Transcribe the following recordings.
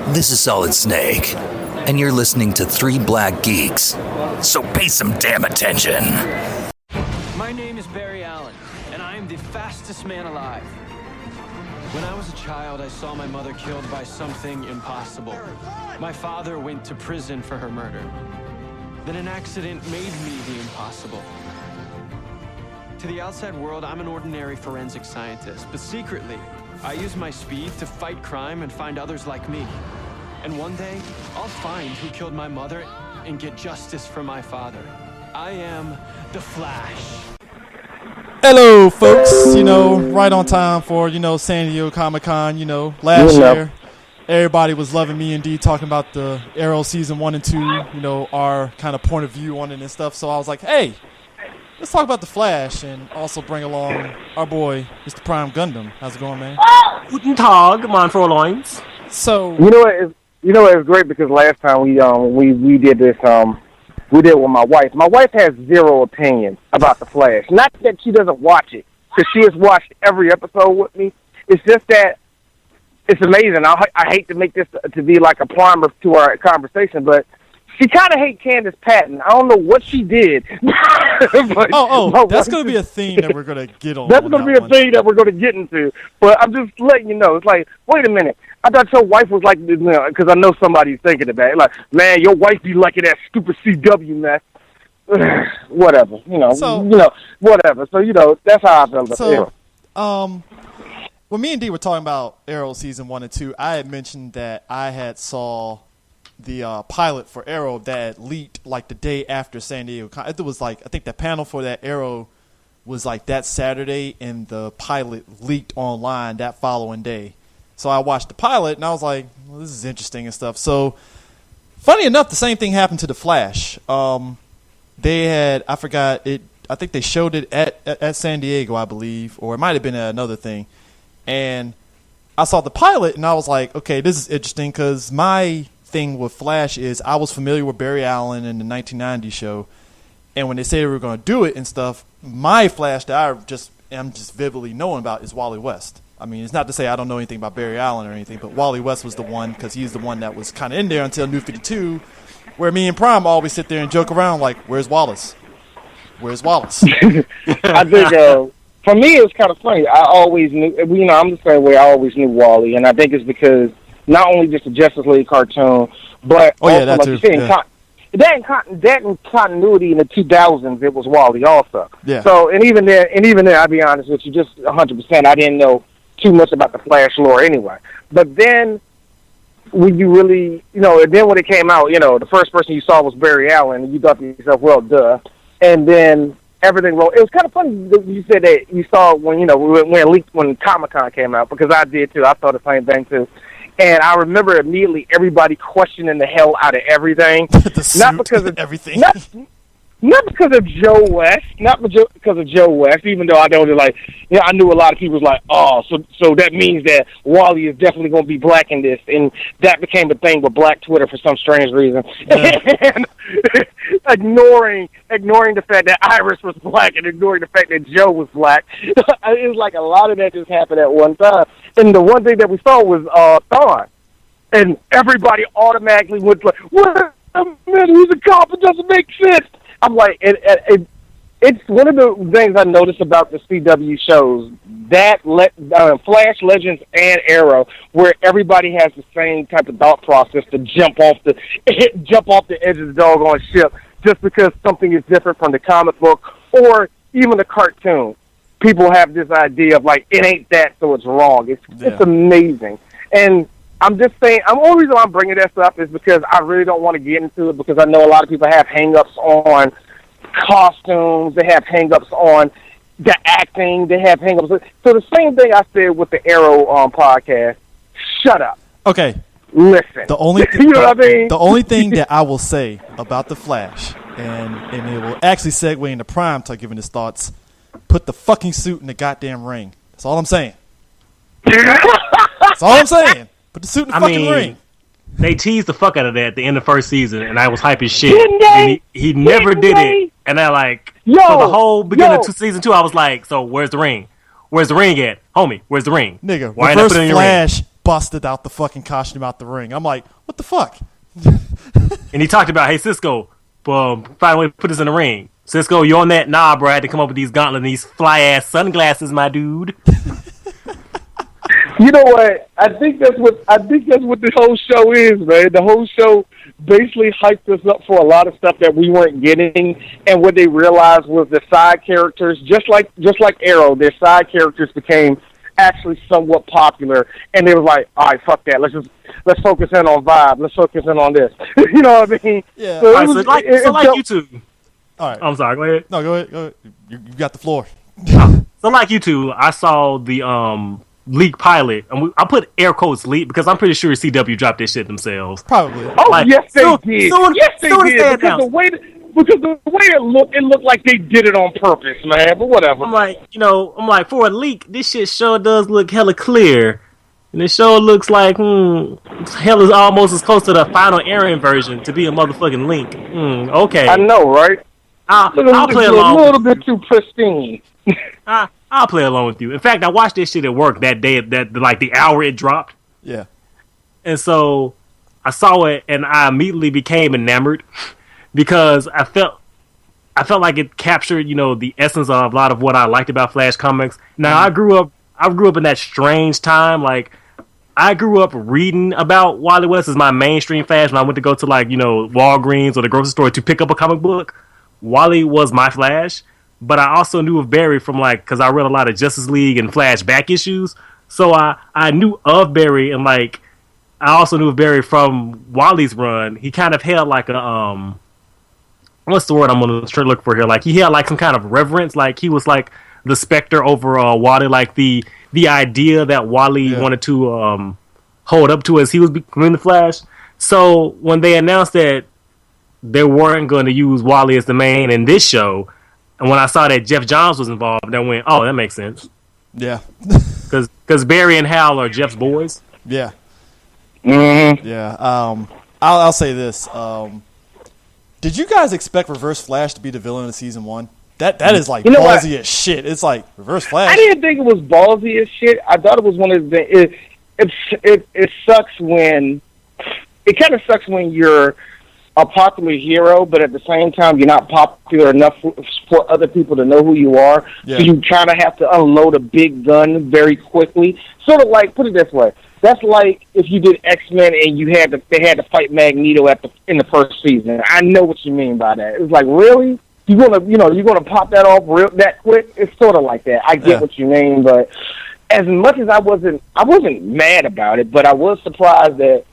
This is Solid Snake, and you're listening to Three Black Geeks. So pay some damn attention. My name is Barry Allen, and I am the fastest man alive. When I was a child, I saw my mother killed by something impossible. My father went to prison for her murder. Then an accident made me the impossible. To the outside world, I'm an ordinary forensic scientist, but secretly, I use my speed to fight crime and find others like me. And one day, I'll find who killed my mother and get justice for my father. I am the Flash. Hello, folks. Right on time for, San Diego Comic-Con. Last year, everybody was loving me indeed talking about the Arrow Season 1 and 2, our kind of point of view on it and stuff. So I was like, hey, let's talk about the Flash and also bring along our boy, Mr. Prime Gundam. How's it going, man? Guten Tag, mein Fräuleins. So You know it was great because last time we did this we did it with my wife. My wife has zero opinion about the Flash. Not that she doesn't watch it, because she has watched every episode with me. It's just that it's amazing. I hate to make this to be like a primer to our conversation, but she kind of hates Candace Patton. I don't know what she did. That's going to be a theme that we're going to get on. That's going to be a thing that we're going to get into. But I'm just letting you know. It's like, wait a minute. I thought your wife was like, because I know somebody's thinking about it. Like, man, your wife be liking that stupid CW mess. Whatever. Whatever. So, that's how I felt about it. When me and Dee were talking about Arrow Season 1 and 2, I had mentioned that I had saw the pilot for Arrow that leaked like the day after San Diego. It was like, I think the panel for that Arrow was like that Saturday, and the pilot leaked online that following day. So I watched the pilot, and I was like, well, this is interesting and stuff. So, funny enough, the same thing happened to The Flash. They had, I forgot, I think they showed it at San Diego, I believe, or it might have been at another thing. And I saw the pilot, and I was like, okay, this is interesting, because my thing with Flash is I was familiar with Barry Allen in the 1990 show, and when they say they were going to do it and stuff, my Flash that I'm just vividly knowing about is Wally West. I mean, it's not to say I don't know anything about Barry Allen or anything, but Wally West was the one, because he's the one that was kind of in there until New 52, where me and Prime always sit there and joke around like, where's Wallace? Where's Wallace? I think, for me, it was kind of funny. I always knew, I'm the same way. I always knew Wally, and I think it's because not only just the Justice League cartoon, but also, that like too. you said, that in continuity in the 2000s, it was Wally also. Yeah. So, and even there, I'll be honest with you, just 100%, I didn't know too much about the Flash lore anyway. But then, when you really, and then when it came out, the first person you saw was Barry Allen, and you thought to yourself, well, duh. And then everything rolled. It was kind of funny that you said that you saw when Comic-Con came out, because I did too. I thought the same thing too. And I remember immediately everybody questioning the hell out of everything. The suit, not because of everything. Not because of Joe West, even though I know that, I knew a lot of people was like, oh, so that means that Wally is definitely going to be black in this, and that became a thing with Black Twitter for some strange reason. Yeah. And ignoring the fact that Iris was black and ignoring the fact that Joe was black. It was like a lot of that just happened at one time. And the one thing that we saw was Thawne, and everybody automatically went like, what a minute, he's a cop, it doesn't make sense. I'm like, it's one of the things I noticed about the CW shows, that Flash, Legends, and Arrow, where everybody has the same type of thought process to jump off the edge of the doggone ship just because something is different from the comic book or even the cartoon. People have this idea of like, it ain't that, so it's wrong. It's amazing. And I'm just saying, the only reason I'm bringing this up is because I really don't want to get into it, because I know a lot of people have hang-ups on costumes, they have hang-ups on the acting, they have hang-ups. So the same thing I said with the Arrow podcast, shut up. Okay. Listen. The only you know what I mean? The only thing that I will say about the Flash, and it will actually segue into Prime to giving his thoughts, put the fucking suit in the goddamn ring. That's all I'm saying. That's all I'm saying. Put the suit in the fucking ring. They teased the fuck out of that at the end of the first season, and I was hype as shit. Didn't they? And he never did it. And I for the whole beginning of season 2, I was like, so where's the ring? Where's the ring at? Homie, where's the ring? Nigga, why Reverse Flash busted out the fucking costume out the ring. I'm like, what the fuck? And he talked about, hey, Cisco, find a way to put us in the ring. Cisco, you on that? Nah, bro, I had to come up with these gauntlets and these fly-ass sunglasses, my dude. You know what? I think that's what the whole show is, man. The whole show basically hyped us up for a lot of stuff that we weren't getting, and what they realized was the side characters, just like Arrow, their side characters became actually somewhat popular, and they were like, all right, fuck that. Let's focus in on vibe. Let's focus in on this. You know what I mean? Yeah. So Right, like YouTube. All right. I'm sorry, go ahead. No, go ahead. You got the floor. So like you two, I saw the leak pilot, and I put air quotes leak because I'm pretty sure CW dropped this shit themselves. Probably. Oh, Like, yes, they soon- did. soon- Yes, they soon as did. they Because the announced. way it looked like they did it on purpose, man. But whatever. I'm like, for a leak, this shit sure does look hella clear. And it sure looks like, hell is almost as close to the final Aaron version to be a motherfucking Link. Okay. I know, right? I'll play a along. little bit too pristine. I'll play along with you. In fact, I watched this shit at work that day, like the hour it dropped. Yeah. And so I saw it, and I immediately became enamored because I felt like it captured, the essence of a lot of what I liked about Flash comics. Now, I grew up in that strange time. Like, I grew up reading about Wally West as my mainstream Flash when I went to go to, Walgreens or the grocery store to pick up a comic book. Wally was my Flash, but I also knew of Barry from, because I read a lot of Justice League and Flash back issues. So I knew of Barry, and, I also knew of Barry from Wally's run. He kind of held, a, what's the word I'm going to look for here? He had, some kind of reverence. He was, the Spectre over Wally, the idea that Wally wanted to hold up to as he was becoming the Flash. So when they announced that they weren't going to use Wally as the main in this show, and when I saw that Jeff Johns was involved, I went, oh, that makes sense. Yeah. Because Barry and Hal are Jeff's boys. Yeah. Mm-hmm. Yeah. I'll say this. Did you guys expect Reverse Flash to be the villain of season 1? That is ballsy as shit. It's like Reverse Flash. I didn't think it was ballsy as shit. I thought it was one of the. It sucks when. It kind of sucks when you're a popular hero, but at the same time you're not popular enough for other people to know who you are. Yeah. So you kind of have to unload a big gun very quickly. Sort of like, put it this way. That's like if you did X-Men and they had to fight Magneto in the first season. I know what you mean by that. It's like, really? You're gonna pop that off that quick? It's sort of like that. I get what you mean, but as much as I wasn't mad about it, but I was surprised that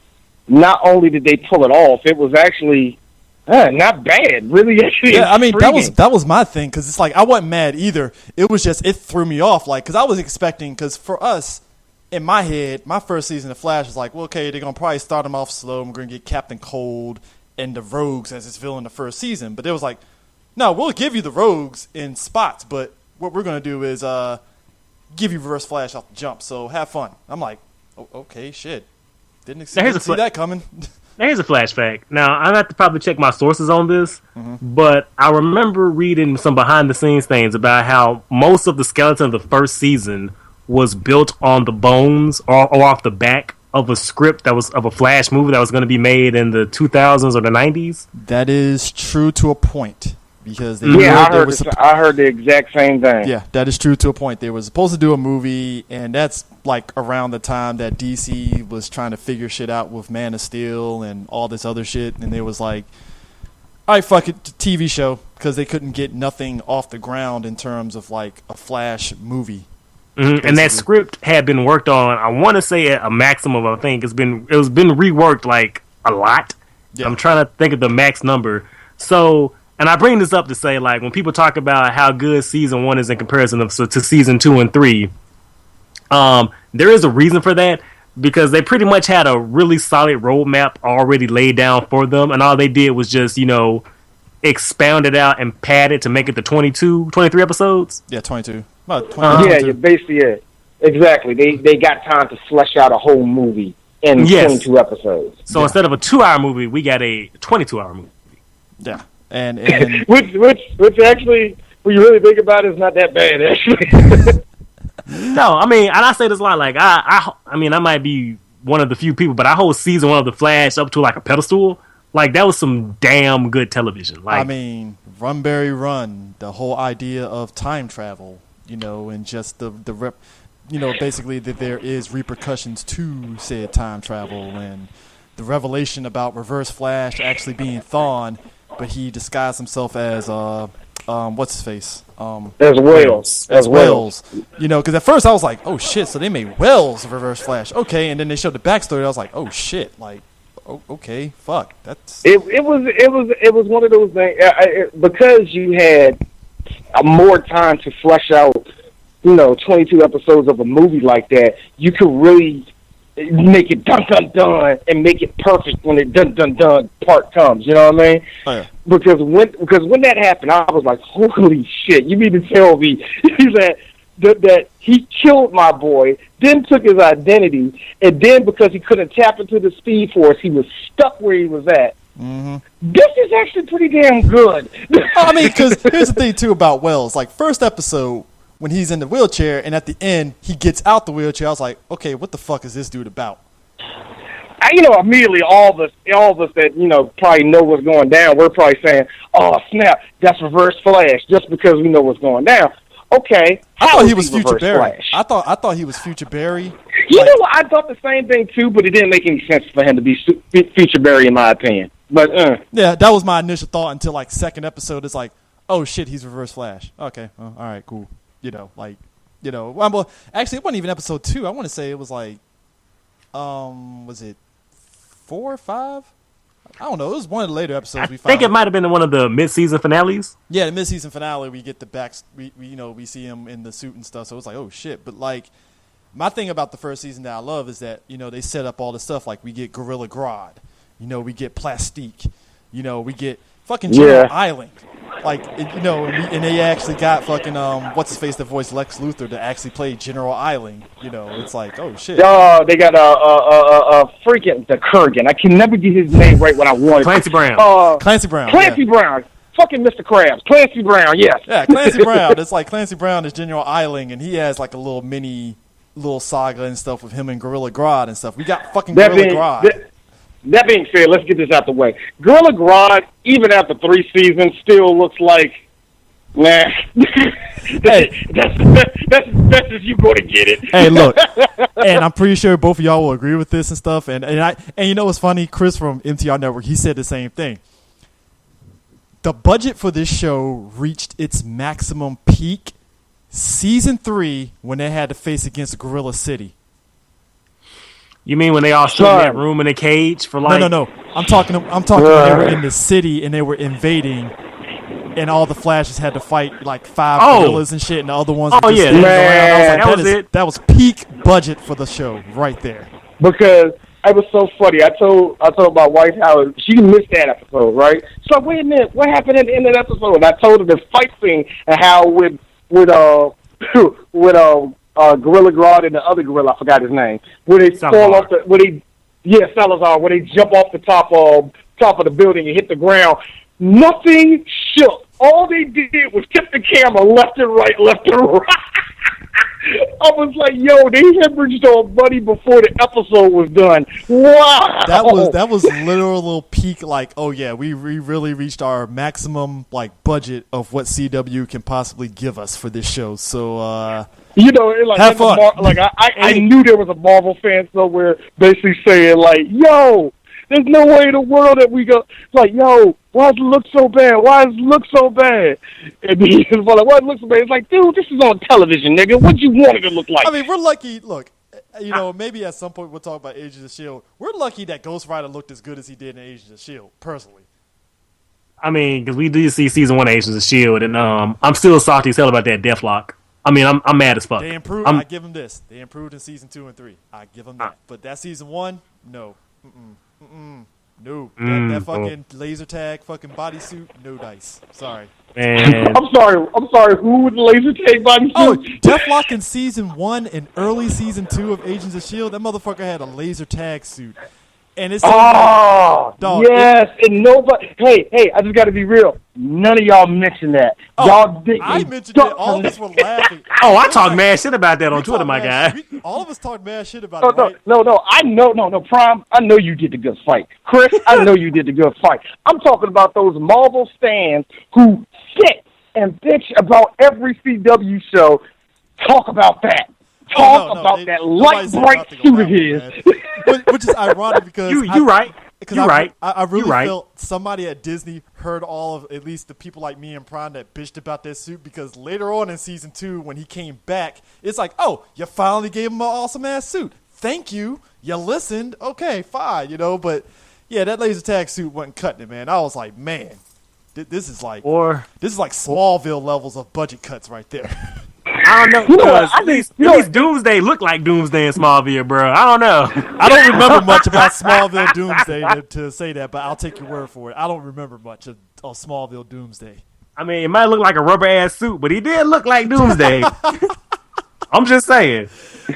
not only did they pull it off, it was actually not bad. Really, actually. Yeah, I mean intriguing. that was my thing, because it's like I wasn't mad either. It was just it threw me off, because I was expecting, because for us, in my head, my first season of Flash was like, well, okay, they're gonna probably start him off slow. We're gonna get Captain Cold and the Rogues as his villain the first season, but it was like, no, we'll give you the Rogues in spots, but what we're gonna do is give you Reverse Flash off the jump. So have fun. I'm like, oh, okay, shit. Didn't see that coming. Now, here's a Flash fact. Now, I have to probably check my sources on this, but I remember reading some behind-the-scenes things about how most of the skeleton of the first season was built on the bones or off the back of a script that was of a Flash movie that was going to be made in the 2000s or the 90s. That is true to a point. Because I heard the exact same thing. Yeah, that is true to a point. They were supposed to do a movie, and that's around the time that DC was trying to figure shit out with Man of Steel and all this other shit, and they was like, all right, fuck it, TV show, because they couldn't get nothing off the ground in terms of a Flash movie. Mm-hmm. And that script had been worked on, I want to say at a maximum, I think. It was been reworked a lot. Yeah. I'm trying to think of the max number. So... And I bring this up to say, when people talk about how good season 1 is in comparison to season 2 and 3, there is a reason for that, because they pretty much had a really solid roadmap already laid down for them, and all they did was just, expound it out and pad it to make it to 23 episodes. Yeah, 22. About 22. Yeah, basically, yeah. Exactly. They got time to flesh out a whole movie in 22 episodes. So instead of a 2-hour movie, we got a 22-hour movie. Yeah. And which actually, when you really think about it, is not that bad, actually. No, I mean, and I say this a lot. Like, I mean, I might be one of the few people, but I hold season 1 of The Flash up to like a pedestal. Like, that was some damn good television. Like, I mean, Run Barry Run, the whole idea of time travel, and just the basically that there is repercussions to said time travel, and the revelation about Reverse Flash actually being Thawne, but he disguised himself as what's his face? As Wells. Because at first I was like, oh shit, so they made Wells Reverse Flash, okay, and then they showed the backstory. I was like, oh shit, like, oh, okay, fuck, that's. It was one of those things because you had more time to flesh out, 22 episodes of a movie like that. You could really make it dun dun dun and make it perfect when the dun dun dun part comes. You know what I mean? Oh, yeah. Because when that happened, I was like, holy shit! You mean to tell me that he killed my boy, then took his identity, and then because he couldn't tap into the Speed Force, he was stuck where he was at. Mm-hmm. This is actually pretty damn good. I mean, because here's the thing too about Wells. Like, first episode when he's in the wheelchair, and at the end he gets out the wheelchair, I was like, okay, what the fuck is this dude about? Immediately all of us that, probably know what's going down, we're probably saying, oh, snap, that's Reverse Flash, just because we know what's going down. Okay. I thought he was Future Reverse Barry. Flash? I thought he was Future Barry. You know what? I thought the same thing, too, but it didn't make any sense for him to be Future Barry, in my opinion. But, Yeah, that was my initial thought until, like, second episode. It's like, oh, shit, he's Reverse Flash. Okay, well, all right, cool. Well, actually, it wasn't even episode 2. I want to say it was like, was it 4 or 5? I don't know. It was one of the later episodes. I think it might have been one of the mid-season finales. Yeah, the mid-season finale, we get the back. We see him in the suit and stuff. So it's like, oh shit. But like, my thing about the first season that I love is that they set up all the stuff. Like, we get Gorilla Grodd. We get Plastique. We get fucking General Island. Like, and they actually got fucking what's his face that voiced Lex Luthor to actually play General Island. It's like, oh shit. They got freaking the Kurgan. I can never get his name right when I want it. Clancy Brown. Clancy Brown. Clancy Brown. Fucking Mr. Krabs. Clancy Brown. Yes. Yeah, Clancy Brown. It's like Clancy Brown is General Island, and he has like a little saga and stuff with him and Gorilla Grodd and stuff. We got fucking Gorilla Grodd. That being said, let's get this out the way. Gorilla Grodd, even after 3 seasons, still looks like, nah. Hey, that's just you going to get it. Hey, look, and I'm pretty sure both of y'all will agree with this and stuff. And you know what's funny? Chris from MTR Network, he said the same thing. The budget for this show reached its maximum peak season 3 when they had to face against Gorilla City. You mean when they all stood in that room in a cage for like? No. I'm talking when they were in the city and they were invading, and all the Flashes had to fight like 5 gorillas and shit, and the other ones were just standing around. I was like, that was peak budget for the show right there. Because it was so funny. I told my wife how she missed that episode, right? So wait a minute, what happened at the end of the episode? And I told her the fight scene and how with Gorilla Grodd and the other gorilla, I forgot his name. Where they fall off Salazar, where they jump off the top of the building and hit the ground. Nothing shook. All they did was tip the camera left and right. I was like, yo, they hemorrhaged on Buddy before the episode was done. Wow. That was literal peak, like, oh yeah, we really reached our maximum like budget of what CW can possibly give us for this show. So have fun. I knew there was a Marvel fan somewhere basically saying like, yo, there's no way in the world that we go, like, yo, why does it look so bad? Why does it look so bad? And he's like, why does it look so bad? It's like, dude, this is on television, nigga. What you want it to look like? I mean, we're lucky. Look, maybe at some point we'll talk about Agents of S.H.I.E.L.D. We're lucky that Ghost Rider looked as good as he did in Agents of S.H.I.E.L.D., personally. I mean, because we did see season 1 of Agents of S.H.I.E.L.D., and I'm still salty as hell about that Deathlock. I mean, I'm mad as fuck. They improved. I give them this. They improved in season 2 and 3. I give them that. But that season 1, no. No. That fucking laser tag fucking bodysuit, no dice. Sorry. Man. I'm sorry. Who would laser tag bodysuit? Oh, Deathlock in season 1 and early season 2 of Agents of S.H.I.E.L.D., that motherfucker had a laser tag suit. And it's Oh, Dog, yes. And nobody. Hey, I just got to be real. None of y'all mentioned that. Y'all didn't. I mentioned it. All of us were laughing. Oh, I talk mad shit about that on Twitter, talk my mad guy. shit. All of us talk mad shit about No, it, right? no. I know, no, Prime. I know you did the good fight, Chris. I know you did the good fight. I'm talking about those Marvel fans who sit and bitch about every CW show. Talk about that. Talk about that light bright suit of his. Which is ironic because You right. You're right. I really You're right. felt somebody at Disney heard all of at least the people like me and Prime that bitched about that suit, because later on in season 2 when he came back, it's like, oh, you finally gave him an awesome ass suit. Thank you. You listened. Okay, fine, but yeah, that laser tag suit wasn't cutting it, man. I was like, man, this is like Smallville levels of budget cuts right there. I don't know, because at least Doomsday looked like Doomsday in Smallville, bro. I don't know. I don't remember much about Smallville Doomsday to say that, but I'll take your word for it. I don't remember much of Smallville Doomsday. I mean, it might look like a rubber ass suit, but he did look like Doomsday. I'm just saying.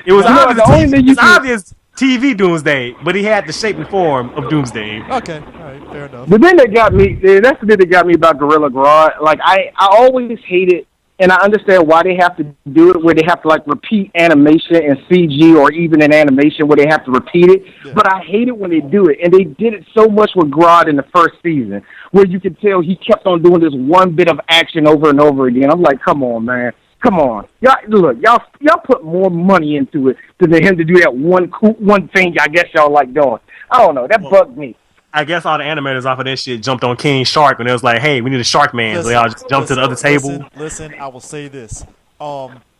It was obvious TV Doomsday, but he had the shape and form of Doomsday. Okay, all right, fair enough. The thing that got me, that's the thing that got me about Gorilla Grodd. Like, I always hated. And I understand why they have to do it, where they have to, like, repeat animation in CG or even in animation where they have to repeat it. Yeah. But I hate it when they do it. And they did it so much with Grodd in the first season, where you could tell he kept on doing this one bit of action over and over again. I'm like, come on, man. Come on. Y'all put more money into it than him to do that one thing I guess y'all like doing. I don't know. That bugged me. I guess all the animators off of that shit jumped on King Shark when it was like, hey, we need a Shark Man. So they all just jumped to the other table. Listen, I will say this.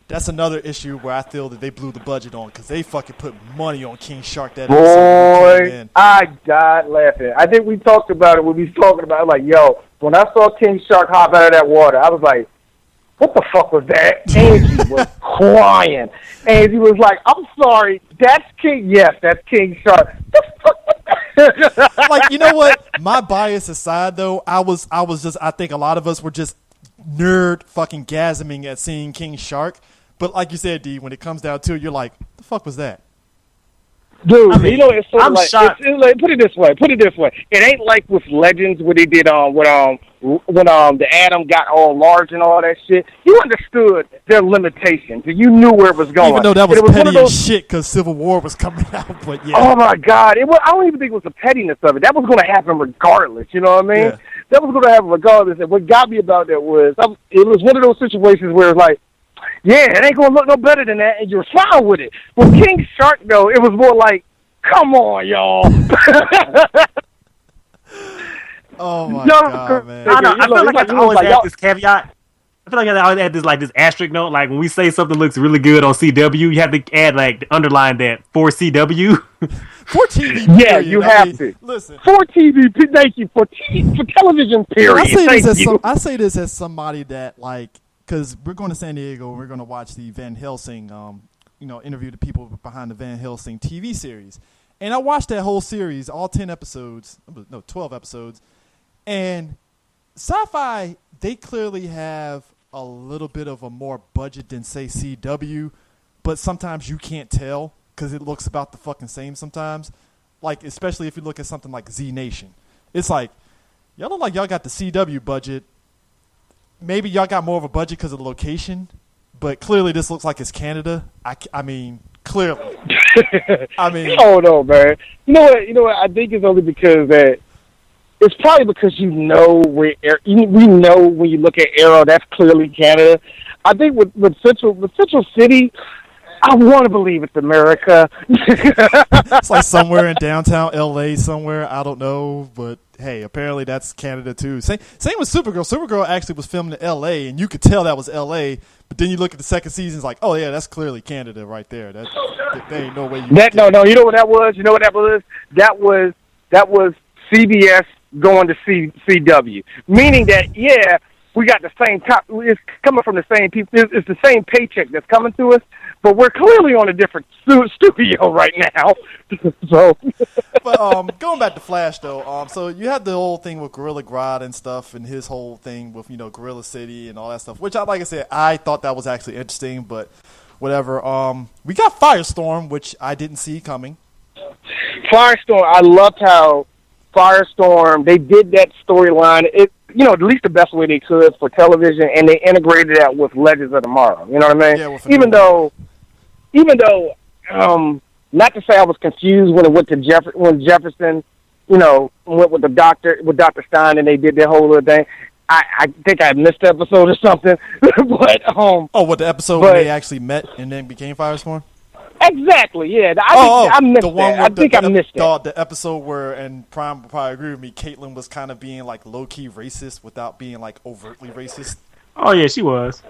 That's another issue where I feel that they blew the budget on, because they fucking put money on King Shark that Boy, I died laughing. I think we talked about it when we was talking about it. Like, yo, when I saw King Shark hop out of that water, I was like, what the fuck was that? Angie was crying. Angie was like, I'm sorry, that's King. Yes, that's King Shark. Like, you know what? My bias aside, though, I think a lot of us were just nerd fucking gasming at seeing King Shark. But like you said, D, when it comes down to it, you're like, the fuck was that? Dude, it's sort of like, it's like, put it this way. It ain't like with Legends where they did when the Atom got all large and all that shit. You understood their limitations. You knew where it was going. Even though that was petty as shit because Civil War was coming out, but yeah. Oh my God! I don't even think it was the pettiness of it. That was going to happen regardless. You know what I mean? Yeah. That was going to happen regardless. And what got me about that was it was one of those situations where it's like, yeah, it ain't going to look no better than that, and you're fine with it. With King Shark, though, it was more like, come on, y'all. Oh, my God, man. I feel like I always add this caveat. I feel like I always add this asterisk note. Like, when we say something looks really good on CW, you have to add, underline that for CW. For TV, yeah, you have to. Listen. For TV, thank you. For television, period. I say this as somebody that, because we're going to San Diego and we're going to watch the Van Helsing, interview the people behind the Van Helsing TV series. And I watched that whole series, all 12 episodes. And Sci-Fi, they clearly have a little bit of a more budget than, say, CW. But sometimes you can't tell because it looks about the fucking same sometimes. Like, especially if you look at something like Z Nation. It's like, y'all look like y'all got the CW budget. Maybe y'all got more of a budget because of the location, but clearly this looks like it's Canada. I mean, clearly. Oh no, man. You know what? I think it's only because that it's probably because we know when you look at Arrow, that's clearly Canada. I think with Central City, I want to believe it's America. It's like somewhere in downtown LA somewhere. I don't know, but hey, apparently that's Canada too. Same with Supergirl. Supergirl actually was filmed in LA, and you could tell that was LA. But then you look at the second season, it's like, oh yeah, that's clearly Canada right there. There ain't no way you. No. You know what that was? That was CBS going to CW, meaning that we got the same top. It's coming from the same people. It's the same paycheck that's coming to us, but we're clearly on a different studio right now. So, but going back to Flash though, so you had the whole thing with Gorilla Grodd and stuff, and his whole thing with Gorilla City and all that stuff. Which, like I said, I thought that was actually interesting, but whatever. We got Firestorm, which I didn't see coming. Firestorm, I loved how Firestorm, they did that storyline, at least the best way they could for television, and they integrated that with Legends of Tomorrow. You know what I mean? Yeah, even though, not to say I was confused when it went to when Jefferson, went with Dr. Stein, and they did their whole little thing. I think I missed the episode or something, but the episode where they actually met and then became Firestorm? Exactly, yeah. I missed the one that. I missed that. The episode where, and Prime will probably agree with me, Caitlyn was kind of being like low-key racist without being like overtly racist. Oh yeah, she was.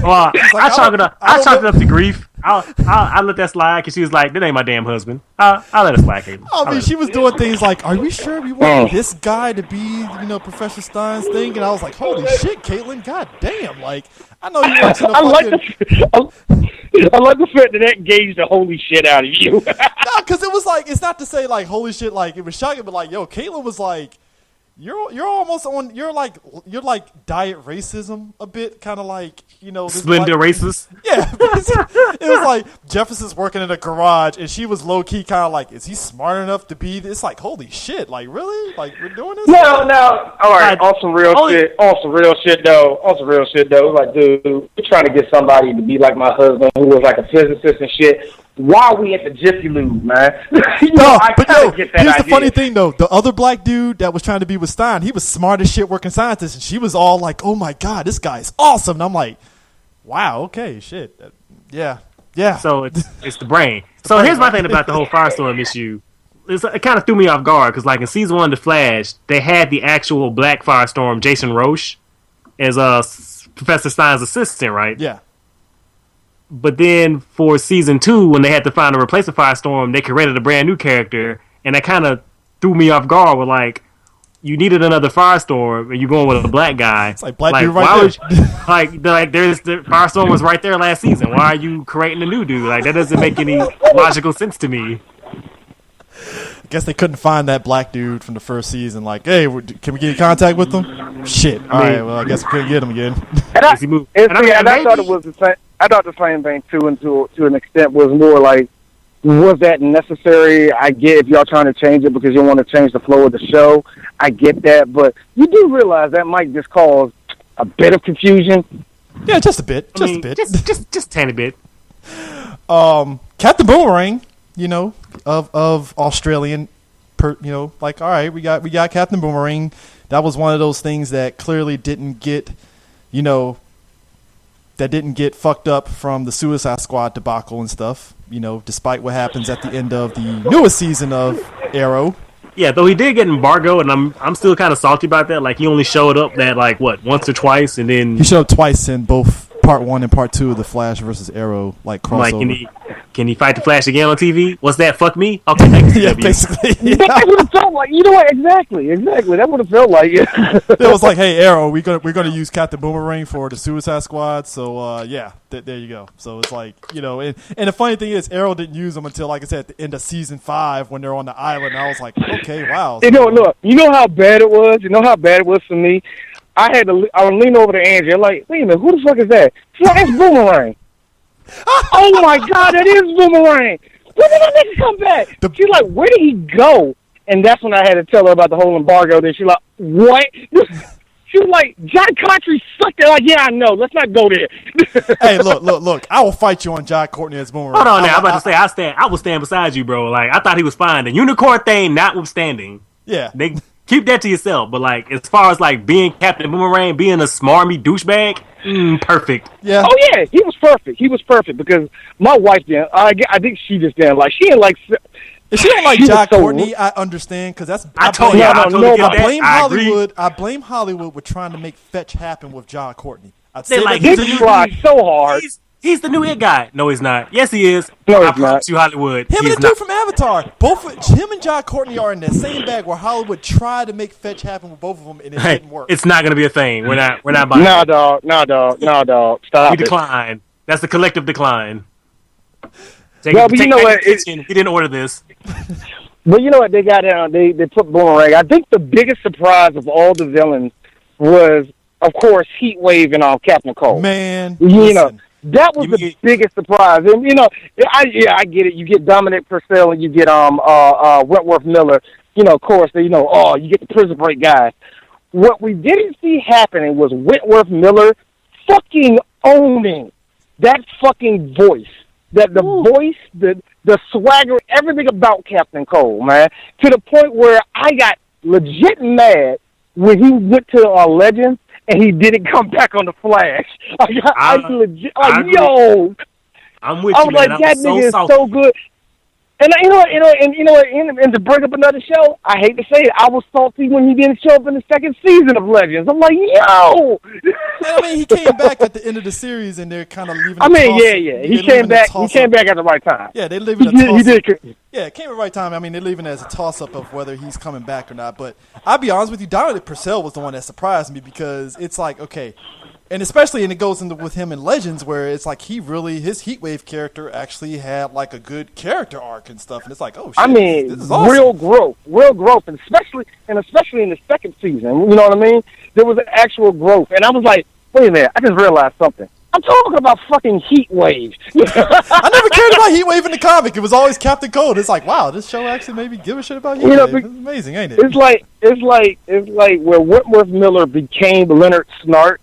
Well, I chalked it up to grief. I let that slide because she was like, "That ain't my damn husband." I let it slide, Caitlyn. I mean, she was doing things like, "Are we sure we want this guy to be, Professor Stein's thing?" And I was like, "Holy shit, Caitlyn! God damn!" Like, I know you watching the I like the fact that gauged the holy shit out of you. No, because it was like, it's not to say like holy shit, like it was shocking, but like, yo, Caitlyn was like, you're almost on, you're like diet racism a bit, kind of like, this Splendid racist. Yeah, it was like Jefferson's working in a garage, and she was low key kind of like, is he smart enough to be this? Like, holy shit, like really, like we're doing this? No, all right, on some real shit though. Like, dude, we're trying to get somebody to be like my husband, who was like a physicist and shit. Why are we at the Jiffy Lube, man? Here's the funny thing though. The other black dude that was trying to be with Stein, he was smart as shit working scientist, and she was all like, "Oh my god, this guy's awesome." And I'm like, "Wow, okay, shit, yeah." So it's the brain. So here's my thing about the whole Firestorm issue. It kind of threw me off guard because, like, in season 1 of The Flash, they had the actual Black Firestorm, Jason Roche, as Professor Stein's assistant, right? Yeah. But then for season 2, when they had to find a replacement Firestorm, they created a brand new character, and that kind of threw me off guard. With like, you needed another Firestorm, and you're going with a black guy. It's like black dude right there. There's the Firestorm was right there last season. Why are you creating a new dude? Like, that doesn't make any logical sense to me. I guess they couldn't find that black dude from the first season. Like, hey, can we get in contact with him? Shit. All right. Well, I guess we couldn't get him again. I thought it was the same. I thought the same thing too, and to an extent was more like, was that necessary? I get if y'all trying to change it because you want to change the flow of the show. I get that, but you do realize that might just cause a bit of confusion. Yeah, just a bit. Just a bit. Just tiny bit. Captain Boomerang, of Australian, like, all right, we got Captain Boomerang. That was one of those things that clearly didn't get, that didn't get fucked up from the Suicide Squad debacle and stuff, despite what happens at the end of the newest season of Arrow. Yeah, though he did get embargoed, and I'm still kind of salty about that. Like, he only showed up once or twice, and then he showed up twice in both Part 1 and Part 2 of the Flash versus Arrow crossover. Like, can he fight the Flash again on TV? What's that? Fuck me? Okay, thanks. Yeah, basically. Yeah. That would have felt like, you know what? Exactly. That would have felt like it. It was like, hey, Arrow, we're gonna use Captain Boomerang for the Suicide Squad. So there you go. So it's like, and the funny thing is, Arrow didn't use them until, like I said, at the end of season 5 when they're on the island. And I was like, okay, wow. Look, you know how bad it was. You know how bad it was for me. I would lean over to Andrea like, wait a minute, who the fuck is that? She's like, it's Boomerang. Oh my god, that is Boomerang. When did that nigga come back? She's like, where did he go? And that's when I had to tell her about the whole embargo. Then she's like, what? She was like, John Courtney sucked it. Like, yeah, I know. Let's not go there. Hey, look. I will fight you on John Courtney as Boomerang. Hold on now. I'm about to say, I will stand beside you, bro. Like, I thought he was fine. The unicorn thing notwithstanding. Yeah. They keep that to yourself. But, like, as far as, like, being Captain Boomerang, being a smarmy douchebag, perfect. Yeah. Oh, yeah. He was perfect. because my wife didn't. I think she just didn't like. She didn't like. If she don't like John Courtney, I understand, because that's. I blame Hollywood with trying to make fetch happen with John Courtney. He tried so hard. He's the new it guy. No, he's not. Yes, he is. No, I promise you, Hollywood. Him and the dude from Avatar. Him and John Courtney are in that same bag where Hollywood tried to make fetch happen with both of them, and it didn't work. It's not going to be a thing. We're not buying it. No, dog. Stop We decline. That's the collective decline. But you know what? He didn't order this. But you know what? They got down. They put Boomerang. I think the biggest surprise of all the villains was, of course, Heatwave and Captain Cold. Man, you know, That was the biggest surprise. And, I get it. You get Dominic Purcell and you get Wentworth Miller. Of course, you get the Prison Break guys. What we didn't see happening was Wentworth Miller fucking owning that fucking voice. That the voice, the swagger, everything about Captain Cole, man. To the point where I got legit mad when he went to Legends and he didn't come back on the Flash. I'm with you, I was like, man. that nigga is so good. And and to bring up another show, I hate to say it, I was salty when he didn't show up in the second season of Legends. I'm like, yo. I mean, he came back at the end of the series, and they're kind of leaving. He came back. He came back at the right time. Yeah, they leaving a toss-up. Yeah, it came at the right time. I mean, they're leaving it as a toss-up of whether he's coming back or not. But I'll be honest with you, Dominic Purcell was the one that surprised me because it's like, okay. And especially, and it goes into with him in Legends, where it's like his Heatwave character actually had like a good character arc and stuff, and it's like, oh shit, I mean, this is awesome. real growth, and especially in the second season, you know what I mean? There was an actual growth, and I was like, wait a minute, I just realized something. I'm talking about fucking Heatwave. I never cared about Heatwave in the comic. It was always Captain Cold. It's like, wow, this show actually made me give a shit about Heatwave. It's amazing, ain't it? It's like where Wentworth Miller became Leonard Snart.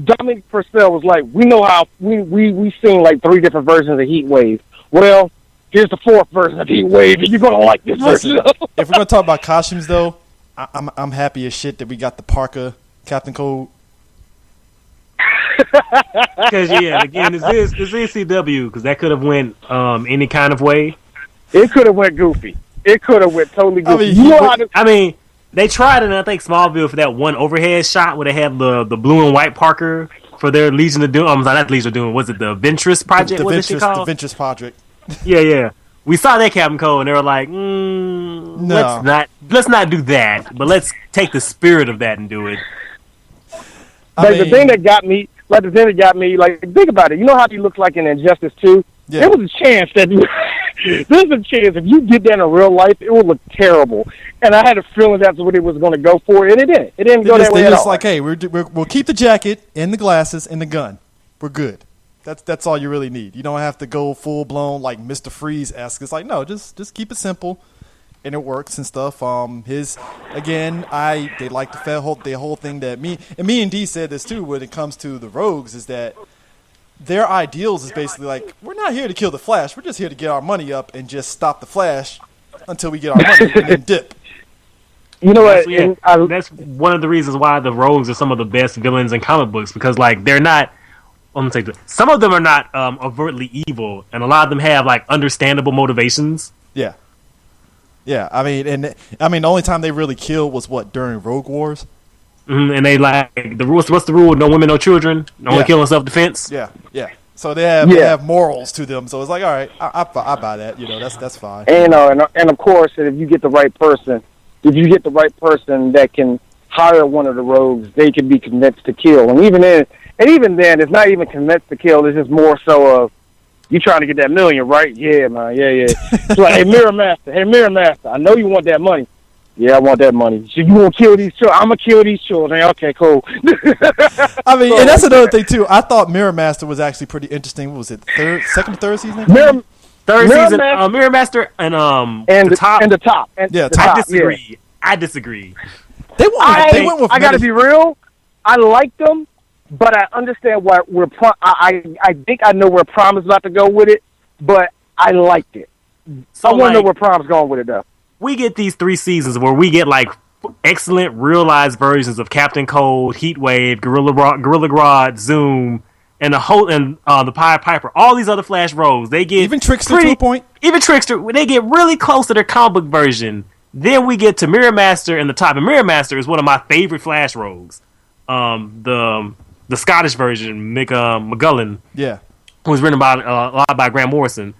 Dominic Purcell was like, we know how we seen like 3 different versions of Heatwave. Well, here's the 4th version of Heatwave, and you're gonna like this version. If we're gonna talk about costumes, though, I'm happy as shit that we got the Parka Captain Cold. Because again, it's NCW because that could have went any kind of way. It could have went goofy. It could have went totally goofy. I mean, they tried it in, I think, Smallville for that one overhead shot where they had the blue and white Parker for their Legion of Doom. I'm sorry, not Legion of Doom. Was it the Ventress Project? The Ventress Project. Yeah. We saw that Captain Cold, and they were like, no. let's not do that, but let's take the spirit of that and do it. The thing that got me, think about it. You know how he looks like in Injustice 2? Yeah. There was a chance that if you did that in real life, it would look terrible. And I had a feeling that's what it was going to go for, and it didn't. It didn't go that way at all. It's like, hey, we'll keep the jacket and the glasses and the gun. We're good. That's all you really need. You don't have to go full blown like Mr. Freeze-esque. It's like, no, just keep it simple, and it works and stuff. They like the whole thing that me and D said this too when it comes to the Rogues is that their ideals is basically like, we're not here to kill the Flash. We're just here to get our money up and just stop the Flash until we get our money and then dip. You know what? That's one of the reasons why the Rogues are some of the best villains in comic books because like they're not. I'm gonna say this, some of them are not overtly evil, and a lot of them have like understandable motivations. Yeah. I mean, the only time they really killed was during Rogue Wars. Mm-hmm, and they like the rules. What's the rule? No women, no children. Only killing self-defense. Yeah. So they have morals to them. So it's like, all right, I buy that. That's fine. And of course, if you get the right person, that can hire one of the rogues, they can be convinced to kill. And even then, it's not even convinced to kill. It's just more so of you trying to get that million, right? Yeah, man. Yeah. It's like, hey, Mirror Master, I know you want that money. Yeah, I want that money. So you want to kill these children? I'm going to kill these children. Okay, cool. I mean, and that's another thing, too. I thought Mirror Master was actually pretty interesting. What was it, second or third season? Third season, Mirror Master and the top. And the top. I disagree. They went with I got to be real. I liked them, but I understand why I think I know where Prime is about to go with it, but I liked it. So I want to know where Prime's going with it, though. We get these 3 seasons where we get like excellent realized versions of Captain Cold, Heatwave, Gorilla Grodd, Zoom, and the Pied Piper. All these other Flash roles, they get even Trickster to a point. Even Trickster, they get really close to their comic book version. Then we get to Mirror Master and the top. And Mirror Master is one of my favorite Flash rogues. The Scottish version, Mick McGullen, who was written by a lot by Grant Morrison.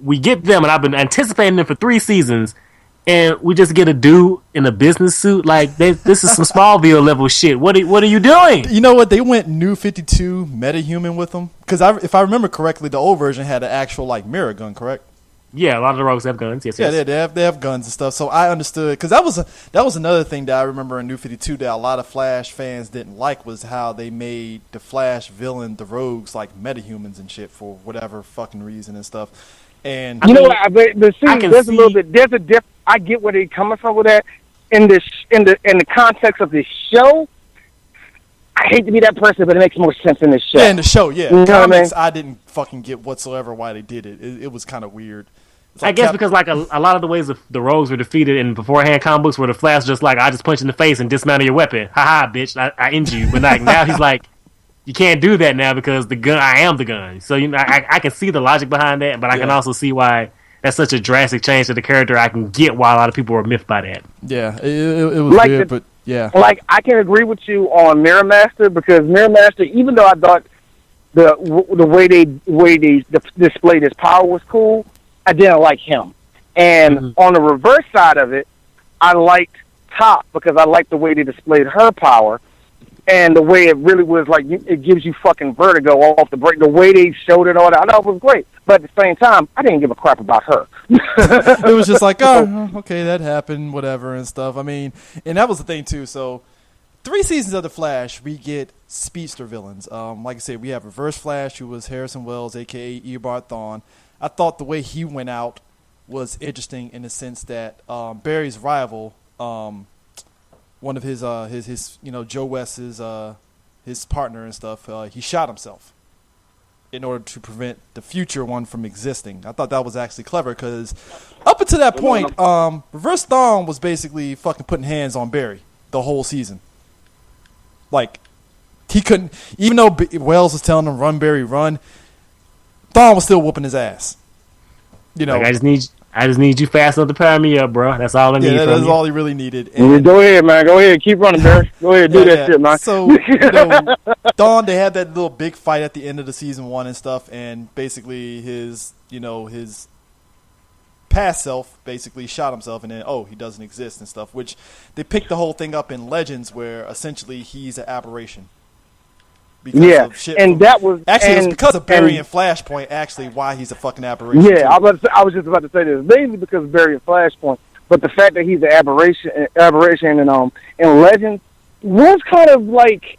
We get them, and I've been anticipating them for 3 seasons, and we just get a dude in a business suit. Like this is some Smallville level shit. What are you doing? You know what? They went New 52 metahuman with them because if I remember correctly, the old version had an actual like mirror gun, correct? Yeah, a lot of the rogues have guns. Yes, Yeah, yes. they have guns and stuff. So I understood because that was another thing that I remember in New 52 that a lot of Flash fans didn't like was how they made the Flash villain, the rogues, like metahumans and shit for whatever fucking reason and stuff. And You know what? But see, I can there's a little see- bit. There's a diff. I get where they're coming from with that. In the context of this show, I hate to be that person, but it makes more sense in this show. yeah, in the show, yeah, You know what I comics, mean? I didn't fucking get whatsoever why they did it. It was kind of weird. It's I like guess because like a lot of the ways the rogues were defeated in beforehand comic books where the Flash just like, I just punch you in the face and dismantle your weapon. Haha, bitch, I end you. But like now he's like, you can't do that now because I am the gun. So I can see the logic behind that, but I can Yeah. also see why that's such a drastic change to the character. I can get why a lot of people were miffed by that. yeah, it was Like weird, the- but yeah, Like, I can agree with you on Mirror Master because Mirror Master, even though I thought the way they displayed his power was cool, I didn't like him. And on the reverse side of it, I liked Top because I liked the way they displayed her power and the way it really was like it gives you fucking vertigo off the break. The way they showed it all that, I thought it was great. But at the same time, I didn't give a crap about her. it was just like, oh, okay, that happened, whatever, and stuff. I mean, and that was the thing too. So, 3 seasons of the Flash, we get speedster villains. Like I said, we have Reverse Flash, who was Harrison Wells, aka Eobard Thawne. I thought the way he went out was interesting in the sense that Barry's rival, one of his Joe West's his partner and stuff, he shot himself in order to prevent the future one from existing. I thought that was actually clever because up until that point, Reverse Thawne was basically fucking putting hands on Barry the whole season. Like, he couldn't, even though Wells was telling him run Barry run, Thawne was still whooping his ass. You know, Like I just need you fast enough to power me up, bro. That's all I need yeah, from that's you. all he really needed. And, Go ahead, man. Go ahead. Keep running, Barry. Go ahead. Do that shit, man. So, Dawn, they had that little big fight at the end of the season 1 and stuff, and basically his past self basically shot himself, and then he doesn't exist and stuff. Which they picked the whole thing up in Legends, where essentially he's an aberration. Because of shit and from- that was actually it was and- because of Barry and- and Flashpoint. Actually, why he's a fucking aberration. Yeah, too. I was just about to say this. Mainly because of Barry and Flashpoint, but the fact that he's an aberration in Legends was kind of like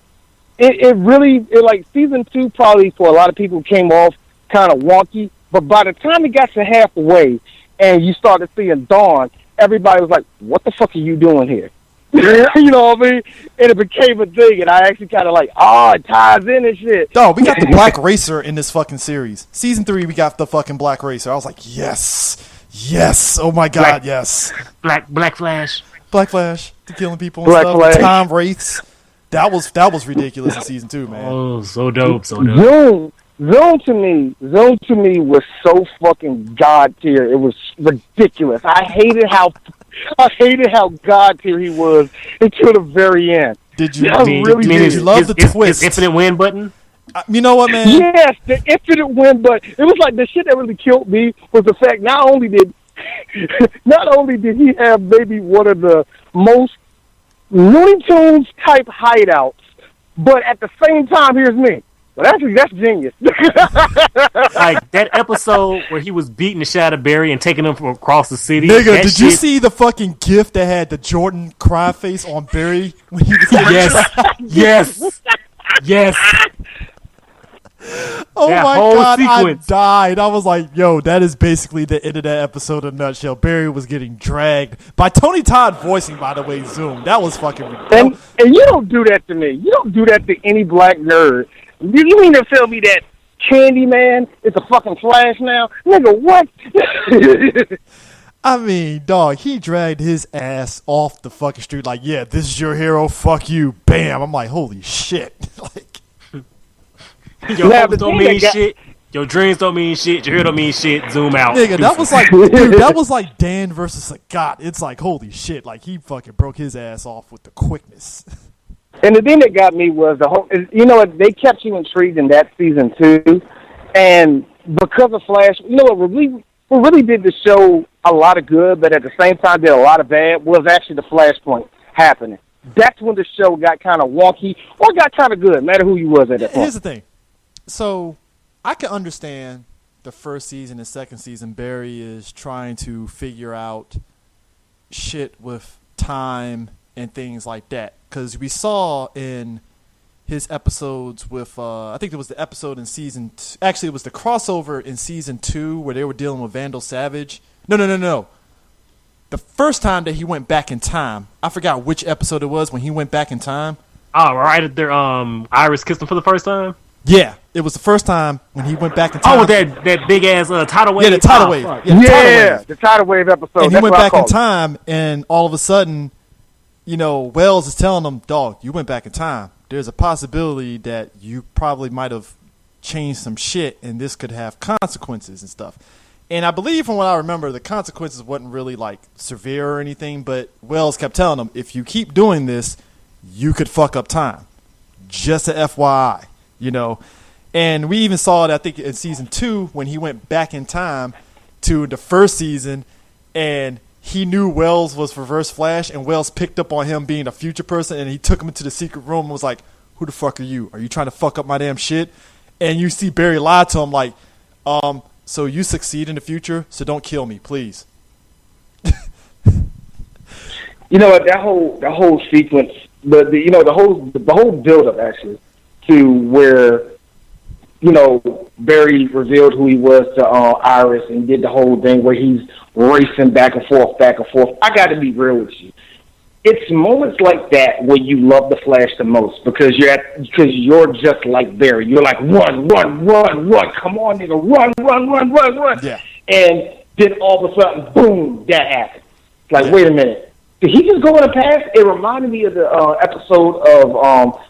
it really like season 2 probably for a lot of people came off kind of wonky, but by the time it got to halfway and you started seeing Dawn, everybody was like, "What the fuck are you doing here?" You know what I mean? And it became a thing, and I actually kind of like, it ties in and shit. Dog, we got the Black Racer in this fucking series. Season 3, we got the fucking Black Racer. I was like, yes, oh my god, yes. Black Flash. Black Flash, the killing people and Black stuff. Flash. Tom Wraiths. That was ridiculous in season 2, man. Oh, so dope, so dope. Zoom to me was so fucking god tier. It was ridiculous. I hated how god tier he was until the very end. Did you? I really did did. you love the twist? His infinite win button? You know what, man? Yes, the infinite win, but it was like the shit that really killed me was the fact not only did he have maybe one of the most Looney Tunes type hideouts, but at the same time, here's me. Well, that's genius. Like that episode where he was beating the shit out of Barry and taking him from across the city. Nigga, that did you shit- see the fucking GIF that had the Jordan cry face on Barry when he was Yes. Oh That my whole god, sequence. I died. I was like, yo, that is basically the end of that episode in a nutshell. Barry was getting dragged by Tony Todd voicing, by the way, Zoom. That was fucking ridiculous. And you don't do that to me. You don't do that to any black nerd. You mean to tell me that Candyman is a fucking Flash now? Nigga, what? I mean, dog, he dragged his ass off the fucking street like, yeah, this is your hero, fuck you, bam. I'm like, holy shit. Like, Your Now, hopes the don't thing mean that got- shit. Your dreams don't mean shit. Your hair don't mean shit. Zoom out. nigga, that was like, dude, that was like Dan versus Sagat. It's like, holy shit, like he fucking broke his ass off with the quickness. And the thing that got me was they kept you intrigued in that season too, and because of Flash, what really did the show a lot of good, but at the same time did a lot of bad was actually the Flashpoint happening. That's when the show got kind of wonky or got kind of good, no matter who you was at that point. Here's the thing. So, I can understand the first season and second season, Barry is trying to figure out shit with time and things like that. Because we saw in his episodes with, I think it was the episode in season actually it was the crossover in season 2 where they were dealing with Vandal Savage. No. The first time that he went back in time, I forgot which episode it was when he went back in time. Oh, right at their Iris kissed him for the first time. Yeah, it was the first time when he went back in time. Oh, that big ass tidal wave. Yeah, the tidal wave. Fuck. The tidal wave episode. And he That's went what I back in call it. time, and all of a sudden, Wells is telling him, "Dog, you went back in time. There's a possibility that you probably might have changed some shit, and this could have consequences and stuff." And I believe, from what I remember, the consequences wasn't really like severe or anything, but Wells kept telling him, "If you keep doing this, you could fuck up time. Just a FYI, And we even saw it, I think, in season 2 when he went back in time to the first season, and he knew Wells was Reverse Flash, and Wells picked up on him being a future person, and he took him into the secret room and was like, "Who the fuck are you? Are you trying to fuck up my damn shit?" And you see Barry lie to him like, "So you succeed in the future, so don't kill me, please." That whole sequence, the whole build up actually to where Barry revealed who he was to Iris and did the whole thing where he's racing back and forth. I got to be real with you. It's moments like that where you love the Flash the most because you're just like Barry. You're like, run, come on, nigga, run. Yeah. And then all of a sudden, boom, that happened. It's like, wait a minute. Did he just go in the past? It reminded me of the episode of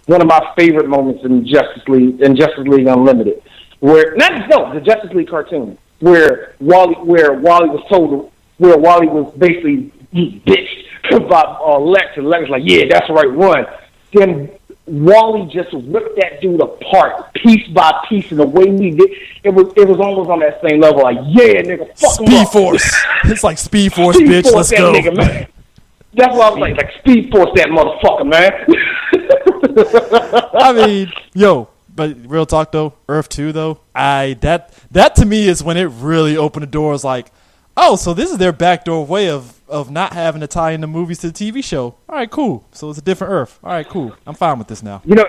one of my favorite moments in Justice League Unlimited, the Justice League cartoon, where Wally was basically bitched about Lex, and Lex was like, "Yeah, that's the right one." Then Wally just ripped that dude apart, piece by piece, and the way he did, it was almost on that same level. Like, yeah, nigga, fuck him Speed up. Force. It's like Speed Force, Speed bitch. Force Let's that go. nigga, man. That's why I was like Speed Force that motherfucker, man. I mean, but real talk though, Earth 2 though, that to me is when it really opened the doors. Like, oh, so this is their backdoor way of not having to tie in the movies to the TV show. All right, cool. So it's a different Earth. All right, cool. I'm fine with this now. It's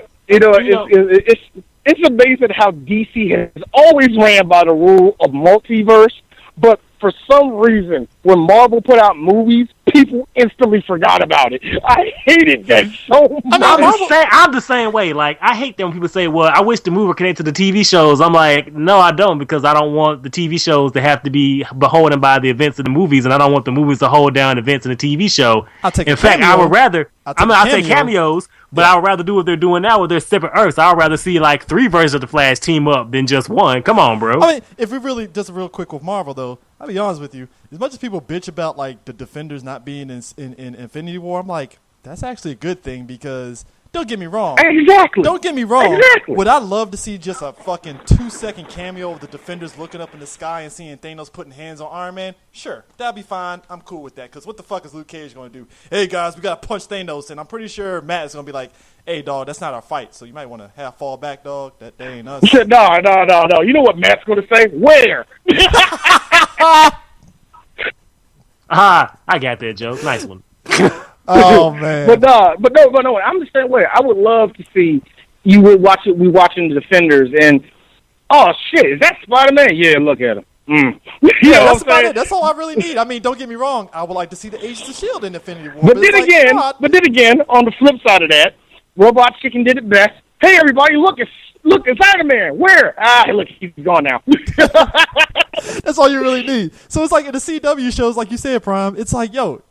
amazing how DC has always ran by the rule of multiverse, but for some reason, when Marvel put out movies, people instantly forgot about it. I hated that so much. I'm the same way. Like, I hate that when people say, "Well, I wish the movie were connected to the TV shows." I'm like, no, I don't, because I don't want the TV shows to have to be beholden by the events of the movies, and I don't want the movies to hold down events in the TV show. In fact, I would rather. I'll take cameo. cameos, but I would rather do what they're doing now with their separate Earths. I would rather see like 3 versions of the Flash team up than just one. Come on, bro. I mean, if we really just real quick with Marvel though, I'll be honest with you. As much as people bitch about like the Defenders not being in Infinity War, I'm like, that's actually a good thing because don't get me wrong. Exactly. Don't get me wrong. Exactly. Would I love to see just a fucking 2-second cameo of the Defenders looking up in the sky and seeing Thanos putting hands on Iron Man? Sure, that'd be fine. I'm cool with that because what the fuck is Luke Cage going to do? Hey guys, we got to punch Thanos, and I'm pretty sure Matt is going to be like, "Hey dog, that's not our fight, so you might want to fall back, dog. That ain't us." No. You know what Matt's going to say? Where? I got that joke. Nice one. Oh man. But no. I'm the same way. I would love to see you would watch it. We watching the Defenders, and oh shit, is that Spider-Man? Yeah, look at him. You know That's what I'm about saying? it. That's all I really need. I mean, don't get me wrong. I would like to see the Agents of S.H.I.E.L.D. in Infinity War. But it's like, then again, on the flip side of that, Robot Chicken did it best. Hey, everybody, look, it's Iron Man. Where? Look, he's gone now. That's all you really need. So it's like in the CW shows, like you said, Prime, it's like, yo,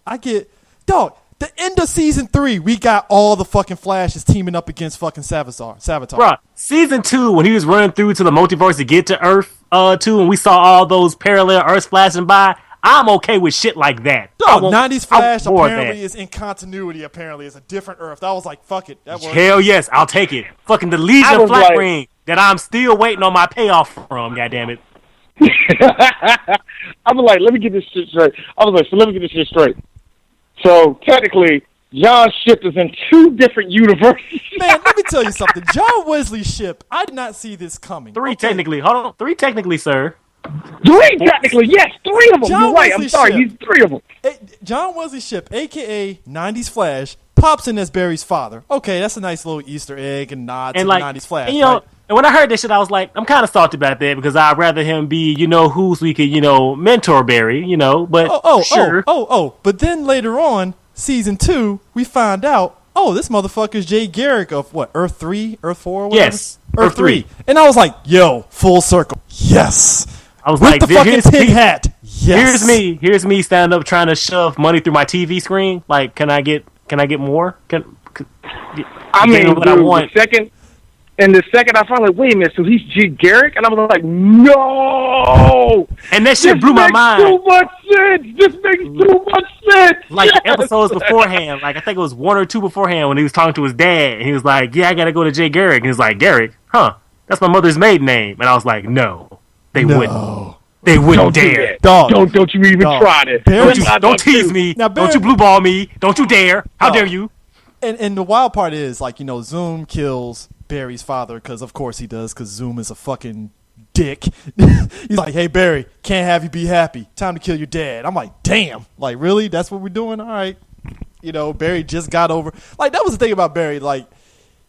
dog, the end of season 3, we got all the fucking Flashes teaming up against fucking Savitar. Bruh, season 2, when he was running through to the multiverse to get to Earth 2, and we saw all those parallel Earths flashing by, I'm okay with shit like that. Dog, 90s Flash I want apparently that. is in continuity, apparently. It's a different Earth. I was like, fuck it. That works. Hell yes, I'll take it. Fucking the I Legion was flight like- ring that I'm still waiting on my payoff from, goddammit. I was like, let me get this shit straight. So technically, John Ship is in 2 different universes. Man, let me tell you something. John Wesley's ship, I did not see this coming. 3 Okay. technically. Hold on. 3 technically, sir. Three, technically, yes, three of them. John You're right. I'm Wesley sorry, Shipp. he's three of them. John Wesley Shipp, a.k.a. 90s Flash, pops in as Barry's father. Okay, that's a nice little Easter egg and nod to And the like, 90s Flash. and, you know, right? and when I heard this shit, I was like, I'm kind of salty about that because I'd rather him be, who so we could, mentor Barry, but sure. But then later on, season 2, we find out, this motherfucker's Jay Garrick of what, Earth 3, Earth 4, or whatever? Yes, Earth 3. And I was like, yo, full circle. Yes. I was With like, the fucking pig hat. Yes. Here's me standing up trying to shove money through my TV screen. Like, can I get more? I mean, what I want. The second I finally, wait a minute, so he's G. Garrick? And I was like, no! And that shit blew my mind. This makes too much sense! This makes too much sense! Like, Yes! episodes beforehand, like, I think it was 1 or 2 beforehand when he was talking to his dad, and he was like, yeah, I gotta go to Jay Garrick. And he was like, Garrick? Huh? That's my mother's maiden name. And I was like, no, they wouldn't. They wouldn't dare. Dog. Don't you even try this. Don't tease me. Now, don't you blue ball me. Don't you dare. How dare you? And the wild part is, like, Zoom kills Barry's father because, of course, he does because Zoom is a fucking dick. He's like, hey, Barry, can't have you be happy. Time to kill your dad. I'm like, damn. Like, really? That's what we're doing? All right. Barry just got over. Like, that was the thing about Barry. Like,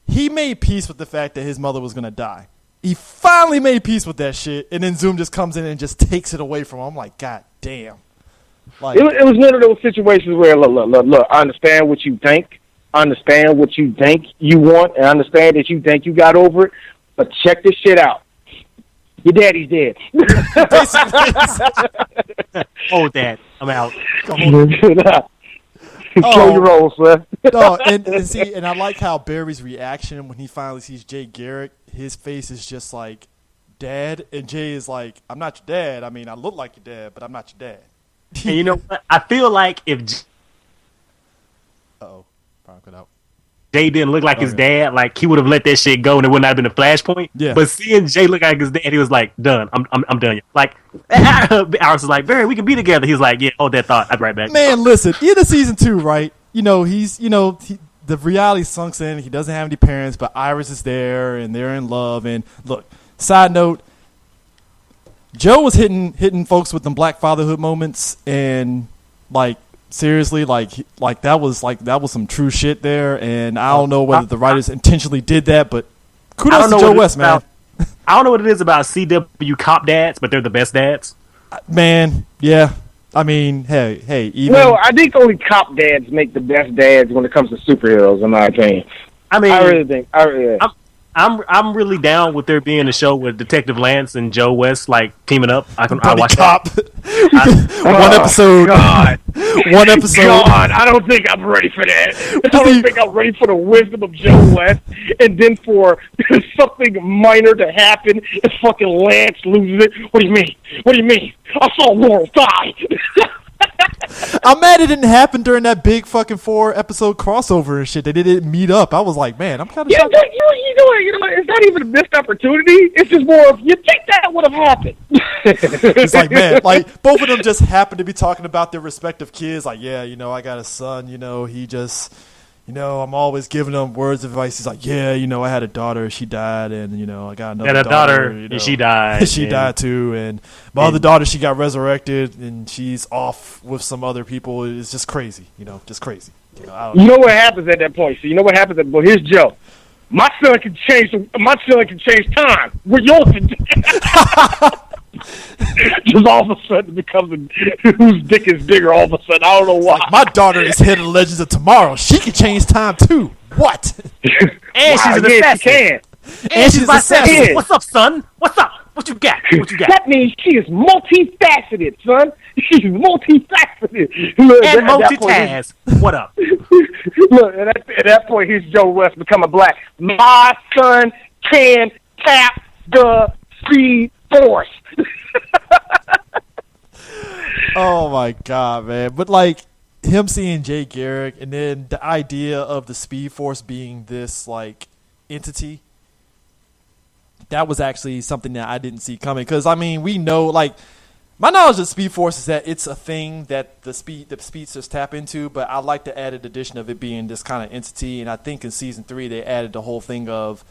he made peace with the fact that his mother was going to die. He finally made peace with that shit, and then Zoom just comes in and just takes it away from him. I'm like, God damn. Like, it was one of those situations where, look, I understand what you think. I understand what you think you want, and I understand that you think you got over it, but check this shit out. Your daddy's dead. Oh, Dad, I'm out. Show your role, sir. No, and I like how Barry's reaction when he finally sees Jay Garrick. His face is just like, Dad, and Jay is like, I'm not your dad. I mean, I look like your dad, but I'm not your dad. And you know what? I feel like if Uh-oh. Probably cut out. Jay didn't look like his dad, like he would have let that shit go and it would not have been a flashpoint. Yeah. But seeing Jay look like his dad, he was like, done. I'm done. Like, Alex was like, Barry, we can be together. He was like, yeah, hold that thought. I'll be right back. Man, listen, into season 2, right? The reality sunks in. He doesn't have any parents, but Iris is there, and they're in love. And look, side note, Joe was hitting folks with them black fatherhood moments, and like seriously, like that was some true shit there. And I don't know whether the writers intentionally did that, but kudos to Joe West, man. I don't know what it is about CW cop dads, but they're the best dads. Man, yeah. I mean, hey, even... Well, I think only cop dads make the best dads when it comes to superheroes, in my opinion. I mean, I really think... I'm really down with there being a show with Detective Lance and Joe West like teaming up. I watch cop. that. Episode. God. One episode. God, I don't think I'm ready for that. I don't think I'm ready for the wisdom of Joe West, and then for something minor to happen, and fucking Lance loses it. What do you mean? What do you mean? I saw Laurel die. I'm mad it didn't happen during that big fucking 4-episode crossover and shit. They didn't meet up. I was like, man, I'm kind of shocked. You know, it's not even a missed opportunity. It's just more of, you think that would have happened. It's like, man, like, both of them just happened to be talking about their respective kids. Like, yeah, I got a son, he just, I'm always giving him words of advice. He's like, yeah, I had a daughter, she died, and, I got another daughter. And she died. She died too, and my other daughter, she got resurrected, and she's off with some other people. It's just crazy, just crazy. I don't know. You know what happens at that point? So you know what happens well, here's Joe. My son can change time. We're yours. Just all of a sudden it becomes whose dick is bigger all of a sudden. I don't know why. Like, my daughter is head of the Legends of Tomorrow. She can change time too. What? And she's an yes, assassin. she can. And she's my assassin. assassin. What's up, son? What's up? What you got? That means she is multifaceted, son. She's multifaceted. Look, And at that point, multitask. What up? Look, at that point, here's Joe West becoming black. My son can tap the Speed Force. Oh my god, man! But like him seeing Jay Garrick, and then the idea of the Speed Force being this like entity, that was actually something that I didn't see coming. Because I mean, we know, like, my knowledge of Speed Force is that it's a thing that the speedsters tap into. But I like the added addition of it being this kind of entity. And I think in season 3 they added the whole thing of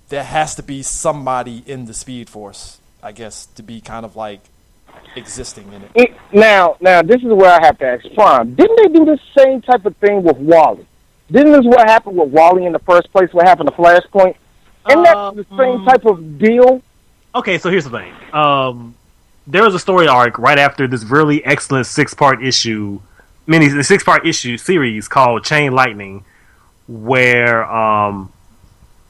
there has to be somebody in the Speed Force. I guess, to be kind of like existing in it. Now, this is where I have to ask Prime. Didn't they do the same type of thing with Wally? Didn't this what happened with Wally in the first place? What happened to Flashpoint? Isn't that the same type of deal? Okay, so here's the thing. There was a story arc right after this really excellent six-part issue series called Chain Lightning, where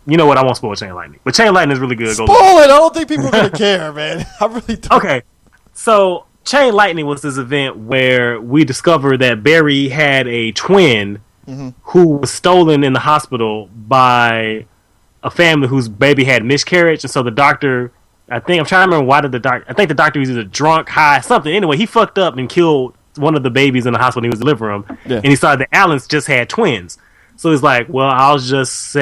you know what, I won't spoil Chain Lightning, but Chain Lightning is really good. Spoil it! I don't think people are gonna care, man. I really don't. Okay, so Chain Lightning was this event where we discovered that Barry had a twin who was stolen in the hospital by a family whose baby had miscarriage, and so the doctor, I'm trying to remember why did the doctor, I think the doctor was either drunk, high, something. Anyway, he fucked up and killed one of the babies in the hospital he was delivering them, and he saw that Allens just had twins. So he's like, well, I'll just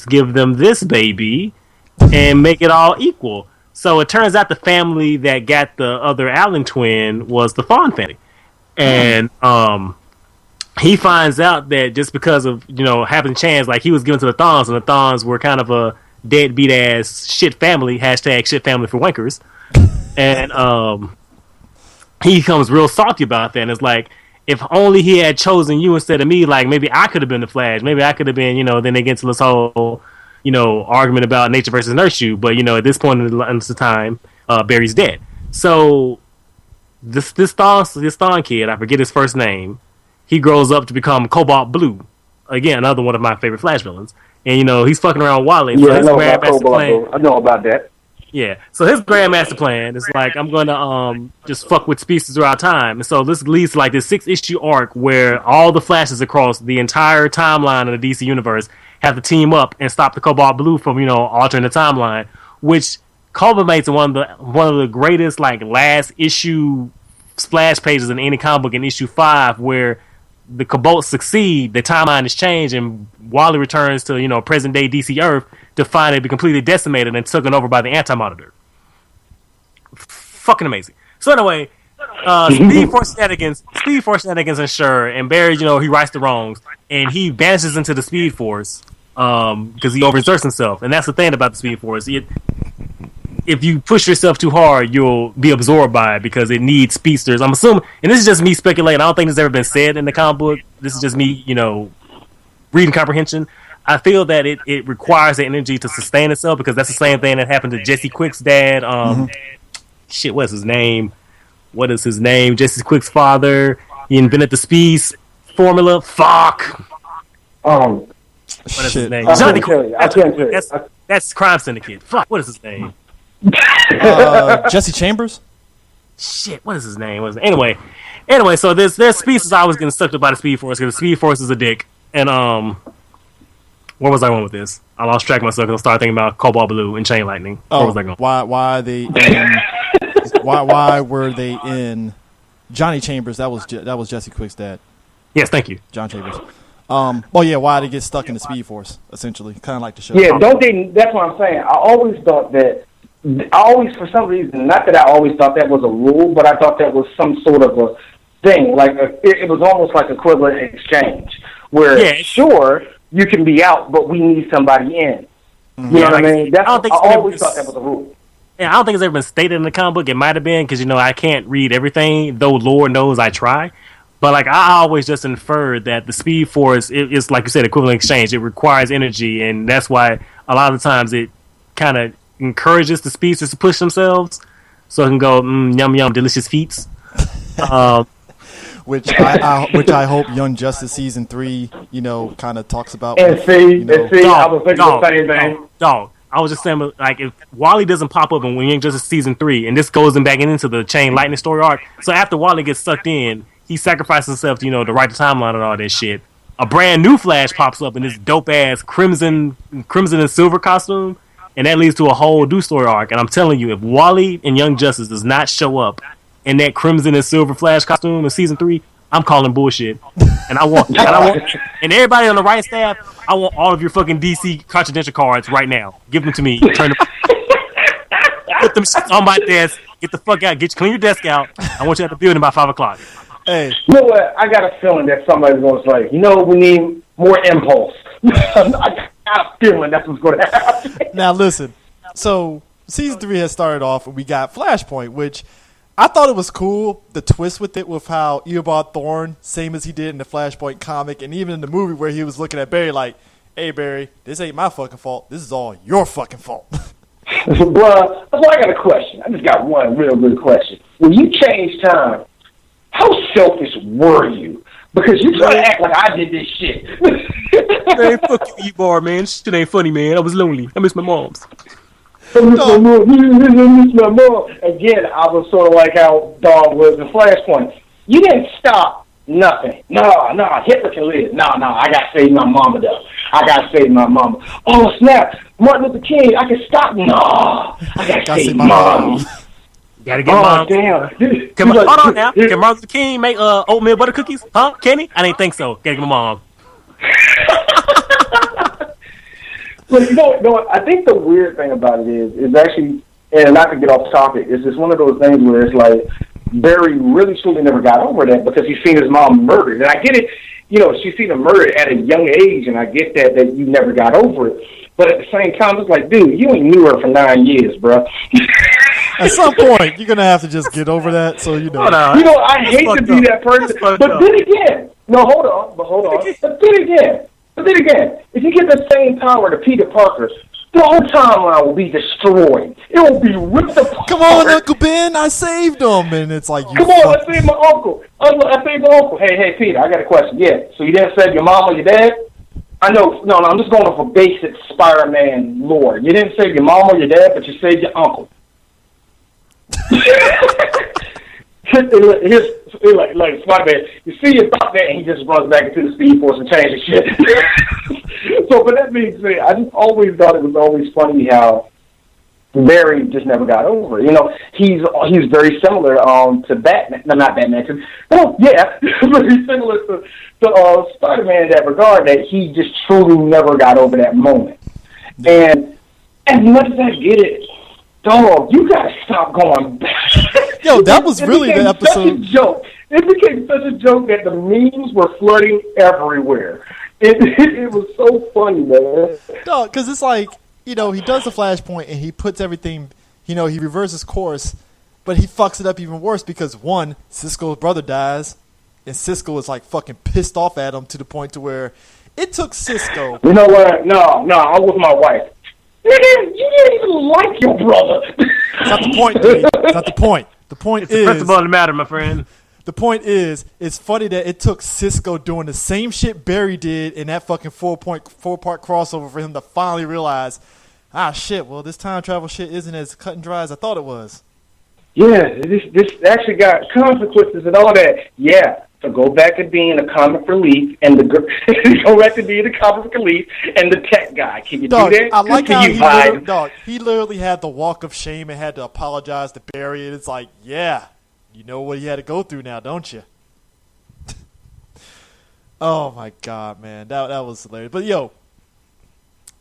give them this baby and make it all equal. So it turns out the family that got the other Allen twin was the Fawn family. And he finds out that just because of, happen chance, like he was given to the Thawns, and the Thawns were kind of a deadbeat ass shit family, hashtag shit family for wankers. And he becomes real salty about that, and it's like, if only he had chosen you instead of me, like maybe I could have been the Flash. Maybe I could have been, then they get into this whole, argument about nature versus nurture. But, at this point in the time, Barry's dead. So this Thawne kid, I forget his first name, he grows up to become Cobalt Blue. Again, another one of my favorite Flash villains. And, he's fucking around Wally. Yeah, so I know about that. Yeah, so his grandmaster plan is like, I'm going to just fuck with species throughout time. And so this leads to like this 6-issue arc where all the Flashes across the entire timeline of the DC universe have to team up and stop the Cobalt Blue from, altering the timeline, which culminates in one of the greatest like last issue splash pages in any comic book in issue 5, where the Cobalt succeed, the timeline is changed, and Wally returns to, present day DC Earth to find it be completely decimated and taken over by the Anti-Monitor. Fucking amazing. So anyway, Speed Force shenanigans ensure, and Barry, he rights the wrongs, and he vanishes into the Speed Force because he overexerts himself. And that's the thing about the Speed Force. If you push yourself too hard, you'll be absorbed by it because it needs speedsters. I'm assuming, and this is just me speculating, I don't think this has ever been said in the comic book. This is just me, reading comprehension. I feel that it requires the energy to sustain itself, because that's the same thing that happened to Jesse Quick's dad. Shit, what's his name? Jesse Quick's father. He invented the speed formula. Fuck. What is his name? Johnny Quick. That's Crime Syndicate. Fuck. What is his name? Jesse Chambers. Shit. What is his name? Anyway. So there's species I was getting sucked up by the Speed Force, because the Speed Force is a dick. And where was I going with this? I lost track of myself because I started thinking about Cobalt Blue and Chain Lightning. Where was I going? Why they in, why were they in Johnny Chambers? That was Jesse Quick's dad. Yes, thank you, John Chambers. Why they get stuck in the Speed Force, essentially, kind of like the show. Yeah, don't they? That's what I'm saying. I always, for some reason, not that I always thought that was a rule, but I thought that was some sort of a thing. Like it was almost like equivalent exchange, where sure, you can be out, but we need somebody in. You know what I mean? I always thought that was a rule. Yeah, I don't think it's ever been stated in the comic book. It might have been, because I can't read everything, though Lord knows I try. But like, I always just inferred that the Speed Force is, like you said, equivalent exchange. It requires energy, and that's why a lot of the times it kind of encourages the speedsters to push themselves, so it can go yum yum delicious feats. Which I hope Young Justice season 3, kind of talks about. And see, I was thinking the same thing. Dog, I was just saying, like, if Wally doesn't pop up in Young Justice season 3, and this goes back into the Chain Lightning story arc, so after Wally gets sucked in, he sacrifices himself to, to write the timeline and all that shit. A brand new Flash pops up in this dope ass crimson and silver costume, and that leads to a whole new story arc. And I'm telling you, if Wally and Young Justice does not show up in that crimson and silver Flash costume in season 3, I'm calling bullshit. And I want, and everybody on the right staff, I want all of your fucking DC confidential cards right now. Give them to me. Turn them, put them shits on my desk. Get the fuck out. Clean your desk out. I want you at the building by 5 o'clock. Hey, you know what? I got a feeling that somebody's going to say, we need more impulse. I got a feeling that's what's going to happen. Now listen. So season 3 has started off, and we got Flashpoint, which I thought it was cool. The twist with it, with how Eobard Thawne, same as he did in the Flashpoint comic, and even in the movie where he was looking at Barry like, "Hey Barry, this ain't my fucking fault. This is all your fucking fault." Bruh, so I got a question. I just got one real good question. When you changed time, how selfish were you? Because you try to act like I did this shit. Man, fuck you, E-Bar, man. Shit ain't funny, man. I was lonely. I miss my moms. I miss my mom. Again, I was sort of like how Dog was in Flashpoint. You didn't stop nothing. No, Hitler can live. No, I got to save my mama, though. I got to save my mama. Oh, snap. Martin Luther King, I can stop. No, I got to save my mom. Gotta get mom. Damn. Hold on now. Can Martin Luther King make oatmeal butter cookies? Huh? Can he? I didn't think so. Gotta get my mom. But you know what? I think the weird thing about it is actually, and not to get off topic, it's just one of those things where it's like Barry really truly never got over that because he's seen his mom murdered. And I get it, she's seen him murdered at a young age, and I get that you never got over it. But at the same time, it's like, dude, you ain't knew her for 9 years, bro. At some point, you're gonna have to just get over that. So I hate to be that person, but then again, hold on. But then again, if you get the same power to Peter Parker, the whole timeline will be destroyed. It will be ripped apart. Come on, Uncle Ben, I saved him, and it's like, come on, I saved my uncle. I saved my uncle. Hey, Peter, I got a question. Yeah, so you didn't save your mom or your dad? I know. No, I'm just going for basic Spider-Man lore. You didn't save your mom or your dad, but you saved your uncle. Here's like Spider-Man. You see your thought there, and he just runs back into the Speed Force and changes shit. So, but that being said, I just always thought it was always funny how Barry just never got over it. He's very similar to Batman. No, not Batman. Well, yeah, very similar to Spider-Man in that regard. That he just truly never got over that moment. And as much as I get it, dog, you gotta stop going back. Yo, that was really the episode. Such a joke. It became such a joke that the memes were flooding everywhere. It was so funny, man. No, because it's like, he does the Flashpoint and he puts everything, he reverses course, but he fucks it up even worse because, one, Cisco's brother dies, and Cisco is like fucking pissed off at him to the point to where it took Cisco. You know what? No, I'm with my wife. You didn't even like your brother. It's not the point, dude. It's not the point. The point is the principle of the matter, my friend. The point is, it's funny that it took Cisco doing the same shit Barry did in that fucking four-part crossover for him to finally realize, shit, well, this time travel shit isn't as cut and dry as I thought it was. Yeah, this actually got consequences and all that. Yeah, so go back to being a comic relief and the tech guy. Can you do that? I like how he literally had the walk of shame and had to apologize to Barry, and it's like, yeah. You know what he had to go through now, don't you? Oh, my God, man. That was hilarious. But,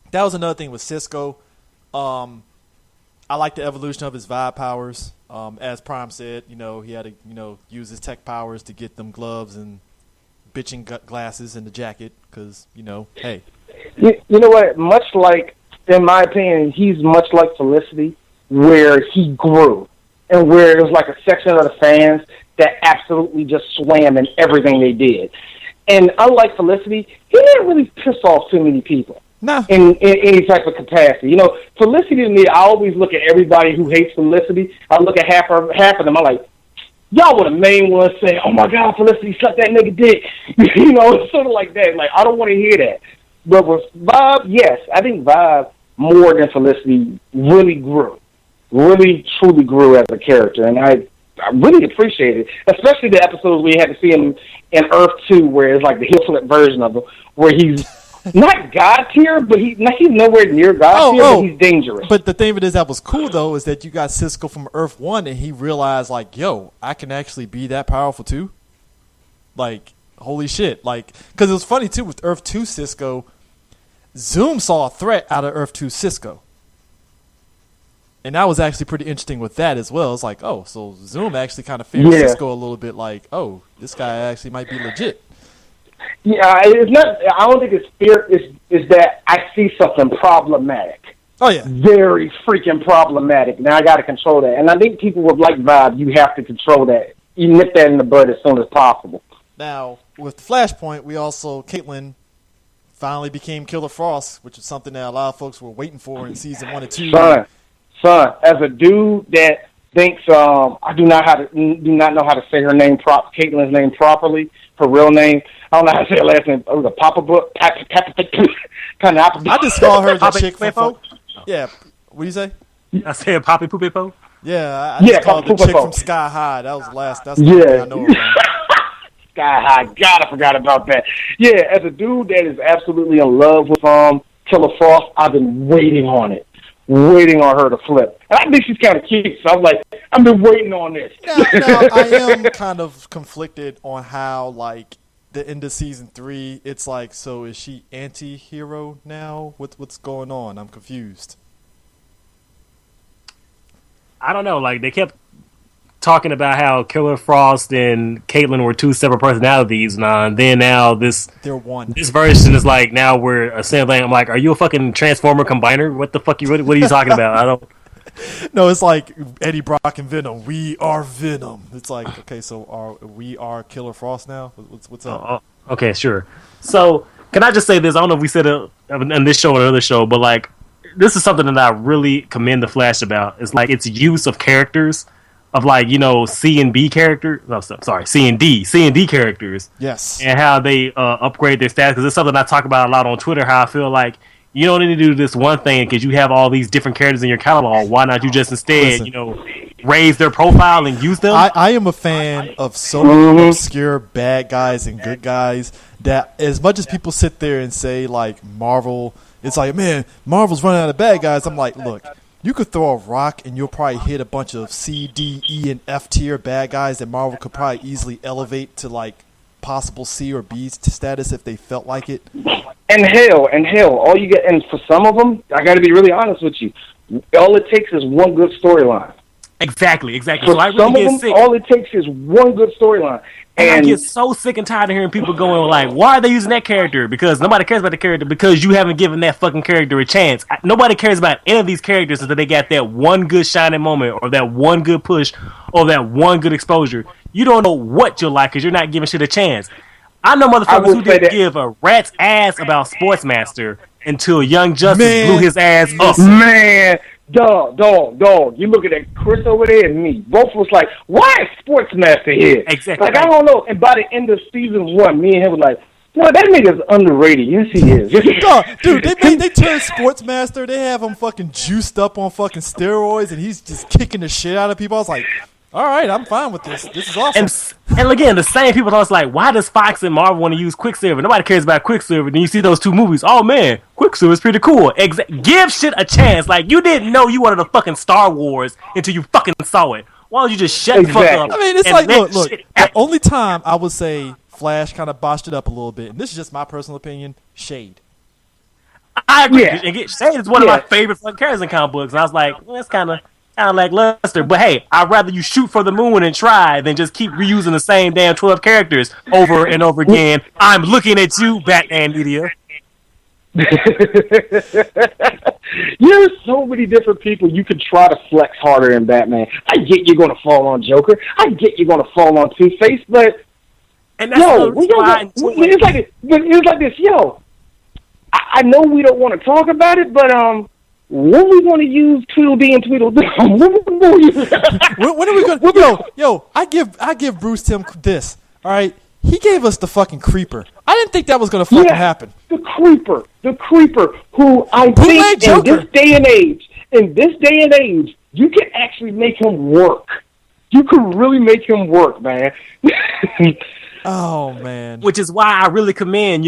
that was another thing with Cisco. I like the evolution of his vibe powers. As Prime said, he had to, use his tech powers to get them gloves and bitching glasses and the jacket because, hey. You know what? Much like, in my opinion, he's much like Felicity, where he grew. And where it was like a section of the fans that absolutely just swam in everything they did. And unlike Felicity, he didn't really piss off too many people. No. In any type of capacity. Felicity to me, I always look at everybody who hates Felicity. I look at half of them, I'm like, y'all were the main ones saying, oh my God, Felicity, suck that nigga dick. It's sort of like that. Like, I don't want to hear that. But with Vibe, yes, I think Vibe, more than Felicity, really grew. Really, truly grew as a character, and I really appreciate it, especially the episodes we had to see him in Earth 2, where it's like the heel flip version of him, where he's not God tier, but he's nowhere near God tier, but he's dangerous. But the thing that was cool, though, is that you got Cisco from Earth 1, and he realized, like, yo, I can actually be that powerful, too. Like, holy shit. Like, because it was funny, too, with Earth 2 Cisco, Zoom saw a threat out of Earth 2 Cisco. And that was actually pretty interesting with that as well. It's like, oh, so Zoom actually kind of fears Cisco a little bit like, oh, this guy actually might be legit. Yeah, it's not. I don't think it's fear. It's that I see something problematic. Oh yeah. very freaking problematic. Now I got to control that, and I think people with like vibe, you have to control that. You nip that in the bud as soon as possible. Now with Flashpoint, we also Caitlyn finally became Killer Frost, which is something that a lot of folks were waiting for in season 1 and 2. Son, as a dude that thinks I do not know how to say her name Caitlyn's name properly, her real name. I don't know how to say her last name. It was a Papa Book. Kind of. I just call her the chick from. Yeah. What do you say? I said Poppy Poopepo. Yeah, I just called the chick from Sky High. That was the last. That's the only thing I know her from. Sky High. God, I forgot about that. Yeah, as a dude that is absolutely in love with Killer Frost, I've been waiting on it. Waiting on her to flip. And I think she's kind of cute, so I'm like, I've been waiting on this. Now, I am kind of conflicted on how, like, the end of season 3, it's like, so is she anti-hero now? What's going on? I'm confused. I don't know. Like, they kept talking about how Killer Frost and Caitlyn were two separate personalities, and then now they're one. This version is like, now we're a same thing. I'm like, are you a fucking Transformer combiner? What the fuck? What are you talking about? I don't. No, it's like Eddie Brock and Venom. We are Venom. It's like, okay, so we are Killer Frost now? What's up? Okay, sure. So, can I just say this? I don't know if we said it in this show or another show, but like, this is something that I really commend the Flash about. It's like its use of characters. Of like, you know, C and D characters. Yes. And how they upgrade their stats. Because it's something I talk about a lot on Twitter, how I feel like you don't need to do this one thing because you have all these different characters in your catalog. Why not you just instead, raise their profile and use them? I am a fan of so many obscure bad guys and good guys that as much as people sit there and say, like, Marvel, it's like, man, Marvel's running out of bad guys. I'm like, look. You could throw a rock and you'll probably hit a bunch of C, D, E, and F tier bad guys that Marvel could probably easily elevate to like possible C or B status if they felt like it. And hell, all you get, and for some of them, I got to be really honest with you, all it takes is one good storyline. Exactly. For So I really some get of them, sick. all it takes is one good storyline. And I get so sick and tired of hearing people going like, why are they using that character? Because nobody cares about the character because you haven't given that fucking character a chance. Nobody cares about any of these characters until they got that one good shining moment or that one good push or that one good exposure. You don't know what you'll like because you're not giving shit a chance. I know motherfuckers who didn't give a rat's ass about Sportsmaster until Young Justice blew his ass up. Man, dog. You look at that Chris over there and me. Both was like, why is Sportsmaster here? Exactly. Like, I don't know. And by the end of season 1, me and him was like, no, that nigga's underrated. Yes, he is. Dog, dude, they turned Sportsmaster. They have him fucking juiced up on fucking steroids, and he's just kicking the shit out of people. I was like, all right, I'm fine with this. This is awesome. And again, the same people are like, why does Fox and Marvel want to use Quicksilver? Nobody cares about Quicksilver. Then you see those two movies. Oh, man, Quicksilver's pretty cool. Give shit a chance. Like, you didn't know you wanted a fucking Star Wars until you fucking saw it. Why don't you just shut the fuck up? I mean, it's like, look, the only time I would say Flash kind of botched it up a little bit, and this is just my personal opinion, Shade. I agree. Yeah. Shade is one of my favorite fucking characters in comic books. And I was like, well, that's kind of lackluster. But hey, I'd rather you shoot for the moon and try than just keep reusing the same damn 12 characters over and over again. I'm looking at you, Batman Media. There's so many different people you could try to flex harder than Batman. I get you're going to fall on Joker. I get you're going to fall on Two-Face, but and that's it's like this. Yo, I know we don't want to talk about it, but when we going to use Tweedledee and Tweedledum? When are we going to... Yo, I give Bruce Timm this, all right? He gave us the fucking Creeper. I didn't think that was going to fucking happen. The Creeper, who I think in this day and age, you can actually make him work. You can really make him work, man. Oh, man. Which is why I really commend,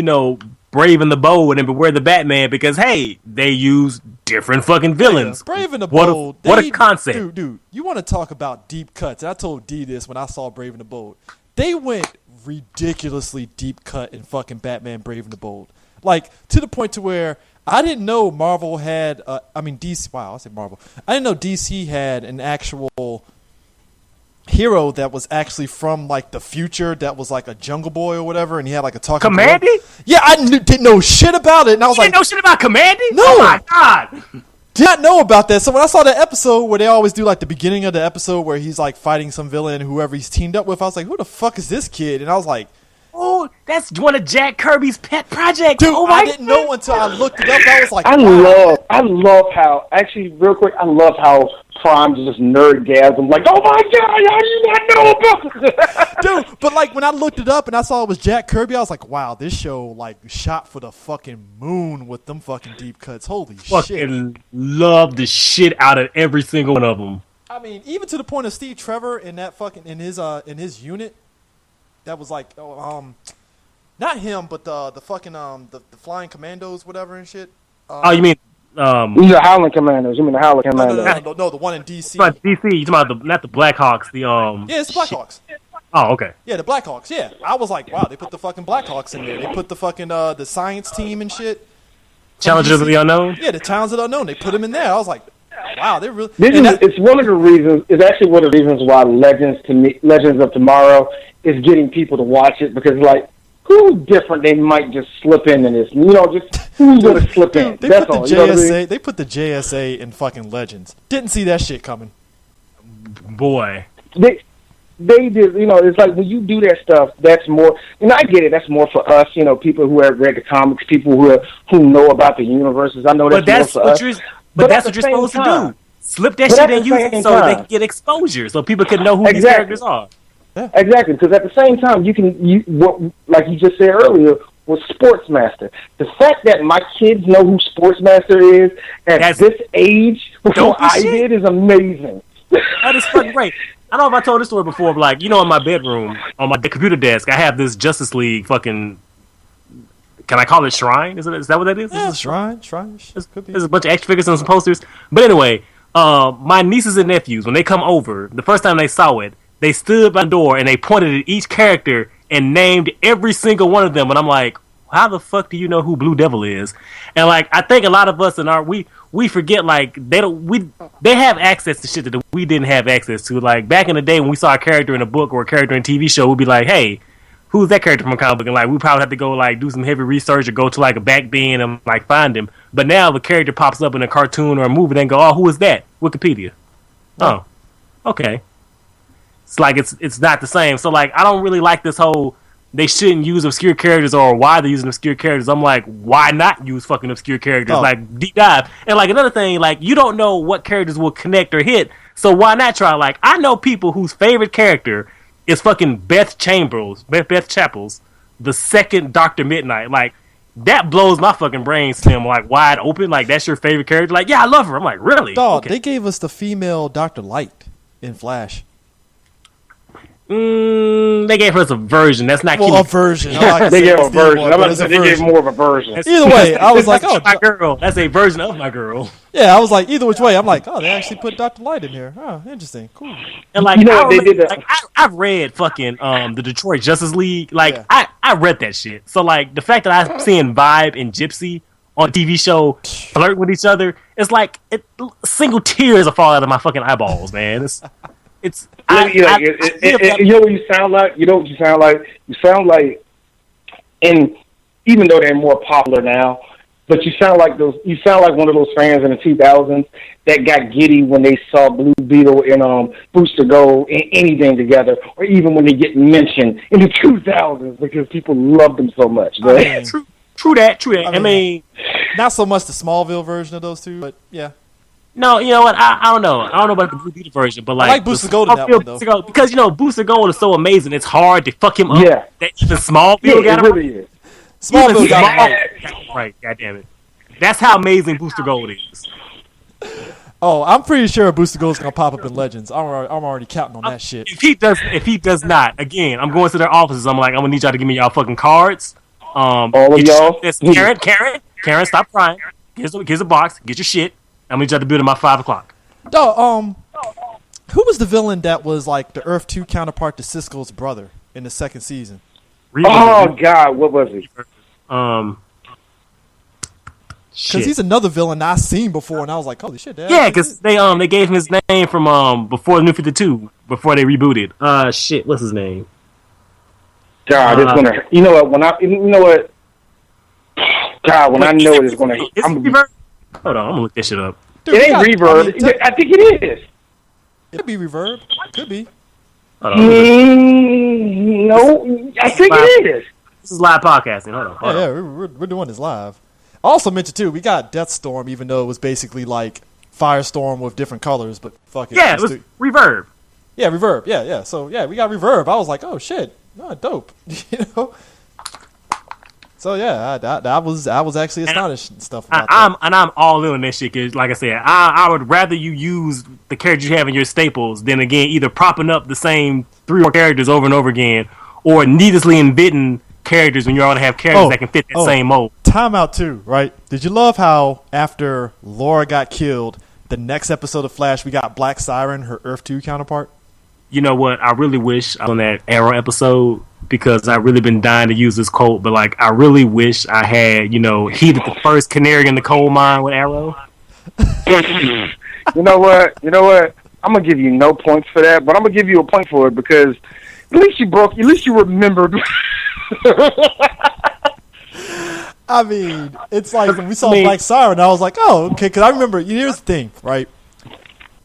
Brave and the Bold and Beware the Batman, because, hey, they use different fucking villains. Brave and the Bold. What a concept. Dude, you want to talk about deep cuts. And I told D this when I saw Brave and the Bold. They went ridiculously deep cut in fucking Batman Brave and the Bold. Like, to the point to where I didn't know Marvel had, DC, wow, I said Marvel. I didn't know DC had an actual hero that was actually from, like, the future that was, like, a Jungle Boy or whatever, and he had, like, a talking Commandy? Yeah, I didn't know shit about it, and I was like... You didn't know shit about Commandy? No! Oh, my God! Did not know about that. So when I saw that episode where they always do like the beginning of the episode where he's like fighting some villain, whoever he's teamed up with, I was like, who the fuck is this kid? And I was like, Oh, that's one of Jack Kirby's pet projects. dude, oh I didn't know until I looked it up. I was like, I wow. love how, actually, real quick, I love how Prime just nerdgasm, like, oh my god, how do you not know about this? Dude, but like when I looked it up and I saw it was Jack Kirby, I was like, wow, this show like shot for the fucking moon with them fucking deep cuts. Holy shit. fucking love the shit out of every single one of them. I mean, even to the point of Steve Trevor in that fucking in his unit, that was like, not him, but the fucking the flying commandos, whatever and shit. Oh, you mean These are Howling Commandos. You mean the Howling Commandos? No, the one in DC. about DC? You talking about not the Blackhawks? The Yeah, it's the Blackhawks. Oh, okay. Yeah, the Blackhawks. Yeah, I was like, wow, they put the fucking Blackhawks in there. They put the fucking the science team and shit. Challengers of the Unknown. Yeah, the Towns of the Unknown. They put them in there. I was like, wow, they really. It's one of the reasons. It's actually one of the reasons why Legends of Tomorrow is getting people to watch it, because like, who's different? They might just slip into this. You know, just who's going to slip in? They That's put all. the You know what I JSA. mean? They put the JSA in fucking Legends. Didn't see that shit coming. Boy. They did, you know, it's like when you do that stuff, that's more, and I get it, that's more for us, you know, people who have read the comics, people who know about the universes. I know that's more for us. But that's what you're supposed to do. Slip that shit in you so they can get exposure, so people can know who these characters are. Yeah. Exactly, because at the same time, like you just said earlier, was Sportsmaster. The fact that my kids know who Sportsmaster is at this age before I did is amazing. That is fucking great. I don't know if I told this story before, but like, you know, in my bedroom, on my computer desk, I have this Justice League fucking, can I call it shrine? Is that what that is? Yeah, shrine. Could be. There's a bunch of action figures and some posters. But anyway, my nieces and nephews, when they come over, the first time they saw it, they stood by the door and they pointed at each character and named every single one of them. And I'm like, how the fuck do you know who Blue Devil is? And like, I think a lot of us we forget, like, they have access to shit that we didn't have access to. Like, back in the day when we saw a character in a book or a character in a TV show, we'd be like, hey, who's that character from a comic book? And like, we probably have to go like do some heavy research or go to like a back bin and like find him. But now if a character pops up in a cartoon or a movie, then go, oh, who is that? Wikipedia. Oh, okay. It's like it's not the same. So like, I don't really like this whole they shouldn't use obscure characters or why they're using obscure characters. I'm like, why not use fucking obscure characters? Oh. Like, deep dive. And like, another thing, like, you don't know what characters will connect or hit, so why not try? Like, I know people whose favorite character is fucking Beth Chapels, the second Dr. Midnight. Like, that blows my fucking brain stem like wide open. Like, that's your favorite character? Like, yeah, I love her. I'm like, really? Dog, Okay. they gave us the female Dr. Light in Flash. They gave us a version. That's not Well, a version. I like to They say gave it's a the version. one, I'm but about to it's say a they gave version. more of a version. Either way, I was like, oh, my girl. That's a version of my girl. yeah, I was like, either which way, I'm like, oh, they actually put Dr. Light in here. Oh, interesting, cool. And like, You know I what they already- did that- like I've read fucking the Detroit Justice League. Like, Yeah. I read that shit. So like, the fact that I'm seeing Vibe and Gypsy on a TV show flirt with each other, it's like single tears are falling out of my fucking eyeballs, man. It's You know what you sound like? You know what you sound like? You sound like, and even though they're more popular now, but you sound like one of those fans in the 2000s that got giddy when they saw Blue Beetle and Booster Gold in anything together, or even when they get mentioned in the 2000s because people loved them so much. Right? True that. I mean, Not so much the Smallville version of those two, but yeah. no, you know what? I don't know. I don't know about the Blue Beetle version, but like, I like Booster Gold in that one, though. Booster Gold, because you know Booster Gold is so amazing. It's hard to fuck him up. Yeah. That even Smallville Yeah, got it him really is. Smallville got Small- him right. right. God damn it. That's how amazing Booster Gold is. Oh, I'm pretty sure Booster Gold's gonna pop up in Legends. I'm already counting on that shit. If he does not, again, I'm going to their offices. I'm like, I'm gonna need y'all to give me y'all fucking cards. All of y'all. Karen, stop crying. Here's a box. Get your shit. I'm gonna need y'all to build at my 5 o'clock. Dog, who was the villain that was like the Earth 2 counterpart to Cisco's brother in the second season? Oh God, what was he? Because he's another villain I've seen before, and I was like, holy shit. Yeah, because they gave him his name from before the New 52, before they rebooted. Shit, what's his name? God, it's gonna. You know what? God, when I know it, it's gonna. Hold on, I'm gonna look this shit up. Dude, It we ain't got- reverb. I mean, I think it is. it could be reverb. Could be. Hold on. No, I think it is. This is live podcasting. Hold on. Yeah, we're doing this live. I also mentioned too, we got Deathstorm, even though it was basically like Firestorm with different colors, but fuck it. Yeah, it let's was do- reverb. yeah, reverb. Yeah. So yeah, we got reverb. I was like, oh shit, dope. You know. So yeah, I was actually astonished and stuff about that. I'm all in on that shit. Cause like I said, I would rather you use the characters you have in your staples than again either propping up the same 3 or 4 characters over and over again, or needlessly inventing characters when you already have characters that can fit that same mold. Timeout too, right? Did you love how after Laura got killed, the next episode of Flash we got Black Siren, her Earth 2 counterpart? You know what? I really wish I was on that Arrow episode because I've really been dying to use this quote, but like I really wish I had, heated the first canary in the coal mine with Arrow. You know what? I'm gonna give you no points for that, but I'm gonna give you a point for it because at least you remembered. I mean, it's like when we saw Black Siren, I was like, oh, okay, because I remember, here's the thing, right?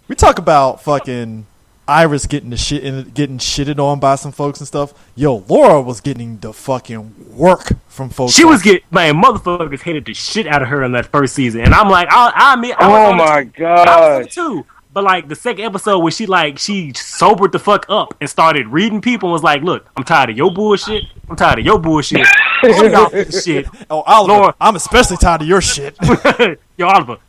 We talk about fucking Iris getting shitted on by some folks and stuff. Yo, Laura was getting the fucking work from folks. She was motherfuckers hated the shit out of her in that first season, and I'm like, I was Oh on my it I was on it god! too. But like the second episode where she sobered the fuck up and started reading people and was like, look, I'm tired of your bullshit. I'm tired of your bullshit. All y'all fucking shit. Oh, Oliver, Laura. I'm especially tired of your shit. Yo, Oliver,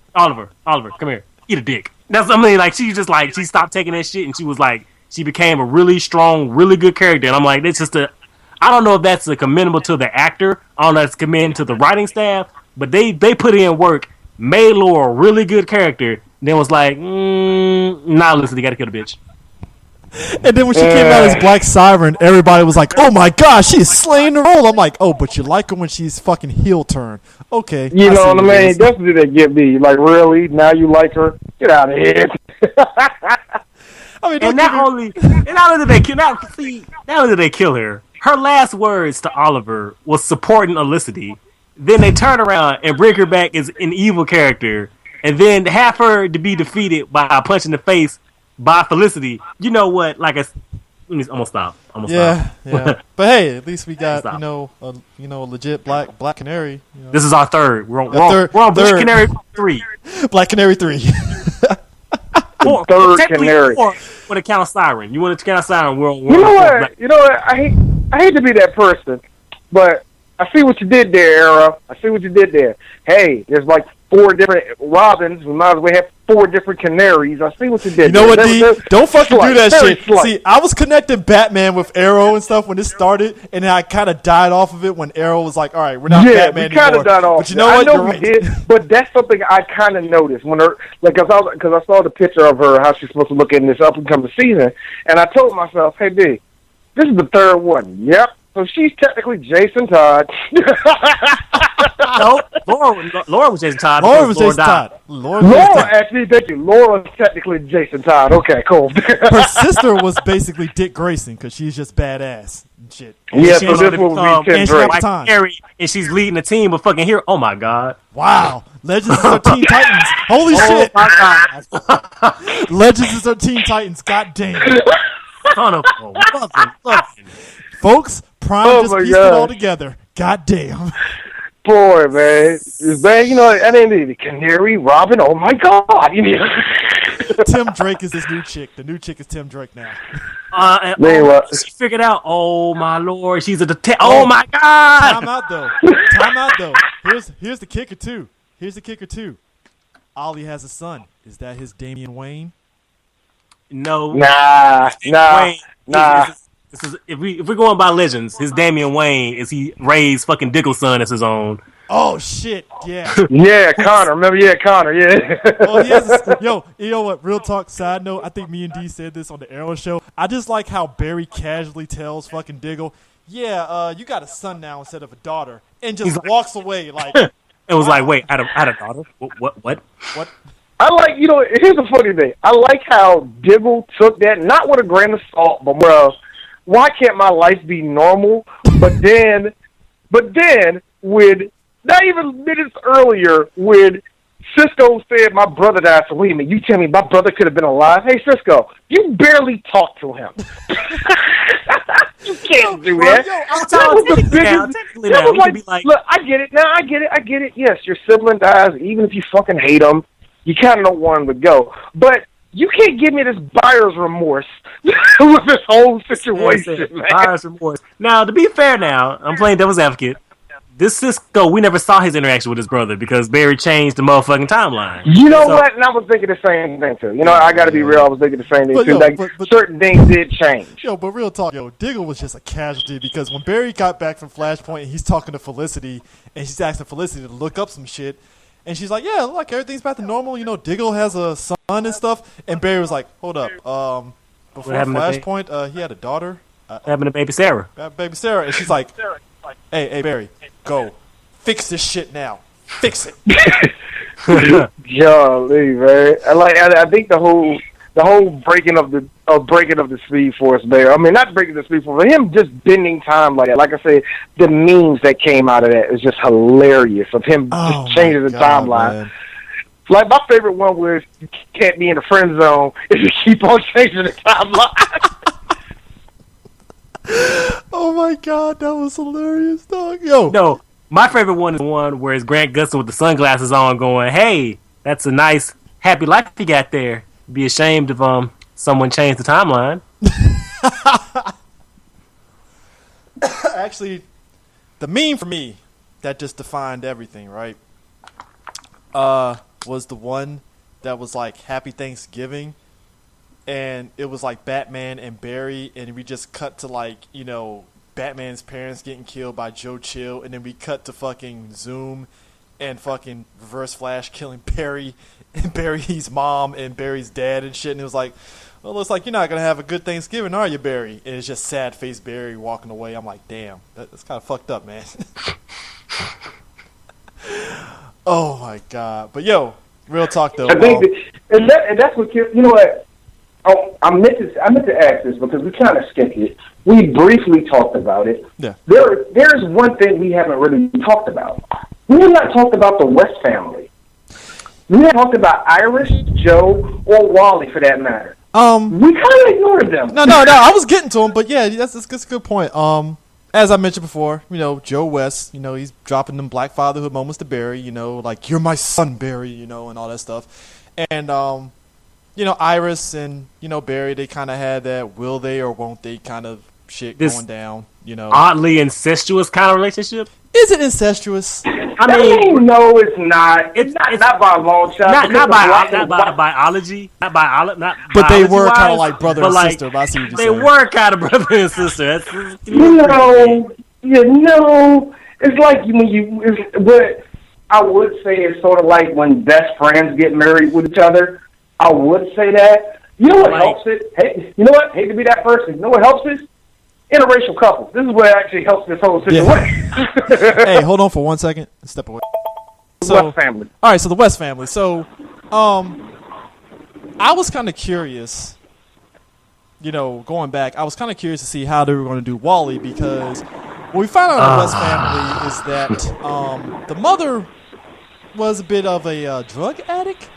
come here. Eat a dick. That's what I mean. Like she just like she stopped taking that shit and she was like she became a really strong, really good character. And I'm like, it's just I don't know if that's commendable to the actor. I don't know if it's commendable to the writing staff, but they put in work, made Laura a really good character. Then was like, nah, listen, you gotta kill the bitch. And then when she came out as Black Siren, everybody was like, oh my gosh, she's slaying the role. I'm like, oh, but you like her when she's fucking heel turn. Okay. You know what I see it mean? is. That's what they get me. Like, really? Now you like her? Get out of here! I mean, And not only did they kill her, her last words to Oliver was supporting Elicity. Then they turn around and bring her back as an evil character, and then have her to be defeated by a punch in the face by Felicity. You know what? I'm gonna stop. Yeah. But hey, at least we got Stop. a legit black canary. You know. This is our third. We're on third- Black third. Canary 3. Black Canary 3. Four. Third Technically Canary. 4 with a count Siren. You want to count Siren? We're You know what? I hate to be that person, but I see what you did there, Arrow. I see what you did there. Hey, there's like 4 different Robins. We might as well have 4 different Canaries. I see what you did. You know what, there. D? Don't fucking do that Very shit. slight. See, I was connecting Batman with Arrow and stuff when this started, and then I kind of died off of it when Arrow was like, all right, we're not Yeah, Batman we kind anymore. of died off. But you know I what? know You're we right. did, but that's something I kind of noticed when her, like, cause I saw the picture of her, how she's supposed to look in this up and coming season, and I told myself, hey, D, this is the 3rd one. Yep. So she's technically Jason Todd. No, Laura was Jason Todd. Laura because was Jason died. Todd. Laura was Jason Laura, Todd. actually, thank you. Laura's technically Jason Todd. Okay, cool. Her sister was basically Dick Grayson because she's just badass and shit. Yeah, She so ended this up, will be Tim and she Drake. got Black time. Canary, and she's leading a team of fucking hero. Oh my god! Wow. Legends is our Teen Titans. Holy shit. my god! Legends is our Teen Titans. God damn. Son of a fucking. Folks, Prime Oh just my pieced it God. all together. God damn. Boy, man. It's bad. You know, I didn't need the Canary, Robin. Oh, my God. You need Tim Drake is this new chick. The new chick is Tim Drake now. And, Man, what? she figured out. Oh my lord, she's a detective. Oh my god! Time out though. Time out though. Here's the kicker too. Ollie has a son. Is that his Damian Wayne? No, Nah. Wayne. Nah. This is if we're going by legends. His Damian Wayne is he raised fucking Dickleson as his own. Oh shit! Yeah. Yeah, Connor. Remember? Yeah, Connor. Yeah. Oh, he has yo, you know what? Real talk. Side note. I think me and D said this on the Arrow show. I just like how Barry casually tells fucking Diggle, "Yeah, you got a son now instead of a daughter," and just walks away like, It was like, wait, I had a daughter. What? "What?" I like, you know, here's the funny thing. I like how Diggle took that, not with a grain of salt, but, well, why can't my life be normal? But then, with, not even minutes earlier, with Cisco said my brother died, so wait a minute, you tell me my brother could have been alive? Hey, Cisco, you barely talked to him. You can't do that. That was the biggest. That was like, look, I get it. Now I get it. Yes, your sibling dies, even if you fucking hate them, you kind of know one would go. But you can't give me this buyer's remorse with this whole situation, man. Buyer's remorse. Now, to be fair now, I'm playing devil's advocate. This Cisco, we never saw his interaction with his brother because Barry changed the motherfucking timeline. You know what? And I was thinking the same thing, too. You know, I got to be real. I was thinking the same thing, too. But certain things did change. Yo, but real talk, Diggle was just a casualty because when Barry got back from Flashpoint and he's talking to Felicity and she's asking Felicity to look up some shit, and she's like, yeah, like everything's back to normal. You know, Diggle has a son and stuff. And Barry was like, hold up. Before Flashpoint, he had a daughter. Having a baby Sarah. Baby Sarah. And she's like, hey, Barry, go. Fix this shit now. Fix it. Golly, man. I think the whole breaking of the Speed Force there. I mean, not breaking the Speed Force, but him just bending time like that. Like I said, the memes that came out of that is just hilarious. Of him just changing the timeline. Man. Like my favorite one was you can't be in the friend zone if you keep on changing the timeline. Oh my god, that was hilarious, dog. Yo. No, my favorite one is the one where it's Grant Gustin with the sunglasses on going, hey, that's a nice, happy life you got there. Be ashamed if someone changed the timeline. Actually, the meme for me that just defined everything, right? Was the one that was like Happy Thanksgiving. And it was like Batman and Barry, and we just cut to like, you know, Batman's parents getting killed by Joe Chill, and then we cut to fucking Zoom and fucking Reverse Flash killing Barry and Barry's mom and Barry's dad and shit. And it was like, well, looks like you're not gonna have a good Thanksgiving, are you, Barry? And it's just sad face Barry walking away. I'm like, damn, that's kind of fucked up, man. Oh my god. But yo, real talk though. I think and that's what you know what. Oh, I meant to ask this because we kind of skipped it. We briefly talked about it. Yeah. There's one thing we haven't really talked about. We have not talked about the West family. We haven't talked about Iris, Joe, or Wally for that matter. We kind of ignored them. No. I was getting to them, but yeah, that's a good point. As I mentioned before, you know, Joe West, you know, he's dropping them black fatherhood moments to Barry, you know, like, you're my son, Barry, you know, and all that stuff. And, you know, Iris and, you know, Barry, they kind of had that will they or won't they kind of shit going down, you know. Oddly incestuous kind of relationship? Is it incestuous? I mean, no, it's not. It's not by a long shot. Not by biology. Not but they were kind of like brother and sister. But I see what you're saying. They were kind of brother and sister. It's like what I would say is sort of like when best friends get married with each other. I would say that. You know what helps it? Hey, you know what? Hate to be that person. You know what helps it? Interracial couples. This is what actually helps this whole situation. Yeah. Hey, hold on for 1 second. Step away. West family. All right, so the West family. So, I was kind of curious. You know, going back, I was kind of curious to see how they were going to do Wally because what we found out in the West family is that the mother was a bit of a drug addict.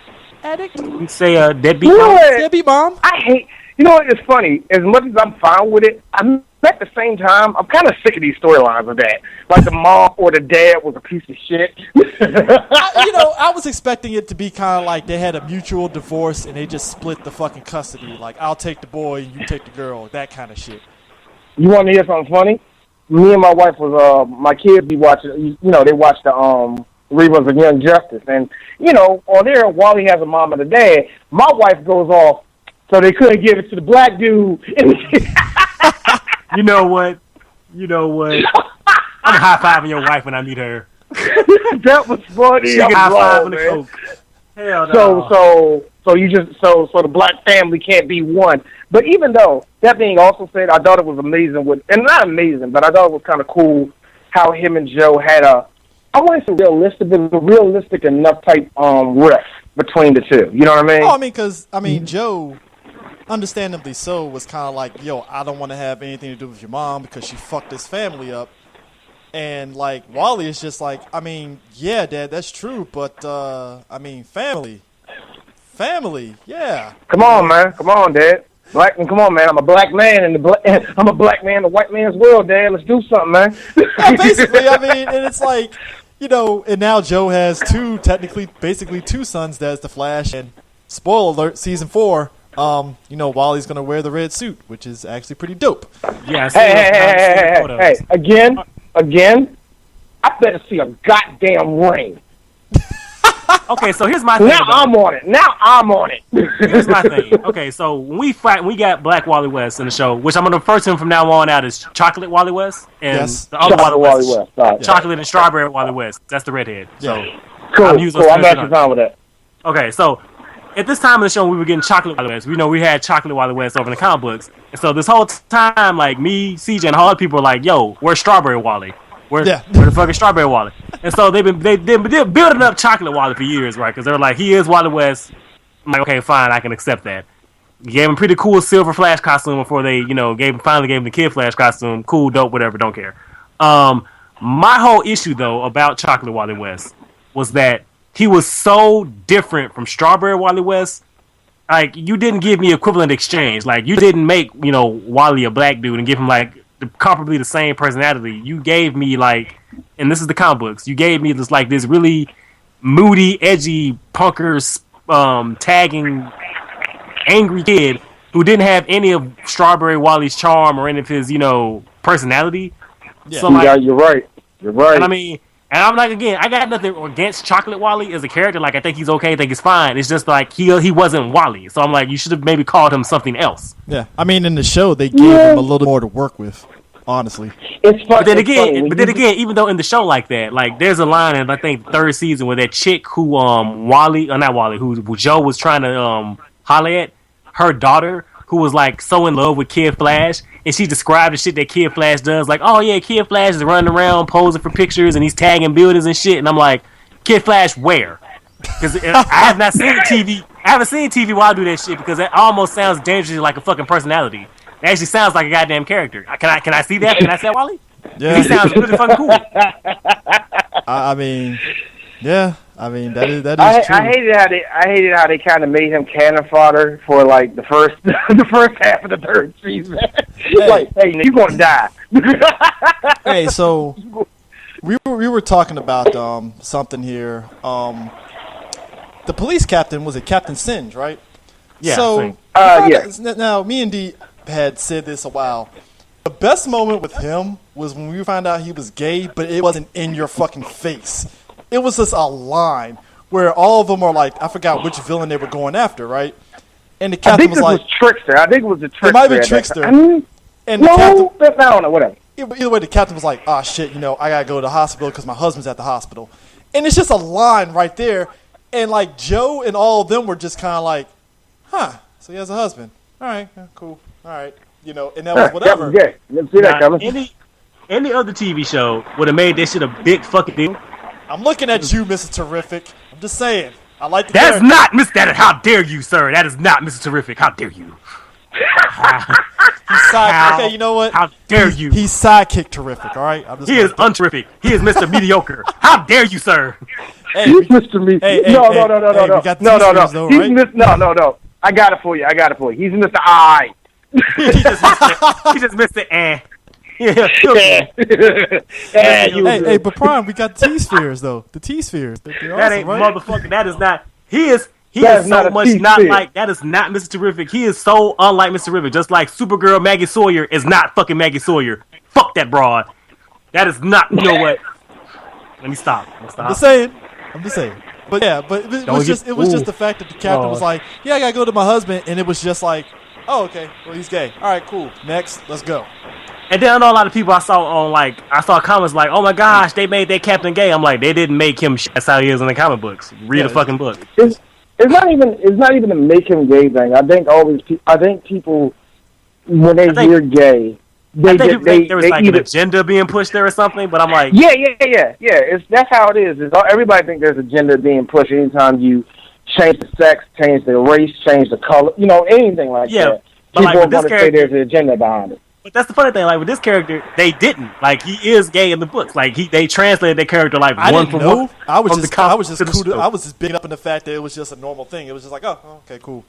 You say deadbeat mom? Deadbeat mom? I hate... You know what? It's funny. As much as I'm fine with it, I'm at the same time, I'm kind of sick of these storylines of that. Like the mom or the dad was a piece of shit. I was expecting it to be kind of like they had a mutual divorce and they just split the fucking custody. Like, I'll take the boy and you take the girl. That kind of shit. You want to hear something funny? Me and my wife was, my kids be watching, you know, they watch the, reruns of Young Justice. And, you know, on there, Wally has a mom and a dad. My wife goes off, so they couldn't give it to the black dude. You know what? I'm high-fiving your wife when I meet her. That was funny. She high-fiving the coke. Hell no. So the black family can't be one. But even though, that being also said, I thought it was amazing and not amazing, but I thought it was kind of cool how him and Joe had I want to say realistic enough type riff between the two. You know what I mean? Oh, I mean, because Joe, understandably so, was kind of like, yo, I don't want to have anything to do with your mom because she fucked this family up. And like Wally is just like, I mean, yeah, Dad, that's true, but I mean, family, yeah. Come on, man. Come on, Dad. Come on, man. I'm a black man in I'm a black man in the white man's world, Dad. Let's do something, man. Yeah, basically, I mean, and it's like, you know, and now Joe has basically two sons. That's the Flash, and spoiler alert, season 4. You know, Wally's gonna wear the red suit, which is actually pretty dope. Yeah. Hey! Again, I better see a goddamn ring. Okay, so here's my thing. Now I'm on it. Here's my thing. Okay, so when we got Black Wally West in the show, which I'm gonna refer to him from now on out as Chocolate Wally West, and Yes. the other Chocolate Wally West, Wally West. Right. Chocolate and Strawberry Wally West. That's the redhead. So Yeah. Cool. I'm actually on. fine with that. Okay, so at this time in the show, we were getting Chocolate Wally West. We know we had Chocolate Wally West over in the comic books, and so this whole time, like me, CJ, and all the people were like, "Yo, where's Strawberry Wally? Where the fucking Strawberry Wally?" And so they've been building up Chocolate Wally for years, right? Because they're like, he is Wally West. I'm like, okay, fine, I can accept that. Gave him a pretty cool Silver Flash costume before they, you know, finally gave him the Kid Flash costume. Cool, dope, whatever, don't care. My whole issue though about Chocolate Wally West was that he was so different from Strawberry Wally West. Like, you didn't give me equivalent exchange. Like, you didn't make, you know, Wally a black dude and give him like comparably the same personality. You gave me like, and this is the comic books, you gave me this like this really moody, edgy, punkers, tagging, angry kid who didn't have any of Strawberry Wally's charm or any of his, you know, personality. Yeah. So, like, Yeah, you're right. and I mean, and I'm like, again, I got nothing against Chocolate Wally as a character. Like, I think he's okay. I think he's fine. It's just like he wasn't Wally. So I'm like, you should have maybe called him something else. Yeah, I mean, in the show they gave him a little more to work with. Honestly, It's fun. But then again, even though in the show like that, like there's a line in I think third season where that chick who who Joe was trying to holler at, her daughter, who was like so in love with Kid Flash, and she described the shit that Kid Flash does, like, oh yeah, Kid Flash is running around posing for pictures and he's tagging buildings and shit, and I'm like, Kid Flash where? Because I have not seen TV. I haven't seen TV while I do that shit because it almost sounds dangerously like a fucking personality. It actually sounds like a goddamn character. Can I see that? Can I say that, Wally? yeah. He sounds really fucking cool. I mean, yeah. I mean, that is true. I hated how they kind of made him cannon fodder for like the first half of the third season. Like, hey, you're gonna die. Hey, so we were talking about something here. The police captain, was it Captain Singe, right? Yeah. So yeah. now me and D had said this a while. The best moment with him was when we found out he was gay, but it wasn't in your fucking face. It was just a line where all of them are like, I forgot which villain they were going after, right? And the captain was like, Trickster. I think it was the Trickster. It might have been Trickster. I mean, and the captain, I don't know, whatever. either way, the captain was like, "Ah, shit, you know, I gotta go to the hospital because my husband's at the hospital," and it's just a line right there, and like Joe and all of them were just kind of like, "Huh? So he has a husband? All right, yeah, cool, all right, you know," and that was whatever. Yeah, let's see that coming. Any other TV show would have made this shit a big fucking deal. I'm looking at you, Mr. Terrific. I'm just saying, I like the. That's character. not Mr. That. How dare you, sir? That is not Mr. Terrific. How dare you? Okay, you know what? How dare you? He's sidekick terrific. All right, I'm just. He is unterrific. He is Mr. Mediocre. How dare you, sir? Hey, He's Mr. Me. Hey, no. we got the No. T-shirts though, He's right? No. I got it for you. He's Mr. I. He just Mr. Eh. Yeah. Hey, but Prime, we got T-spheres though. The T-spheres. They're That awesome, ain't right? motherfucking. That is not. He is That is so not a much T-sphere. not like. That is not Mr. Terrific. He is so unlike Mr. Terrific. Just like Supergirl Maggie Sawyer is not fucking Maggie Sawyer. Fuck that broad. That is not. You know what? Let me stop. I'm just saying. But yeah, but it was just the fact that the captain was like, "Yeah, I gotta go to my husband," and it was just like, "Oh, okay, well he's gay. All right, cool. Next, let's go." And then I know a lot of people I saw comments like, "Oh my gosh, they made that captain gay." I'm like, they didn't make him. That's how he is in the comic books. Read the fucking book. It's not even a make him gay thing. I think people when they hear gay, I think there was like an agenda being pushed there or something. But I'm like, yeah. That's how it is. Everybody thinks there's agenda being pushed anytime you change the sex, change the race, change the color, anything like that. But People like are with this going to say character, there's an agenda behind it. But that's the funny thing. Like with this character, they didn't. Like he is gay in the books. Like they translated their character like I one didn't for know. one. I was from the just I was comic just to the cool. show. I was just big up in the fact that it was just a normal thing. It was just like, oh, okay, cool.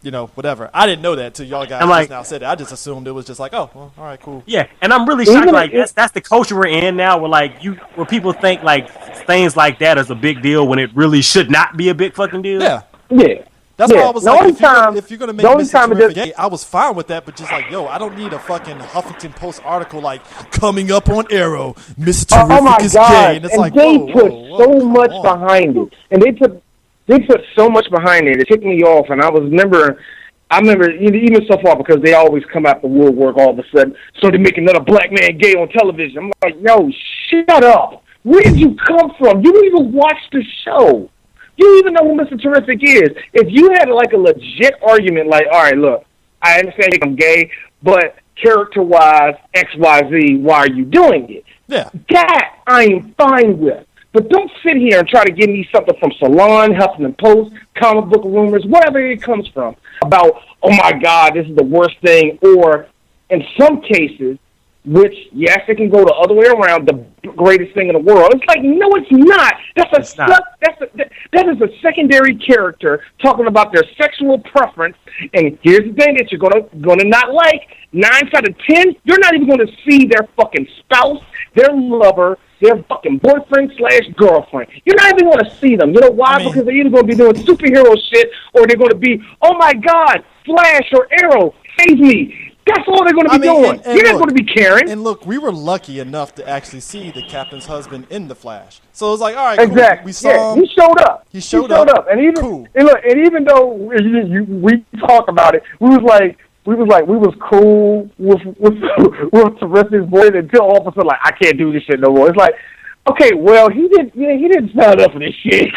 You know, whatever. I didn't know that till y'all guys I'm just like- now said it. I just assumed it was just like, oh, well, all right, cool. Yeah, and I'm really Even shocked. Like if- that's the culture we're in now, where people think like things like that is a big deal when it really should not be a big fucking deal. Yeah. Yeah. That's Yeah. why I was The like, only if you're gonna make the only Mr. time it Terrific does- gay, I was fine with that, but just like, yo, I don't need a fucking Huffington Post article like coming up on Arrow, Mr. Terrific Oh my is God! gay, and it's like, they whoa, put whoa, so come much on. behind it, and they put so much behind it. It ticked me off, and I remember even so far because they always come out the woodwork all of a sudden. So they make another black man gay on television. I'm like, yo, shut up! Where did you come from? You didn't even watch the show. You don't even know who Mr. Terrific is. If you had like a legit argument, like, all right, look, I understand I'm gay, but character-wise, X, Y, Z, why are you doing it? Yeah. That I am fine with. But don't sit here and try to give me something from Salon, Huffington Post, comic book rumors, whatever it comes from, about, oh my God, this is the worst thing, or in some cases, which, yes, it can go the other way around, the greatest thing in the world. It's like, no, it's not. That is a secondary character talking about their sexual preference, and here's the thing that you're gonna not like. 9 out of 10, you're not even gonna see their fucking spouse, their lover, their fucking boyfriend/girlfriend. You're not even gonna see them. You know why? I mean- Because they're either gonna be doing superhero shit, or they're gonna be, oh my God, Flash or Arrow, save me. That's all they're going to be doing. and You're not look, going to be caring. And look, we were lucky enough to actually see the captain's husband in the Flash. So it was like, all right, cool. Exactly. We saw Yeah, him. he showed up. He showed up. And even Cool. and look, and even though we talked about it, we was cool with Teresi's voice until all of a sudden, like, I can't do this shit no more. It's like, okay, well, he didn't sign up for this shit.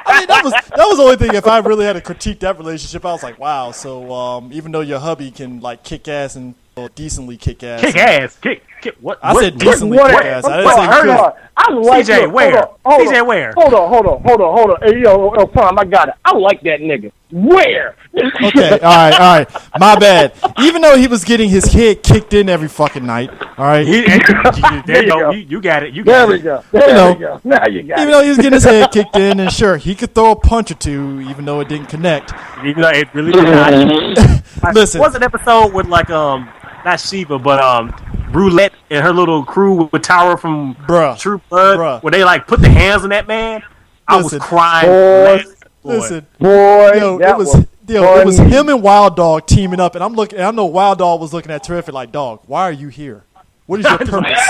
I mean, that was the only thing. If I really had to critique that relationship, I was like, wow. So even though your hubby can like kick ass and decently kick ass, Kick ass, kick what? I what- said what- decently What- kick ass. I didn't say hold good. on. I like CJ, look, where? hold on, CJ, where? Hold on. Hey, yo, Tom, I got it. I like that nigga. Where? Okay, all right. My bad. Even though he was getting his head kicked in every fucking night, all right. There you go. go. You got it. You There got we it. go. There know, we go. Now you got Even it. though he was getting his head kicked in, and sure, he could throw a punch or two, even though it didn't connect. Even though it really did not. Listen. What's an episode with like not Shiva but Roulette and her little crew with Tower from Bruh. True Blood, Bruh. where they like put the hands on that man? I was Listen. crying. Boy. Boy. Listen, Boy, yo, that it was funny. him and Wild Dog teaming up, and I'm looking. And I know Wild Dog was looking at Terrific like, dog, why are you here? What is your purpose?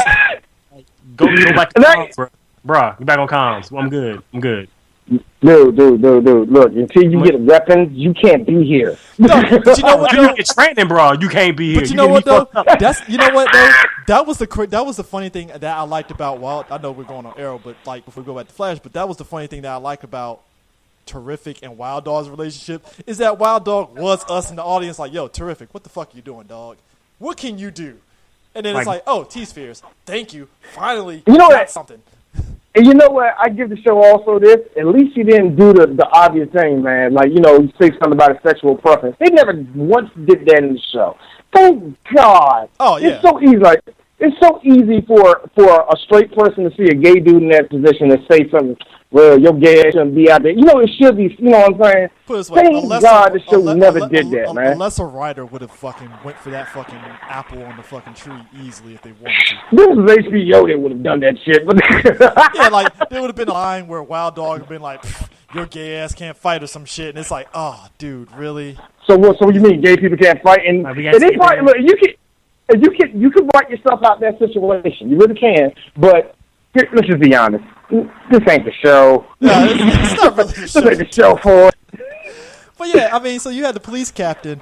Go back to And that- comms, bruh. Get back on comms. I'm good. Dude. Look, until you get weapons, you can't be here. No, but you know what? Until Though? you get training, bro, you can't be here. But you know get what me though? fucked up. That was the funny thing that I liked about Wild. I know we're going on Arrow, but like before we go back to Flash, but that was the funny thing that I liked about Terrific and Wild Dog's relationship is that Wild Dog was us in the audience like, yo, Terrific, what the fuck are you doing, dog? What can you do? And then it's Like- like, oh, T-Spheres, thank you. Finally, You know got what? something. And you know what? I give the show also this. At least he didn't do the obvious thing, man. Like, you say something about his sexual preference. They never once did that in the show. Thank God. Oh, yeah. It's so easy. Like, it's so easy for a straight person to see a gay dude in that position and say something. Well, your gay ass shouldn't be out there. It should be. You know what I'm saying? Put it this way, Thank God the show never did that, man. Unless a writer would have fucking went for that fucking apple on the fucking tree easily if they wanted to. This is HBO that would have done that shit. But Yeah, like there would have been a line where Wild Dog would have been like, "Your gay ass can't fight" or some shit, and it's like, oh, dude, really? So what? So you mean gay people can't fight? And, Like, we got and they to- probably, look, you can write yourself out that situation. You really can. But let's just be honest. This ain't the show. Yeah, it's not really a This show. ain't the show for it. But yeah, I mean, so you had the police captain.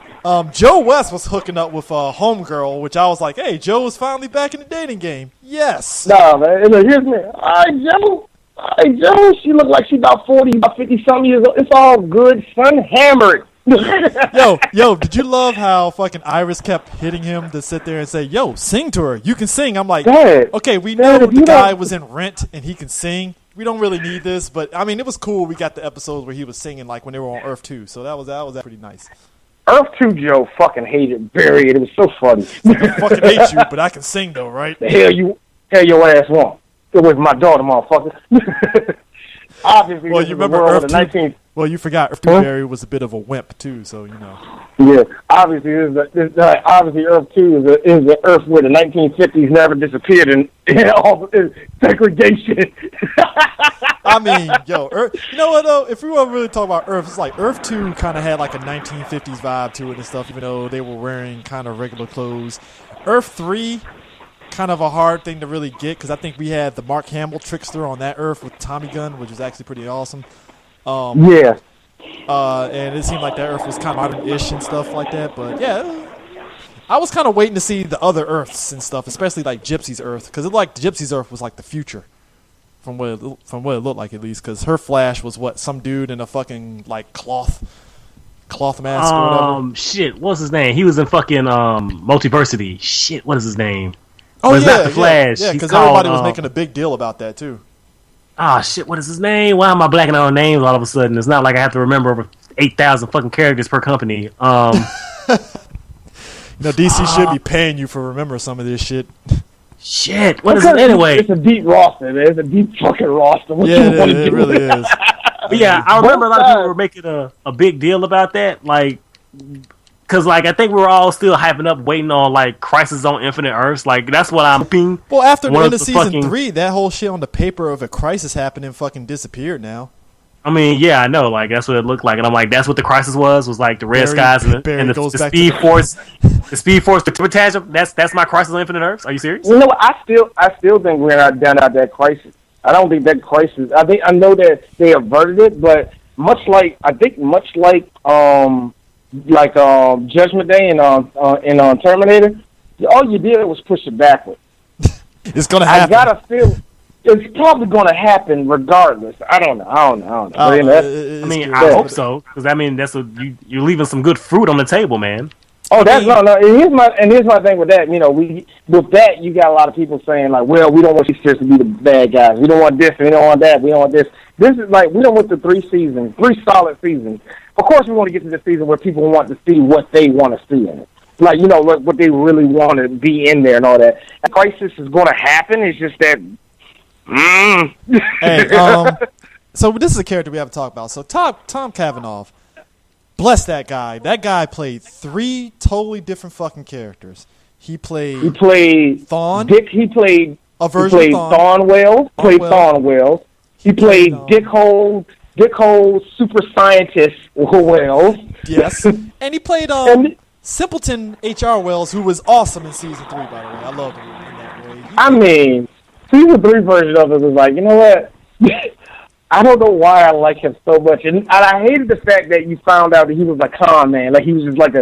Joe West was hooking up with Homegirl, which I was like, hey, Joe is finally back in the dating game. Yes. No, man. Look, here's me. All right, Joe. She look like she about 40, about 50-something years old. It's all good, son. Hammered. Yo, did you love how fucking Iris kept hitting him to sit there and say, yo, sing to her. You can sing. I'm like, Dad, okay, we Dad, know if the you guy don't- was in Rent and he can sing. We don't really need this, but I mean, it was cool. We got the episodes where he was singing, like when they were on Earth 2. So that was pretty nice. Earth 2 Joe fucking hated Barry. It was so funny. I fucking hate you, but I can sing though, right? The hell your ass want? It was my daughter, motherfucker. Obviously, Well, this you is the remember world Earth of the 19. Well, you forgot Earth 2 Barry was a bit of a wimp too, so you know. Yeah, obviously, obviously, Earth 2 is the Earth where the 1950s never disappeared and all segregation. I mean, yo, Earth, you know what though? If we want to really talk about Earth, it's like Earth 2 kind of had like a 1950s vibe to it and stuff, even though they were wearing kind of regular clothes. Earth 3, kind of a hard thing to really get because I think we had the Mark Hamill trickster on that Earth with Tommy Gun, which was actually pretty awesome. Yeah. And it seemed like that Earth was kind of modern-ish and stuff like that. But yeah, I was kind of waiting to see the other Earths and stuff, especially like Gypsy's Earth, because Gypsy's Earth was like the future, from what it looked like at least. Because her Flash was some dude in a fucking like cloth mask or whatever. Shit, what's his name? He was in fucking Multiversity. Shit, what is his name? Oh But it's yeah, not the Flash. yeah, He's because called, everybody was making a big deal about that too. Shit, what is his name? Why am I blacking out on names all of a sudden? It's not like I have to remember over 8,000 fucking characters per company. DC should be paying you for remembering some of this shit. Shit, what is it anyway? It's a deep roster, man. It's a deep fucking roster. What Yeah, you want to it do? really is. But yeah, I remember a lot of people were making a big deal about that, like, because like I think we were all still hyping up, waiting on like Crisis on Infinite Earths. Like that's what I'm hoping. Well, after the One end of of the season fucking- 3, that whole shit on the paper of a crisis happening fucking disappeared now. I mean, yeah, I know, like that's what it looked like, and I'm like, that's what the Crisis was like the red Barry- skies and Barry the goes back Speed to- Force, the Speed Force, the sabotage. That's my Crisis on Infinite Earths. Are you serious? You know what? I still think we're not down out that crisis. I don't think that crisis. I know that they averted it, but much like Judgment Day in Terminator, all you did was push it backward. It's gonna I happen. gotta feel it's probably gonna happen regardless. I don't know. But, you know, I mean, I hope so, because I mean that's you're leaving some good fruit on the table, man. oh, that's no. And here's my thing with that. You know, with that you got a lot of people saying like, well, we don't want these kids to be the bad guys. We don't want this. We don't want that. We don't want this. This is like we don't want the 3 solid seasons. Of course, we want to get to the season where people want to see what they want to see in it. Like, you know, what they really want to be in there and all that. A crisis is going to happen. It's just that. Hey, so this is a character we haven't talked about. So Tom Cavanaugh, bless that guy. That guy played 3 totally different fucking characters. He played Thawne. He played A version of Thawne. Thawne Wells. Played Wells. Thawne Wells. He played Dick Hole, super scientist Wells. Yes, and he played And- Simpleton H.R. Wells, who was awesome in season 3. By the way, I loved him in that way. I mean, season 3 version of it was like, you know what? I don't know why I like him so much, and I hated the fact that you found out that he was a con man. Like he was just like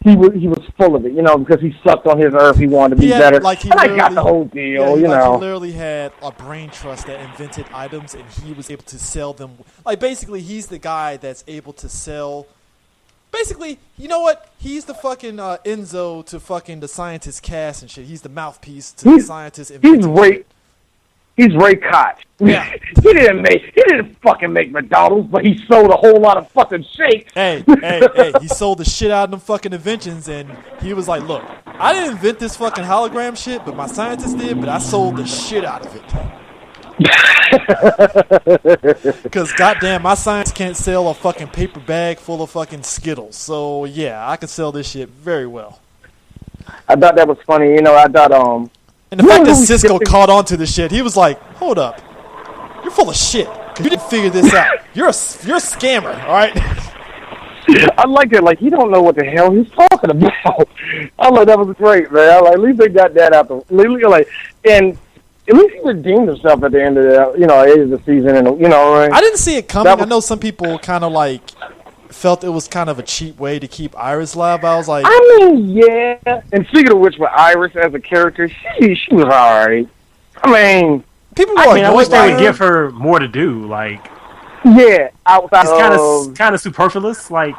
he was full of it, you know, because he sucked on his earth. He wanted to be better. Like and I got the whole deal, you know. He literally had a brain trust that invented items, and he was able to sell them. Like basically, he's the guy that's able to sell. Basically, you know what? He's the fucking Enzo to fucking the scientist Cass and shit. He's the mouthpiece to the scientist. He's Ray Koch. Yeah. he didn't fucking make McDonald's, but he sold a whole lot of fucking shakes. Hey, he sold the shit out of them fucking inventions, and he was like, look, I didn't invent this fucking hologram shit, but my scientists did, but I sold the shit out of it. Because goddamn, my science can't sell a fucking paper bag full of fucking Skittles. So yeah, I can sell this shit very well. I thought that was funny. You know, I thought And the fact that Cisco caught on to the shit, he was like, hold up, you're full of shit. 'Cause you didn't figure this out. You're a scammer, all right? I like it. Like, he don't know what the hell he's talking about. I like that was great, man. I like, at least they got that out the like, and at least he redeemed himself at the end of the end of the season, and you know. Right? I didn't see it coming. I know some people kind of like felt it was kind of a cheap way to keep Iris alive. I was like, I mean, yeah. And speaking of which, with Iris as a character, she was alright. I mean, people were I wish they would her. give her more to do. Like, yeah, outside it's kind of superfluous. Like,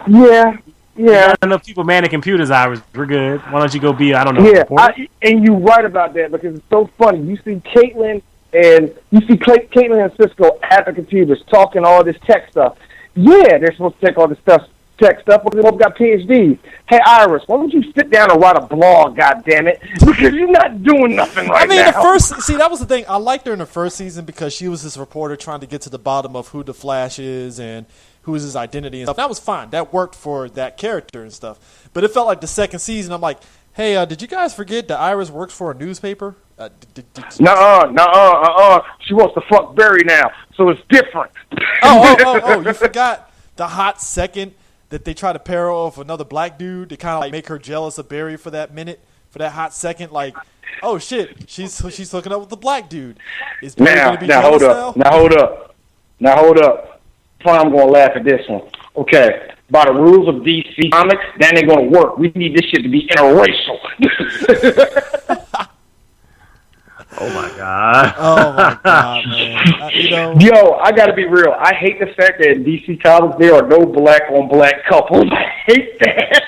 yeah. Not enough people manning computers. Iris, we're good. Why don't you go be? I don't know. Yeah, reporter? and you're right about that because it's so funny. You see Caitlin and Caitlin and Cisco at the computers talking all this tech stuff. Yeah, they're supposed to take all this stuff tech stuff, but they both got PhDs. Hey, Iris, why don't you sit down and write a blog, goddammit? Because you're not doing nothing right now. I mean, that was the thing. I liked her in the first season because she was this reporter trying to get to the bottom of who the Flash is and who is his identity and stuff. That was fine. That worked for that character and stuff. But it felt like the second season, I'm like, hey, did you guys forget that Iris works for a newspaper? Nuh-uh. She wants to fuck Barry now, so it's different. Oh, you forgot the hot second that they try to pair her off with another black dude to kind of like make her jealous of Barry for that minute, for that hot second. Like, oh shit, she's hooking up with the black dude. Is Barry going to be jealous now? Now hold up. I'm going to laugh at this one. Okay, by the rules of DC Comics, that ain't going to work. We need this shit to be interracial. Oh my god, man. Yo, I got to be real. I hate the fact that in DC Comics there are no black on black couples. I hate that.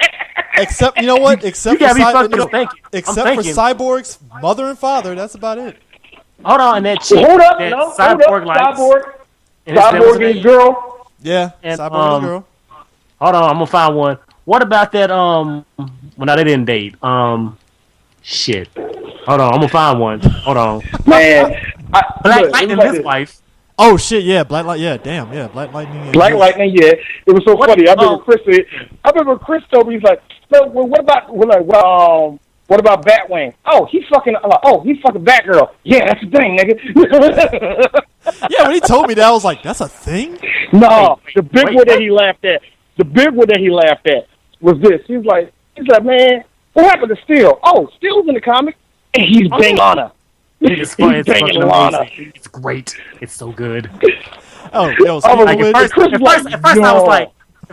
Except, you know what? Except you for Cyborg's mother and father. That's about it. Hold on, and that chick. Hold up, that no, Cyborg hold up. Cyborg and his girl. Yeah, and, Cyborg and his girl. Hold on, I'm gonna find one. What about that? Well, no, they didn't date. Shit. Hold on, I'm gonna find one. Hold on. Man, Black Lightning, his wife. Oh shit, yeah, Black Lightning. Yeah, damn, yeah, Black Lightning. Black Lightning, yeah. It was so funny. I remember Chris told me, he's like, well, what about Batwing? He's fucking Batgirl. Yeah, that's the thing, nigga. Yeah, when he told me that, I was like, that's a thing? No, the big one that he laughed at was this. He's like, man, what happened to Steel? Oh, Steel's in the comic, and he's banging Lana. It's funny. It's fucking amazing. It's great. It's so good. At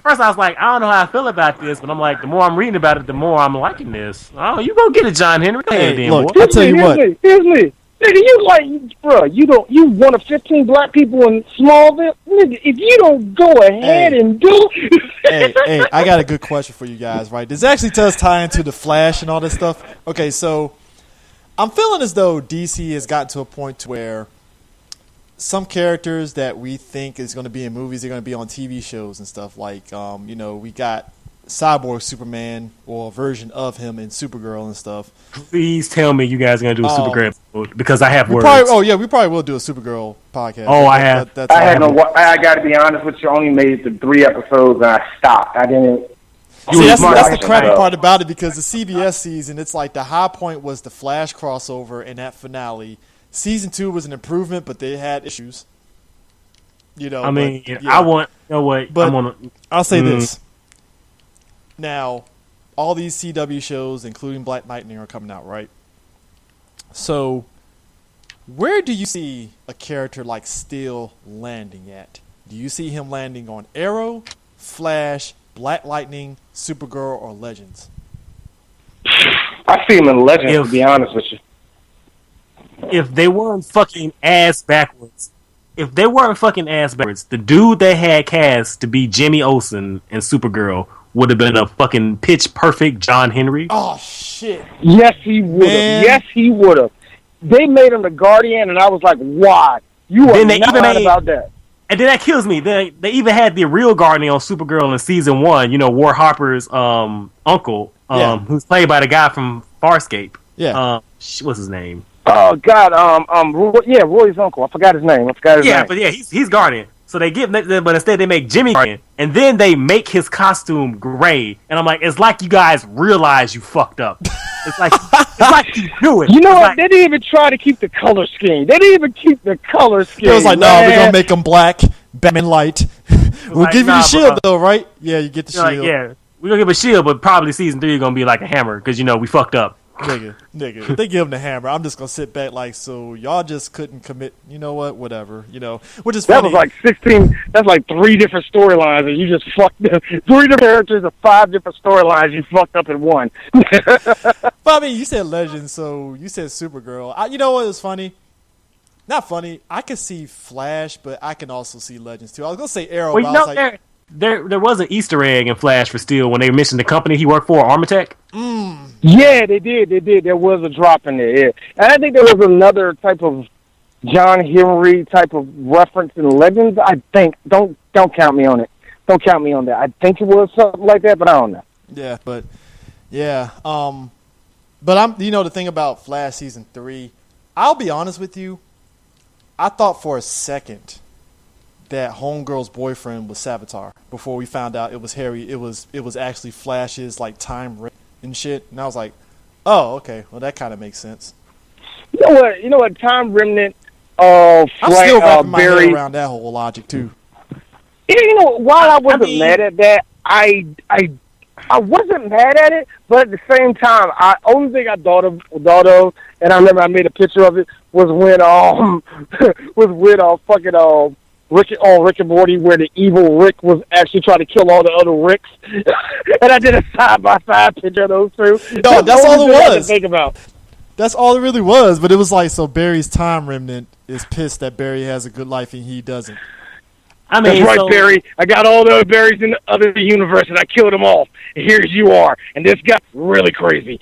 first I was like, I don't know how I feel about this, but I'm like, the more I'm reading about it, the more I'm liking this. Oh, you go get it, John Henry. Hey, look, I'll tell you what. Here's me. Nigga, you one of 15 black people in Smallville? Nigga, if you don't go ahead and do hey, I got a good question for you guys, right? This actually does tie into the Flash and all this stuff. Okay, so I'm feeling as though DC has gotten to a point to where some characters that we think is going to be in movies are going to be on TV shows and stuff. Like, we got Cyborg Superman or a version of him in Supergirl and stuff. Please tell me you guys are going to do a Supergirl episode because I have words. We probably will do a Supergirl podcast. I got to be honest with you. I only made it to 3 episodes and I stopped. I didn't. See, that's the crappy part about it because the CBS season, it's like the high point was the Flash crossover and that finale. Season 2 was an improvement, but they had issues. I want. You know what? But I'll say this. Now, all these CW shows, including Black Lightning, are coming out, right? So, where do you see a character like Steel landing at? Do you see him landing on Arrow, Flash, Black Lightning, Supergirl, or Legends? I see him in Legends, to be honest with you. If they weren't fucking ass backwards, the dude they had cast to be Jimmy Olsen in Supergirl would have been a fucking pitch perfect John Henry. Oh shit! Yes, he would have. Yes, he would have. They made him the Guardian, and I was like, "Why? You are not right about that." And then that kills me. They even had the real Guardian on Supergirl in season 1. War Harper's uncle, who's played by the guy from Farscape. Yeah. What's his name? Oh God, Roy's uncle. I forgot his name. But he's Guardian. So but instead they make Jimmy Guardian, and then they make his costume gray. And I'm like, it's like you guys realize you fucked up. It's like you do it. You know what? They didn't even try to keep the color scheme. They didn't even keep the color scheme. It was like, no, we're gonna make them black, Batman light. We'll give you the shield though, right? Yeah, you get the shield. We're gonna give a shield, but probably season 3 is gonna be like a hammer because we fucked up. Nigga, if they give him the hammer, I'm just gonna sit back like, so y'all just couldn't commit. You know what? Whatever. Which is funny. That was like 16. That's like 3 different storylines, and you just fucked up. 3 different characters of 5 different storylines. You fucked up in one. But I mean, you said Legends, so you said Supergirl. You know what is funny? Not funny. I can see Flash, but I can also see Legends too. I was gonna say Arrow. Well, but I was there was an Easter egg in Flash for Steel when they mentioned the company he worked for, Armatech. Yeah, they did. There was a drop in there. Yeah. And I think there was another type of John Henry type of reference in Legends. I think don't count me on it, Don't count me on that. I think it was something like that, but I don't know. Yeah, but yeah, but I'm the thing about Flash season 3, I'll be honest with you, I thought for a second that Homegirl's boyfriend was Savitar before we found out it was Harry. It was actually Flash's like time ring and shit, and I was like, oh, okay, well that kind of makes sense. You know what? Time Remnant. I'm still wrapping my Barry. head around that whole logic too. You know, while I wasn't mad at that, I wasn't mad at it, but at the same time, only thing I thought of, and I remember I made a picture of it, was when fucking Rick and Morty, where the evil Rick was actually trying to kill all the other Ricks, and I did a side by side picture of those two. No, that's all it was. I could think about. That's all it really was, but it was like, so Barry's time remnant is pissed that Barry has a good life and he doesn't. I mean, that's right, Barry. I got all the other Barrys in the other universe, and I killed them all. And here you are, and this got really crazy.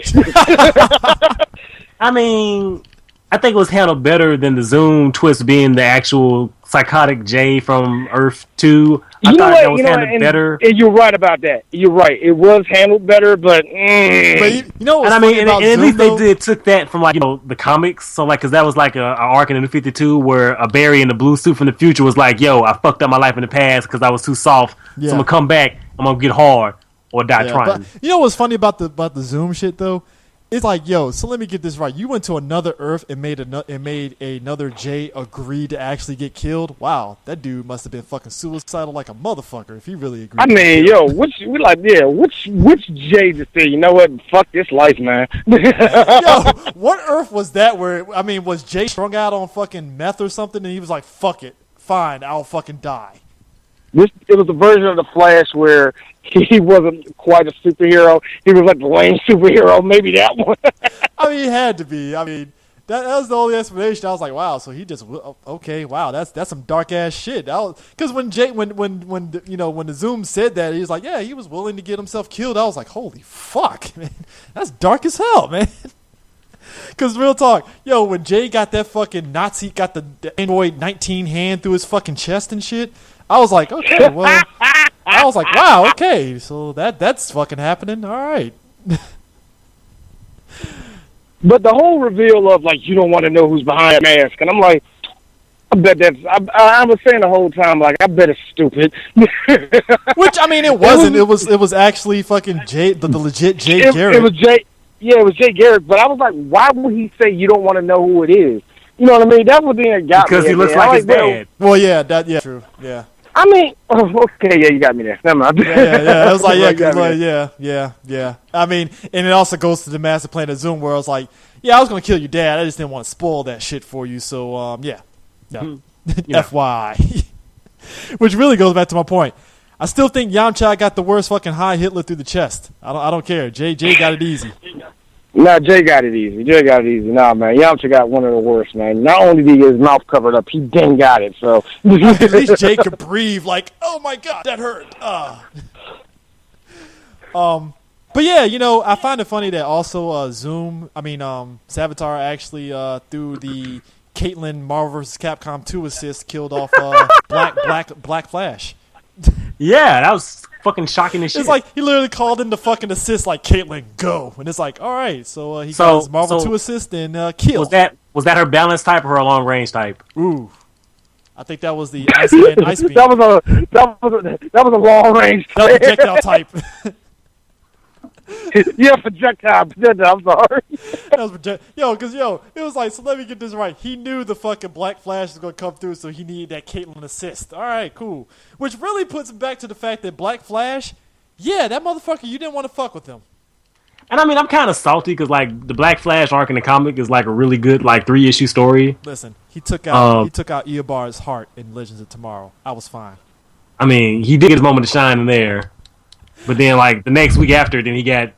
I mean, I think it was handled better than the Zoom twist being the actual psychotic Jay from Earth 2. I thought that was handled better. And you're right about that. You're right. It was handled better, but... But you know what's and I mean, about at Zoom, least though? they took that from the comics. So because that was like a arc in the New 52 where a Barry in the blue suit from the future was like, yo, I fucked up my life in the past because I was too soft. Yeah. So I'm gonna come back. I'm gonna get hard or die trying. But you know what's funny about the Zoom shit though? It's like, yo, so let me get this right. You went to another Earth and made another Jay agree to actually get killed. Wow, that dude must have been fucking suicidal like a motherfucker if he really agreed. I mean, yo, which Jay just said, you know what? Fuck this life, man. Yo, what Earth was that? Was Jay strung out on fucking meth or something, and he was like, "Fuck it, fine, I'll fucking die." It was the version of the Flash where he wasn't quite a superhero. He was like the lame superhero. Maybe that one. I mean, he had to be. I mean, that was the only explanation. I was like, wow. So he just okay. Wow, that's some dark ass shit. Because when the Zoom said that, he was like, yeah, he was willing to get himself killed. I was like, holy fuck, man, that's dark as hell, man. Because real talk, yo, when Jay got that fucking Nazi, got the Android 19 hand through his fucking chest and shit, I was like, okay, well, I was like, wow, okay, so that's fucking happening. All right. But the whole reveal of like you don't want to know who's behind that mask, and I'm like, I bet that's. I was saying the whole time, like, I bet it's stupid. Which I mean, it wasn't. It was actually fucking Jay, the legit Jay Garrick. It was Jay. Yeah, it was Jay Garrick. But I was like, why would he say you don't want to know who it is? You know what I mean? That's what the thing that got me. Because he looks like his dad. Well, yeah, true. Yeah. I mean, okay, yeah, you got me there. Never mind. Yeah. I was like, yeah. I mean, and it also goes to the Master Plan of Zoom, where I was like, yeah, I was gonna kill your dad. I just didn't want to spoil that shit for you. So, yeah. FYI. Which really goes back to my point. I still think Yamcha got the worst fucking high Hitler through the chest. I don't care. Jay got it easy. No, Jay got it easy. Nah, man, Yamcha got one of the worst, man. Not only did he get his mouth covered up, he dang got it. So at least Jay could breathe. Like, oh my god, that hurt. But yeah, I find it funny that also Savitar actually through the Caitlyn Marvel vs. Capcom 2 assist killed off Black Flash. Yeah, that was fucking shocking as shit. It's like he literally called in the fucking assist, like, Caitlyn, go. And it's like, all right, so he got his Marvel 2 assist and kill. Was that her balance type or her long range type? Ooh, I think that was the Ice Beam. That was a long range. That was projectile type. Yeah, projectile. I'm sorry. That was because it was like, so let me get this right. He knew the fucking Black Flash was gonna come through, so he needed that Caitlyn assist. All right, cool. Which really puts it back to the fact that Black Flash, yeah, that motherfucker, you didn't want to fuck with him. And I mean, I'm kind of salty because like the Black Flash arc in the comic is like a really good like 3-issue story. Listen, he took out Eobar's heart in Legends of Tomorrow. I was fine. I mean, he did get his moment to shine in there. But then, like, the next week after, then he got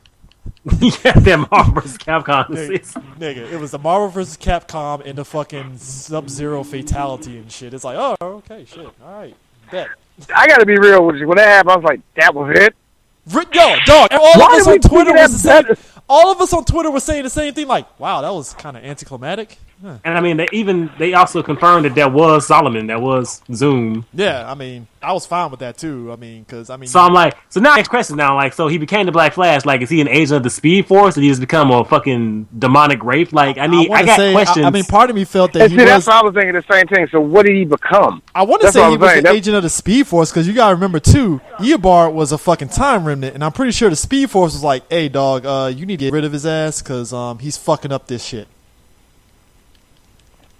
that Marvel vs. Capcom assist. Nigga, it was the Marvel vs. Capcom and the fucking Sub-Zero fatality and shit. It's like, oh, okay, shit, all right, bet. I gotta be real with you. When that happened, I was like, that was it? Yo, dog, all of us on Twitter were saying the same thing, like, wow, that was kind of anticlimactic. And I mean, they also confirmed that was Solomon, that was Zoom. Yeah, I mean, I was fine with that too. I mean, because So I'm like, so now next question now, like, so he became the Black Flash. Like, is he an agent of the Speed Force, or did he just become a fucking demonic wraith? Like, I got questions. I mean, part of me felt that And he see, was. that's what I was thinking the same thing. So what did he become? I want to That's say what he I'm was saying. the agent of the Speed Force because you gotta remember too, Eobard was a fucking time remnant, and I'm pretty sure the Speed Force was like, "Hey, dog, you need to get rid of his ass because he's fucking up this shit."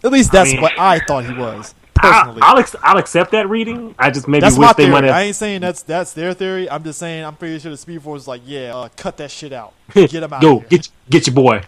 At least that's what I thought he was personally. I'll accept that reading. I just maybe That's wish my they theory. might have. I ain't saying that's their theory. I'm just saying I'm pretty sure the Speed Force is like, yeah, cut that shit out, get him out. Go of here. get your boy.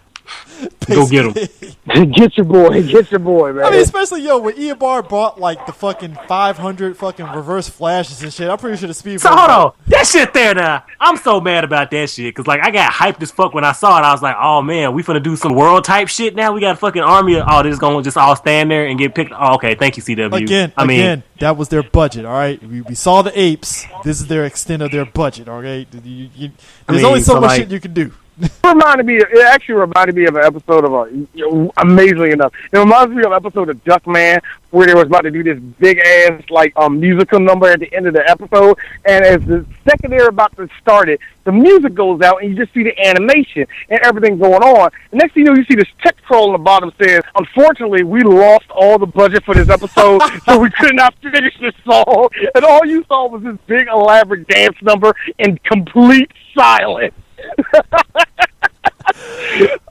Go get him. Get your boy, man. I mean, especially when Eobard bought like the fucking 500 fucking reverse flashes and shit. I'm pretty sure the Speed So Force. hold on, that shit there now. I'm so mad about that shit because like I got hyped as fuck when I saw it. I was like, oh man, we finna do some world type shit now. We got a fucking army. They're just gonna just all stand there and get picked. Oh, okay, thank you, CW. Again, that was their budget. All right, we saw the apes. This is their extent of their budget. All right, there's only so much shit you can do. It actually reminded me of an episode of amazingly enough, it reminds me of an episode of Duckman where they was about to do this big ass musical number at the end of the episode, and as the second they're about to start it, the music goes out and you just see the animation and everything going on. And next thing you know, you see this text scroll on the bottom says, "Unfortunately, we lost all the budget for this episode, so we could not finish this song." And all you saw was this big elaborate dance number in complete silence.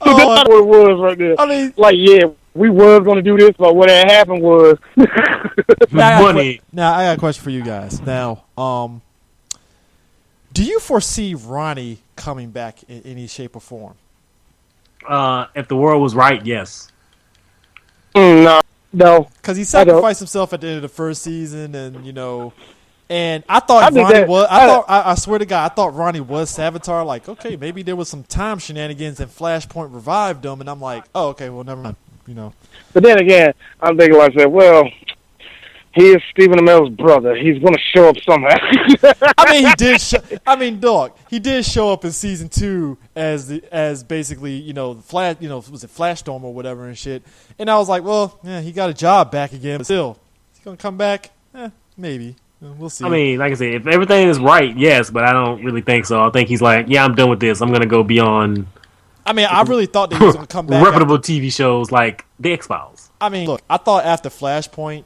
So that's what it was right there. I mean, we was gonna do this, but what had happened was money. Now I got a question for you guys. Now, do you foresee Ronnie coming back in any shape or form? If the world was right, yes. No. Because he sacrificed himself at the end of the first season, and I thought Ronnie was. I swear to God, I thought Ronnie was Savitar. Like, okay, maybe there was some time shenanigans and Flashpoint revived him, and I'm like, oh, okay, well, never mind. But then again, I'm thinking myself, well, he is Stephen Amell's brother. He's going to show up somehow. I mean, he did. Dog, he did show up in season 2 as basically, Flash. Was it Flashdome or whatever and shit? And I was like, well, yeah, he got a job back again, but still, he's gonna come back. Maybe. We'll see. I mean, like I said, if everything is right, yes, but I don't really think so. I think he's like, yeah, I'm done with this. I'm going to go beyond. I mean, I really thought that he was going to come back. Reputable TV shows like The X-Files. I mean, look, I thought after Flashpoint,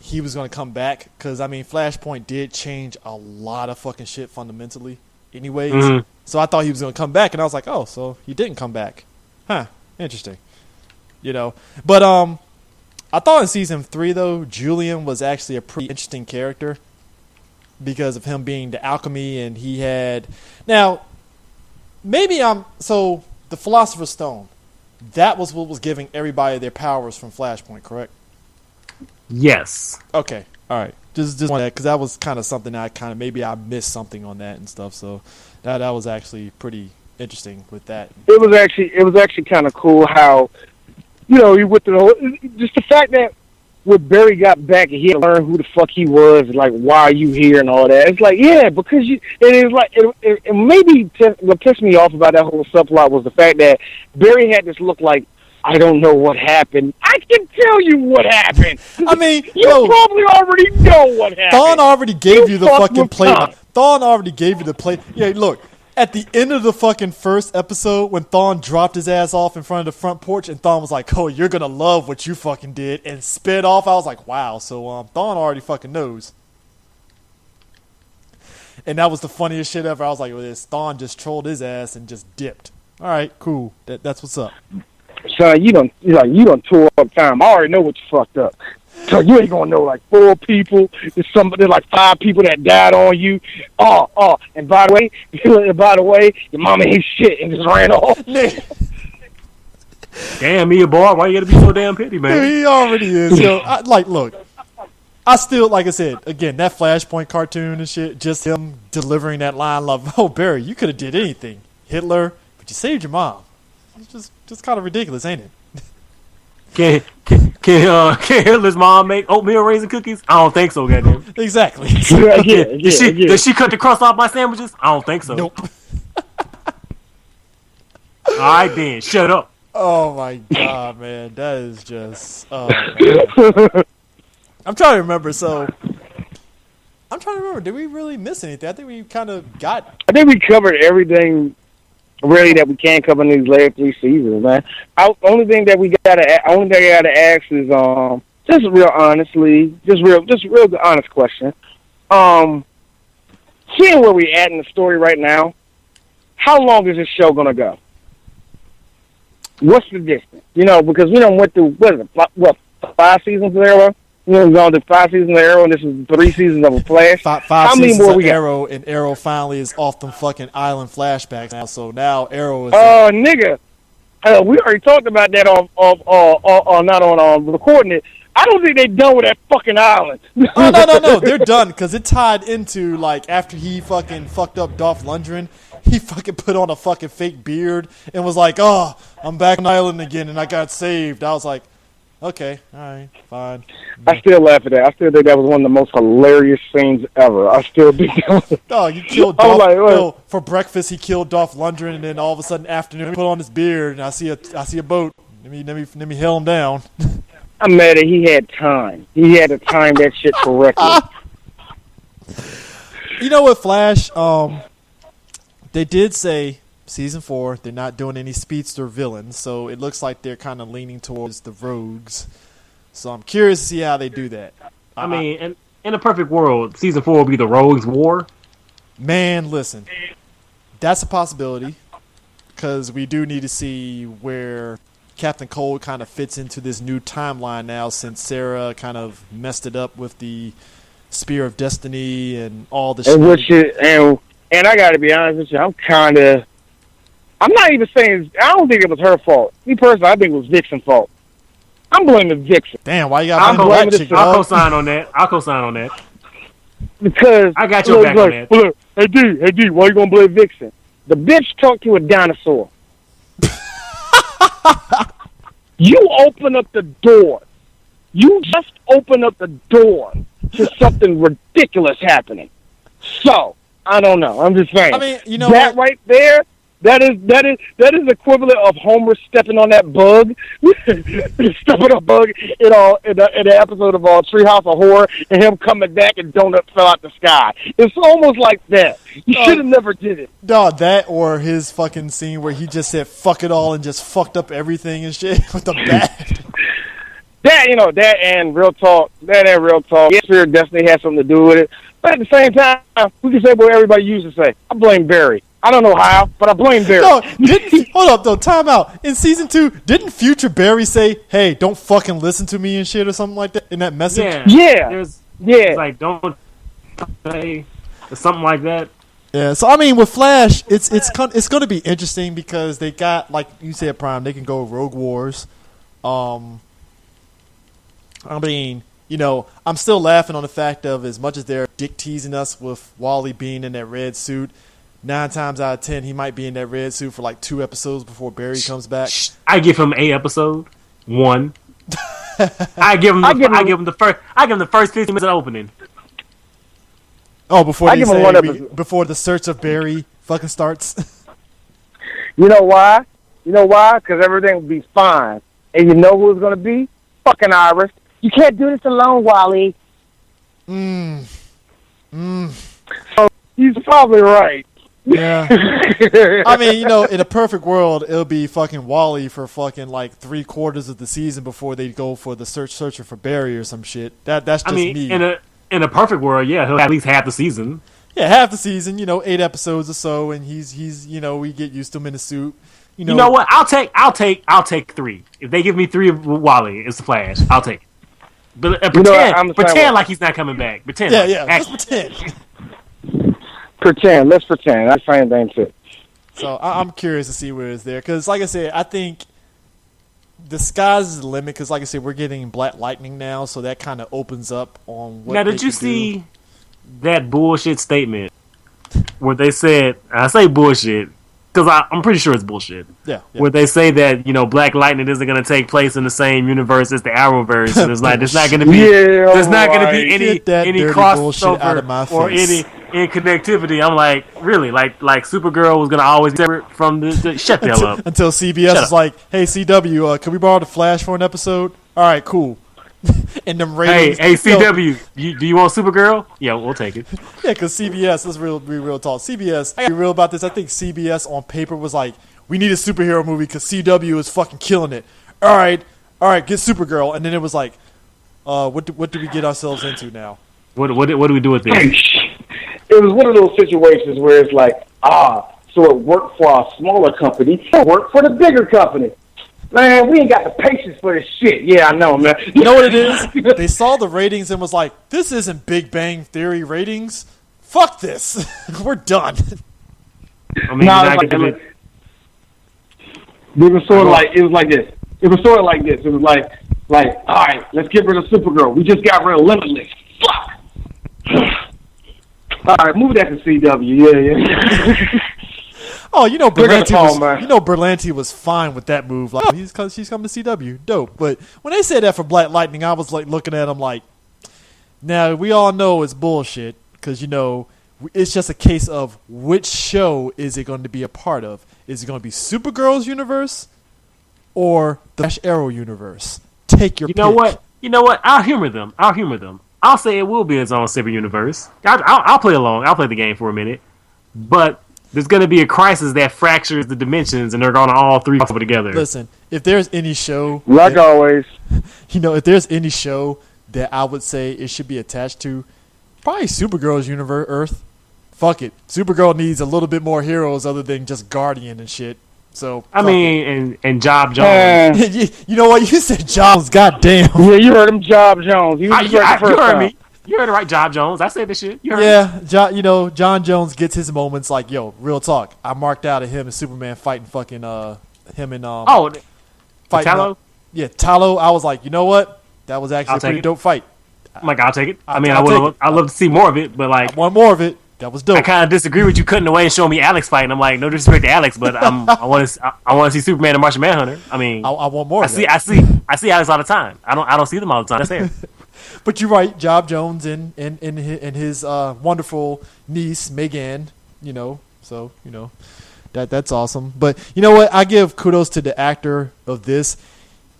he was going to come back because, I mean, Flashpoint did change a lot of fucking shit fundamentally anyways. Mm-hmm. So I thought he was going to come back, and I was like, oh, so he didn't come back. Huh, interesting. But, I thought in season 3, though, Julian was actually a pretty interesting character because of him being the alchemy, and he had... Now, So, the Philosopher's Stone, that was what was giving everybody their powers from Flashpoint, correct? Yes. Okay, all right. Just want that, because that was kind of something that maybe I missed something on that and stuff, so that was actually pretty interesting with that. It was actually kind of cool how... he went through the whole, just the fact that when Barry got back and he had learned who the fuck he was, like, why are you here and all that. It's like, yeah, because it maybe what pissed me off about that whole subplot was the fact that Barry had this look like, I don't know what happened. I can tell you what happened. I mean, you probably already know what happened. Thawne already gave you the fucking plate. Thawne already gave you the plate. Yeah, look. At the end of the fucking first episode, when Thawne dropped his ass off in front of the front porch, and Thawne was like, "Oh, you're gonna love what you fucking did," and sped off, I was like, "Wow!" So Thawne already fucking knows, and that was the funniest shit ever. I was like, "Well, this Thawne just trolled his ass and just dipped." All right, cool. That's what's up. Son, you done tore up time. I already know what you fucked up. So you ain't gonna know like 4 people. There's like 5 people that died on you. And by the way, your mama ain't shit and just ran off. Damn, me a boy, why you gotta be so damn petty, man? Dude, he already is. Look, I still, like I said, again, that Flashpoint cartoon and shit, just him delivering that line, like, "Oh, Barry, you could have did anything, Hitler, but you saved your mom." It's just kind of ridiculous, ain't it? Can Hitler's mom make oatmeal raisin cookies? I don't think so, goddamn. Exactly. Does she cut the crust off my sandwiches? I don't think so. Nope. All right then, shut up. Oh my god, man, that is just. Oh, man. I'm trying to remember. Did we really miss anything? I think we kind of got. I think we covered everything really that we can cover in these last 3 seasons, man. Only thing I gotta ask is just real honestly, just real honest question. Seeing where we at in the story right now, how long is this show gonna go? What's the distance? You know, because we done went through 5 seasons of Arrow. You know, we've gone through 5 seasons of Arrow, and this is 3 seasons of a Flash. Five how many seasons more of we got? Arrow, and Arrow finally is off them fucking island flashbacks now. So now Arrow is. Oh, nigga, we already talked about that not on recording it. I don't think they done with that fucking island. Oh, no. They're done because it tied into, like, after he fucking fucked up Dolph Lundgren, he fucking put on a fucking fake beard and was like, oh, I'm back on the island again and I got saved. I was like, okay, all right, fine. I still laugh at that. I still think that was one of the most hilarious scenes ever. I still think that was... Oh, you killed Dolph. For breakfast, he killed Dolph Lundgren, and then all of a sudden, afternoon, he put on his beard, and I see a boat. Let me hail him down. I'm mad that he had time. He had to time that shit correctly. You know what, Flash? They did say season 4 they're not doing any speedster villains, so it looks like they're kind of leaning towards the rogues. So I'm curious to see how they do that. I mean, in a perfect world, season 4 will be the Rogues' War. Man, listen, that's a possibility because we do need to see where Captain Cold kind of fits into this new timeline now, since Sarah kind of messed it up with the Spear of Destiny and all the shit. And I got to be honest with you, I'm not even saying, I don't think it was her fault. Me personally, I think it was Vixen's fault. I'm blaming Vixen. Damn, why you got to blame that chick? I'll co-sign on that. Because I got your back on that. Look, hey D, why you gonna blame Vixen? The bitch talked to a dinosaur. You open up the door. You just open up the door to something ridiculous happening. So, I don't know. I'm just saying. I mean, you know that what? right there, that is equivalent of Homer stepping on that bug, stepping on a bug in the episode of Treehouse of Horror, and him coming back and donut fell out the sky. It's almost like that. You should have never did it. No, that or his fucking scene where he just said "fuck it all" and just fucked up everything and shit with the bat. That and real talk. Yes, Spirit of Destiny has something to do with it. But at the same time, we can say what everybody used to say. I blame Barry. I don't know how, but I blame Barry. No, hold up, though. Time out. In season 2, didn't future Barry say, hey, don't fucking listen to me and shit or something like that in that message? Yeah. It's like, don't say something like that. Yeah, so I mean, with Flash, it's going to be interesting because they got, like you said, Prime, they can go Rogue Wars. I mean, I'm still laughing on the fact of as much as they're dick teasing us with Wally being in that red suit, 9 times out of 10 he might be in that red suit for like 2 episodes before Barry comes back. I give him a episode 1. I give him the first 15 minutes of opening. Oh, before the search of Barry fucking starts. You know why? Because everything will be fine. And you know who it's going to be? Fucking Iris. You can't do this alone, Wally. So he's probably right. Yeah. I mean, in a perfect world, it'll be fucking Wally for fucking like 3/4 of the season before they go for the searcher for Barry or some shit. That's just me. In a perfect world, yeah, he'll have at least half the season. Yeah, half the season, 8 episodes or so, and he's we get used to him in the suit. You know what? I'll take 3. If they give me 3 of Wally, it's the Flash. I'll take it. But pretend like he's not coming back. Pretend. Yeah. Just pretend. Let's pretend. That's the same thing too. So I'm curious to see where it's there, because like I said, I think the sky's the limit. Because like I said, we're getting Black Lightning now, so that kind of opens up on what. Now, did you see that bullshit statement where they said? I say bullshit because I'm pretty sure it's bullshit. Yeah. Where they say that Black Lightning isn't going to take place in the same universe as the Arrowverse, and it's like there's not going to be any crossover or in connectivity. I'm like, really? Like Supergirl was gonna always be separate from the shut the hell up. Until CBS is like, hey, CW, can we borrow the Flash for an episode? All right, cool. And them ratings. Hey, CW, do you want Supergirl? Yeah, we'll take it. Yeah, because CBS, let's be real talk. CBS, I gotta be real about this. I think CBS on paper was like, we need a superhero movie because CW is fucking killing it. All right, get Supergirl. And then it was like, what do we get ourselves into now? What do we do with this? It was one of those situations where it's like, so it worked for a smaller company, it worked for the bigger company. Man, we ain't got the patience for this shit. Yeah, I know, man. You know what it is? They saw the ratings and was like, this isn't Big Bang Theory ratings. Fuck this. We're done. I mean, it was sort of like this. It was sort of like this. It was like, all right, let's get rid of Supergirl. We just got rid of Limitless. Fuck. All right, move that to CW. Yeah. Oh, Berlanti was fine with that move. Like, she's coming to CW, dope. But when they said that for Black Lightning, I was like looking at him like, now we all know it's bullshit because it's just a case of which show is it going to be a part of? Is it going to be Supergirl's universe or the Flash Arrow universe? Take your pick. You know what? I'll humor them. I'll say it will be its own separate universe. I'll play along. I'll play the game for a minute, but there's going to be a crisis that fractures the dimensions, and they're going to all three come together. Listen, if there's any show... Like always. If there's any show that I would say it should be attached to, probably Supergirl's universe, Earth. Fuck it. Supergirl needs a little bit more heroes other than just Guardian and shit. So and Job Jones. You know what? You said Jones, goddamn. Yeah, you heard him, Job Jones. You heard me. You heard it right, Job Jones. I said this shit. You heard me. John Jones gets his moments like, yo, real talk. I marked out of him and Superman fighting fucking him and fighting Talo? Yeah, Talo. I was like, you know what? That was actually a pretty dope fight. I'm like, I'll take it. I'd love to see more of it, but like, I want more of it. That was dope. I kind of disagree with you cutting away and showing me Alex fighting. I'm like, no disrespect to Alex, but I want to see Superman and Martian Manhunter. I mean, I want more. I see Alex all the time. I don't see them all the time. That's fair. But you're right, Job Jones and his wonderful niece Megan. That's awesome. But you know what? I give kudos to the actor of this.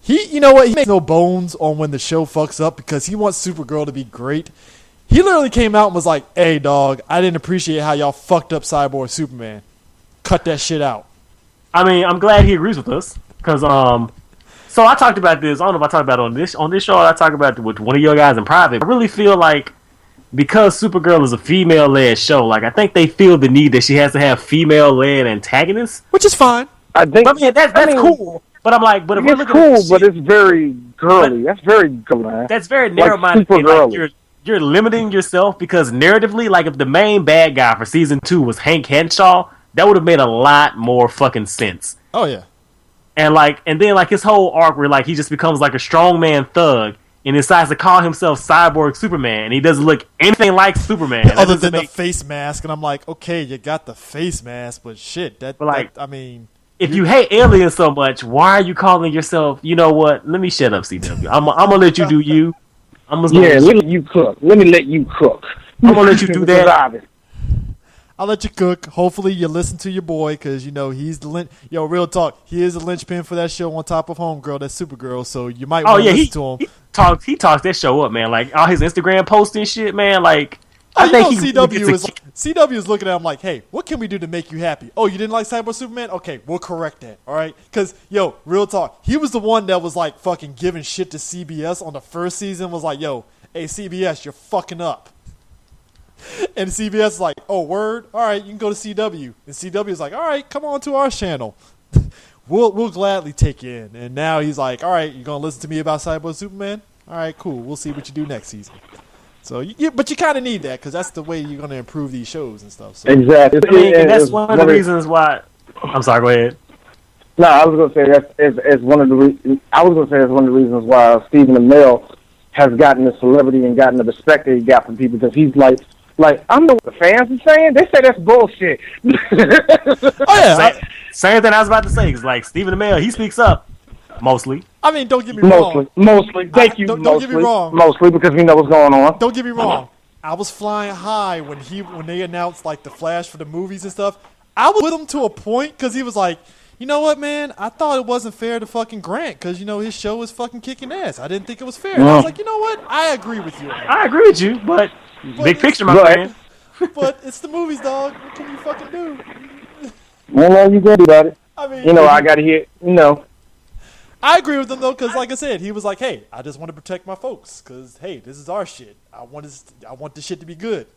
He makes no bones on when the show fucks up because he wants Supergirl to be great. He literally came out and was like, hey, dog, I didn't appreciate how y'all fucked up Cyborg Superman. Cut that shit out. I mean, I'm glad he agrees with us. Because, so I talked about this. I don't know if I talked about it on this show. I talked about it with one of your guys in private. I really feel like because Supergirl is a female-led show, like, I think they feel the need that she has to have female-led antagonists. Which is fine. I think. I mean, that's cool. But I'm like, but if it's cool, but it's very girly. That's very girly, man. That's very narrow-minded. Like, you're limiting yourself because narratively, like if the main bad guy for season 2 was Hank Henshaw, that would have made a lot more fucking sense. Oh yeah. And then his whole arc where like he just becomes like a strongman thug and decides to call himself Cyborg Superman and he doesn't look anything like Superman. Other than the face mask, and I'm like, okay, you got the face mask, but shit, if you hate aliens so much, why are you calling yourself, you know what? Let me shut up, CW. I'm gonna let you do you. Let me let you cook. I'm gonna let you do that. I'll let you cook. Hopefully you listen to your boy because he's the real talk. He is a linchpin for that show on top of Homegirl, that's Supergirl. So you might want to listen to him. He talks that show up, man. Like all his Instagram posts and shit, man. Like CW is looking at him like, hey, what can we do to make you happy? Oh, you didn't like Cyborg Superman? Okay, we'll correct that, all right? Because, real talk, he was the one that was like fucking giving shit to CBS on the first season, was like, yo, hey, CBS, you're fucking up. And CBS is like, oh, word? All right, you can go to CW. And CW is like, all right, come on to our channel. We'll gladly take you in. And now he's like, all right, you're going to listen to me about Cyborg Superman? All right, cool. We'll see what you do next season. So, but you kind of need that because that's the way you're going to improve these shows and stuff. So. Exactly. I mean, and that's one of the reasons why. I'm sorry. Go ahead. No, I was going to say that's one of the reasons why Stephen Amell has gotten the celebrity and gotten the respect that he got from people because he's like I know what the fans are saying. They say that's bullshit. Oh yeah. Same thing I was about to say. It's like Stephen Amell, he speaks up mostly. I mean, don't get me wrong. Mostly. Thank you. Don't get me wrong. Mostly because we know what's going on. Don't get me wrong. I was flying high when they announced like the Flash for the movies and stuff. I was with him to a point because he was like, you know what, man? I thought it wasn't fair to fucking Grant because, you know, his show is fucking kicking ass. I didn't think it was fair. And I was like, you know what? I agree with you. I agree with you, but big picture, my friend. But it's the movies, dog. What can you fucking do? Well, you got to do about it. I mean, You know, I got to hear, you know. I agree with him, though, because like I said, he was like, hey, I just want to protect my folks because, hey, this is our shit. I want this shit to be good.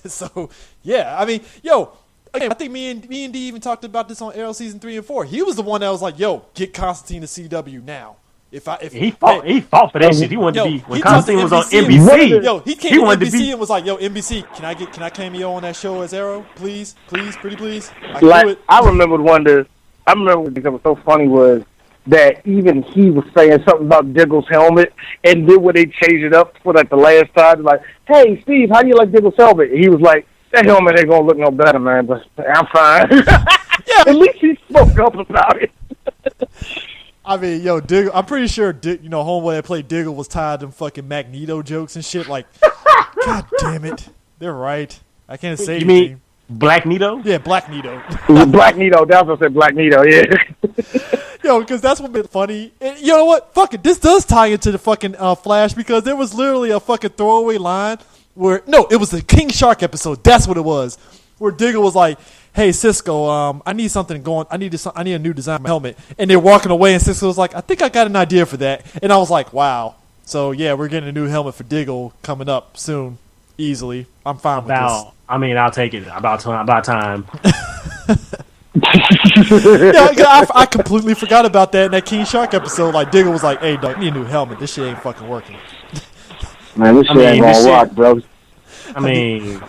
So, yeah. I mean, yo, again, I think me and D even talked about this on Arrow season 3 and 4. He was the one that was like, "Yo, get Constantine to CW now." If he fought for that shit. He wanted to be when Constantine was on NBC. NBC. He came to NBC and was like, "Yo, NBC, can I cameo on that show as Arrow, please, pretty please?" I remember because it was so funny was that even he was saying something about Diggle's helmet, and then when they changed it up for like the last time, like, "Hey, Steve, how do you like Diggle's helmet?" And he was like, "That helmet ain't gonna look no better, man, but I'm fine." Yeah, at least he spoke up about it. I mean, yo, Diggle, I'm pretty sure, homeboy that played Diggle was tired of them fucking Magneto jokes and shit. Like, God damn it, they're right. I can't say anything. You mean Black Nito? Yeah, Black Nito. Black Nito. That's what I said. Black Nito. Yeah. Yo, because that's what made it funny. And you know what? Fuck it. This does tie into the fucking Flash because there was literally a fucking throwaway line where it was the King Shark episode. That's what it was. Where Diggle was like, "Hey Cisco, I need something going. I need a new design for my helmet." And they're walking away, and Cisco was like, "I think I got an idea for that." And I was like, "Wow." So yeah, we're getting a new helmet for Diggle coming up soon, easily. I'm fine with this. I mean, I'll take it. About time. Yeah, I completely forgot about that in that King Shark episode. Like Diggle was like, "Hey, dog, I need a new helmet. This shit ain't fucking working." Man, this shit ain't gonna rock, bro. I mean,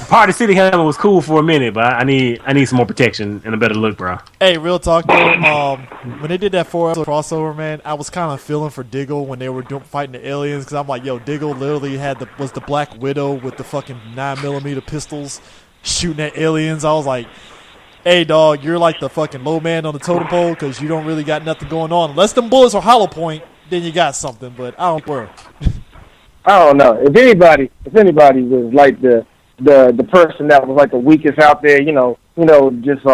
Party City helmet was cool for a minute, but I need some more protection and a better look, bro. Hey, real talk though. When they did that 4-episode crossover, man, I was kind of feeling for Diggle when they were fighting the aliens because I'm like, yo, Diggle literally was the Black Widow with the fucking 9mm pistols shooting at aliens. I was like, hey, dog, you're like the fucking low man on the totem pole because you don't really got nothing going on. Unless them bullets are hollow point, then you got something. But I don't worry. I don't know. If anybody was like the person that was like the weakest out there, just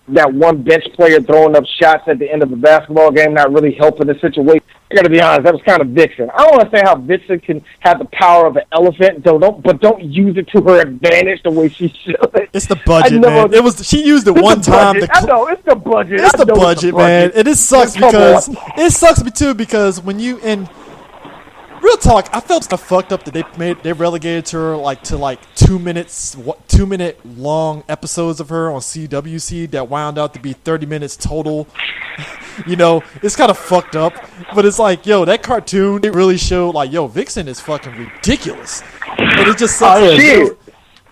that one bench player throwing up shots at the end of a basketball game, not really helping the situation. I gotta be honest, that was kind of Vixen. I don't understand how Vixen can have the power of an elephant, but don't use it to her advantage the way she should. It's the budget, man. She used it one time. I know it's the budget. It's the budget, man. And it sucks because when you in real talk, I felt kind of fucked up that they relegated to her to 2 minute long episodes of her on CWC that wound out to be 30 minutes total. It's kind of fucked up, but it's like, yo, that cartoon, it really showed like, yo, Vixen is fucking ridiculous, and it just sucks.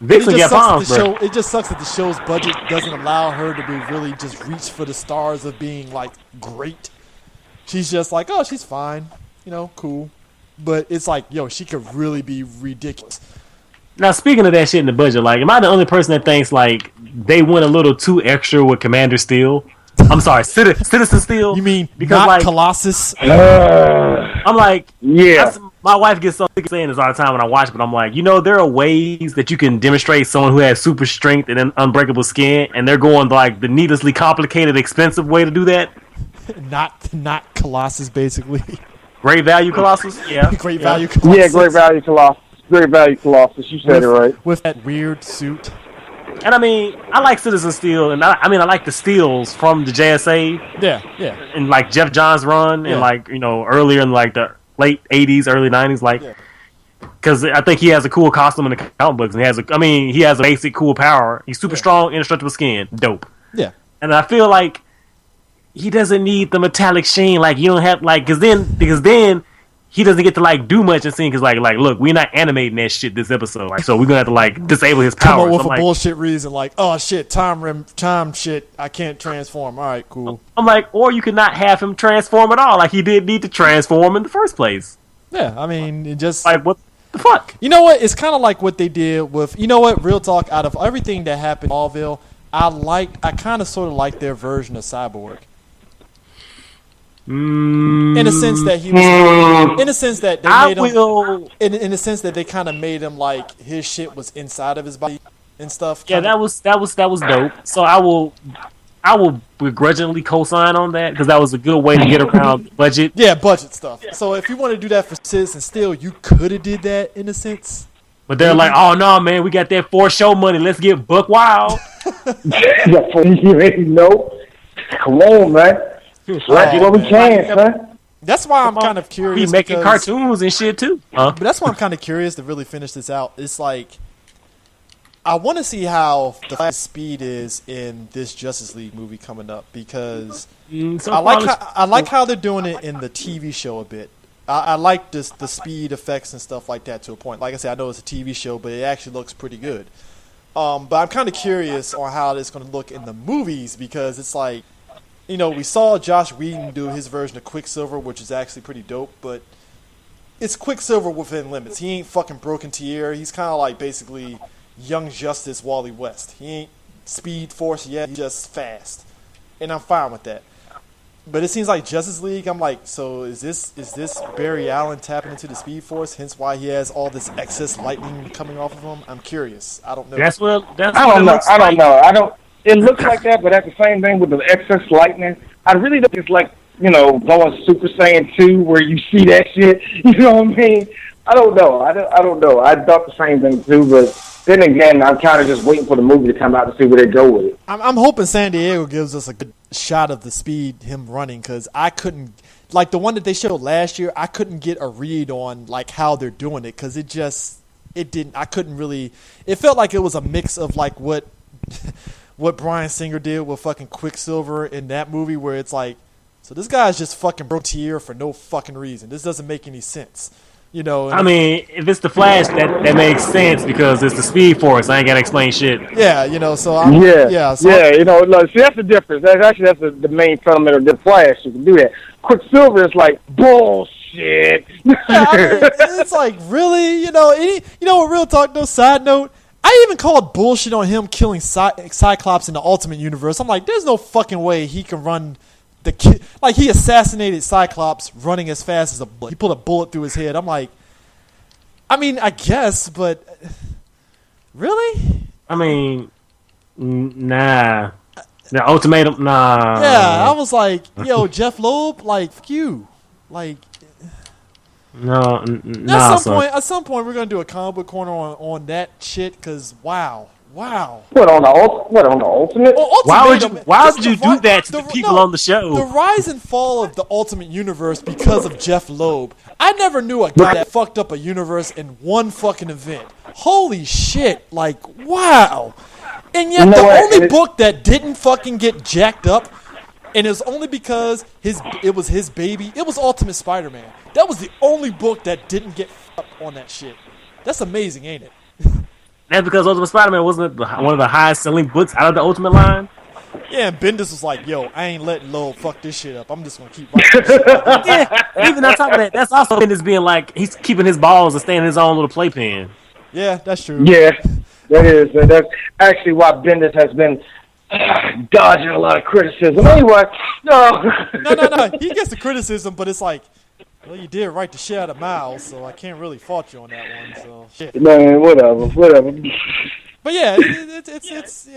Vixen got bombs, bro. It just sucks that the show's budget doesn't allow her to be really just reach for the stars of being like great. She's just like, oh, she's fine, cool. But it's like, yo, she could really be ridiculous. Now, speaking of that shit in the budget, like, am I the only person that thinks, like, they went a little too extra with Commander Steel? I'm sorry, Citizen Steel? You mean because, not like, Colossus? I'm like, yeah. My wife gets so sick of saying this all the time when I watch it, but I'm like, there are ways that you can demonstrate someone who has super strength and an unbreakable skin, and they're going, like, the needlessly complicated, expensive way to do that? Not Colossus, basically. Great value Colossus? Yeah. Great value Colossus. Yeah, great value Colossus. Great value Colossus. You said it right. With that weird suit. And I mean, I like Citizen Steel, and I like the Steels from the JSA. Yeah. And like Jeff Johns' run, and like, earlier in like the late 80s, early 90s, like, because I think he has a cool costume in the comic books, and he has a basic cool power. He's super strong, indestructible skin. Dope. Yeah. And I feel like he doesn't need the metallic sheen. Like, you don't have, like, because then he doesn't get to, like, do much in scene. Because, like, look, we're not animating that shit this episode. Like, so we're going to have to, like, disable his powers. Come up with a bullshit reason. Like, oh, shit, time shit, I can't transform. All right, cool. I'm like, or you could not have him transform at all. Like, he did need to transform in the first place. Yeah, I mean, it just... Like, what the fuck? You know what? It's kind of like what they did with... You know what? Real talk, out of everything that happened in Smallville, I kind of sort of like their version of Cyborg. In a sense that he was, in a sense that they made him, in the sense that they kind of made him like his shit was inside of his body and stuff. Yeah, that was dope. So I will begrudgingly co-sign on that because that was a good way to get around the budget. Yeah, budget stuff. So if you want to do that for Citizen Steel, you could have did that in a sense. But they're like, oh no, man, we got that 4 show money. Let's get buck wild. You ain't know. Come on, man. Let's do what we can, son. That's why I'm kind of curious. He's making cartoons and shit too. But that's why I'm kind of curious to really finish this out. It's like I want to see how the Flash speed is in this Justice League movie coming up because I like how they're doing it in the TV show a bit. I like the speed effects and stuff like that to a point. Like I said, I know it's a TV show, but it actually looks pretty good. But I'm kind of curious on how it's going to look in the movies because it's like, you know, we saw Josh Whedon do his version of Quicksilver, which is actually pretty dope, but it's Quicksilver within limits. He ain't fucking Broken Tier. He's kind of like basically Young Justice Wally West. He ain't Speed Force yet. He's just fast. And I'm fine with that. But it seems like Justice League, I'm like, so is this Barry Allen tapping into the Speed Force? Hence why he has all this excess lightning coming off of him? I'm curious. I don't know. I don't know. It looks like that, but that's the same thing with the excess lightning. I really don't. It's like, you know, going Super Saiyan 2 where you see that shit. You know what I mean? I don't know. I don't know. I thought the same thing too, but then again, I'm kind of just waiting for the movie to come out to see where they go with it. I'm hoping San Diego gives us a good shot of the speed him running because I couldn't, like the one that they showed last year, I couldn't get a read on like how they're doing it because I couldn't really. It felt like it was a mix of like what Bryan Singer did with fucking Quicksilver in that movie where it's like, so this guy's just fucking broke tier for no fucking reason. This doesn't make any sense. You know, I mean, if it's the Flash, that makes sense because it's the Speed Force. I ain't gotta explain shit. Yeah, you know, so you know, look, see, that's the difference. That's the main fundamental of the Flash. You can do that. Quicksilver is like bullshit. Yeah, I mean, it's like really, you know, real talk though. Side note, I even called bullshit on him killing Cyclops in the Ultimate Universe. I'm like, there's no fucking way he can run. Like he assassinated Cyclops running as fast as a bullet. He put a bullet through his head. I'm like, I mean, I guess, but really? I mean, nah. The ultimatum, nah. Yeah, I was like, yo, Jeff Loeb, like, fuck you. Like, no, at some point, we're gonna do a comic book corner on that shit. Cause wow. What on the Ultimate? Why would you do that to the people on the show? The rise and fall of the Ultimate Universe because of Jeff Loeb. I never knew a guy that fucked up a universe in one fucking event. Holy shit! Like wow. And yet the only book that didn't fucking get jacked up, and it was only because it was his baby. It was Ultimate Spider-Man. That was the only book that didn't get fucked up on that shit. That's amazing, ain't it? That's because Ultimate Spider-Man wasn't one of the highest selling books out of the Ultimate line. Yeah, and Bendis was like, yo, I ain't letting Loeb fuck this shit up. I'm just going to keep writing this shit. Yeah, even on top of that, that's also Bendis being like, he's keeping his balls and staying in his own little playpen. Yeah, that's true. Yeah, that is. That's actually why Bendis has been dodging a lot of criticism. Anyway, no. He gets the criticism, but it's like, well, you did write the shit out of Miles, so I can't really fault you on that one. So shit. Man, whatever. But yeah, it's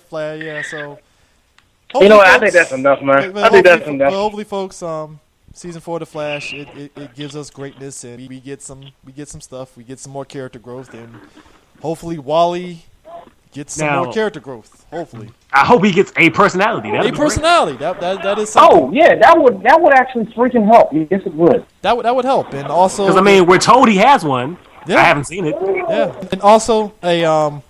Flash. Yeah, so. You know what? I think that's enough, man. I think that's enough. Well, hopefully, folks, season 4 of the Flash, it gives us greatness, and we get some stuff. We get some more character growth, and hopefully Wally gets some more character growth. Hopefully, I hope he gets a personality. That is something. Oh yeah, that would actually freaking help. Yes, it would. That would help, and also because I mean we're told he has one. Yeah. I haven't seen it. Yeah, and also I'm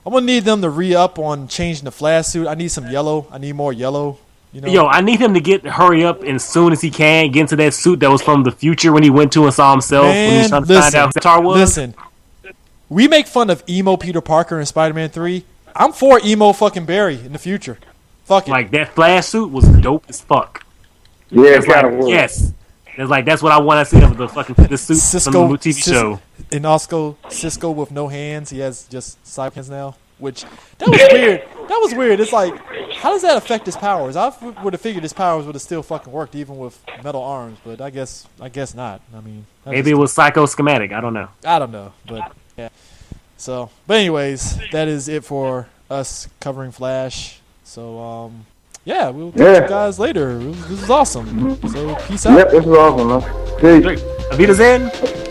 gonna need them to re-up on changing the Flash suit. I need some yellow. I need more yellow. You know? Yo, I need him to hurry up as soon as he can, get into that suit that was from the future when he went to and saw himself when he was trying to find out who Tar was. Listen, we make fun of emo Peter Parker in Spider-Man 3. I'm for emo fucking Barry in the future. Fuck it. Like that Flash suit was dope as fuck. Yeah, it's gotta work. Yes. It's like that's what I want to see of the suit from the new TV show. And also Cisco with no hands. He has just side hands now. Which that was weird. It's like how does that affect his powers? I would have figured his powers would have still fucking worked even with metal arms, but I guess not. I mean, Maybe it was psychoschematic. I don't know. I don't know, but yeah. So, but anyways, that is it for us covering Flash. So, yeah, we'll talk to you guys later. This is awesome. So, peace out. Yep, this is awesome, man. Peace. Avita Zen.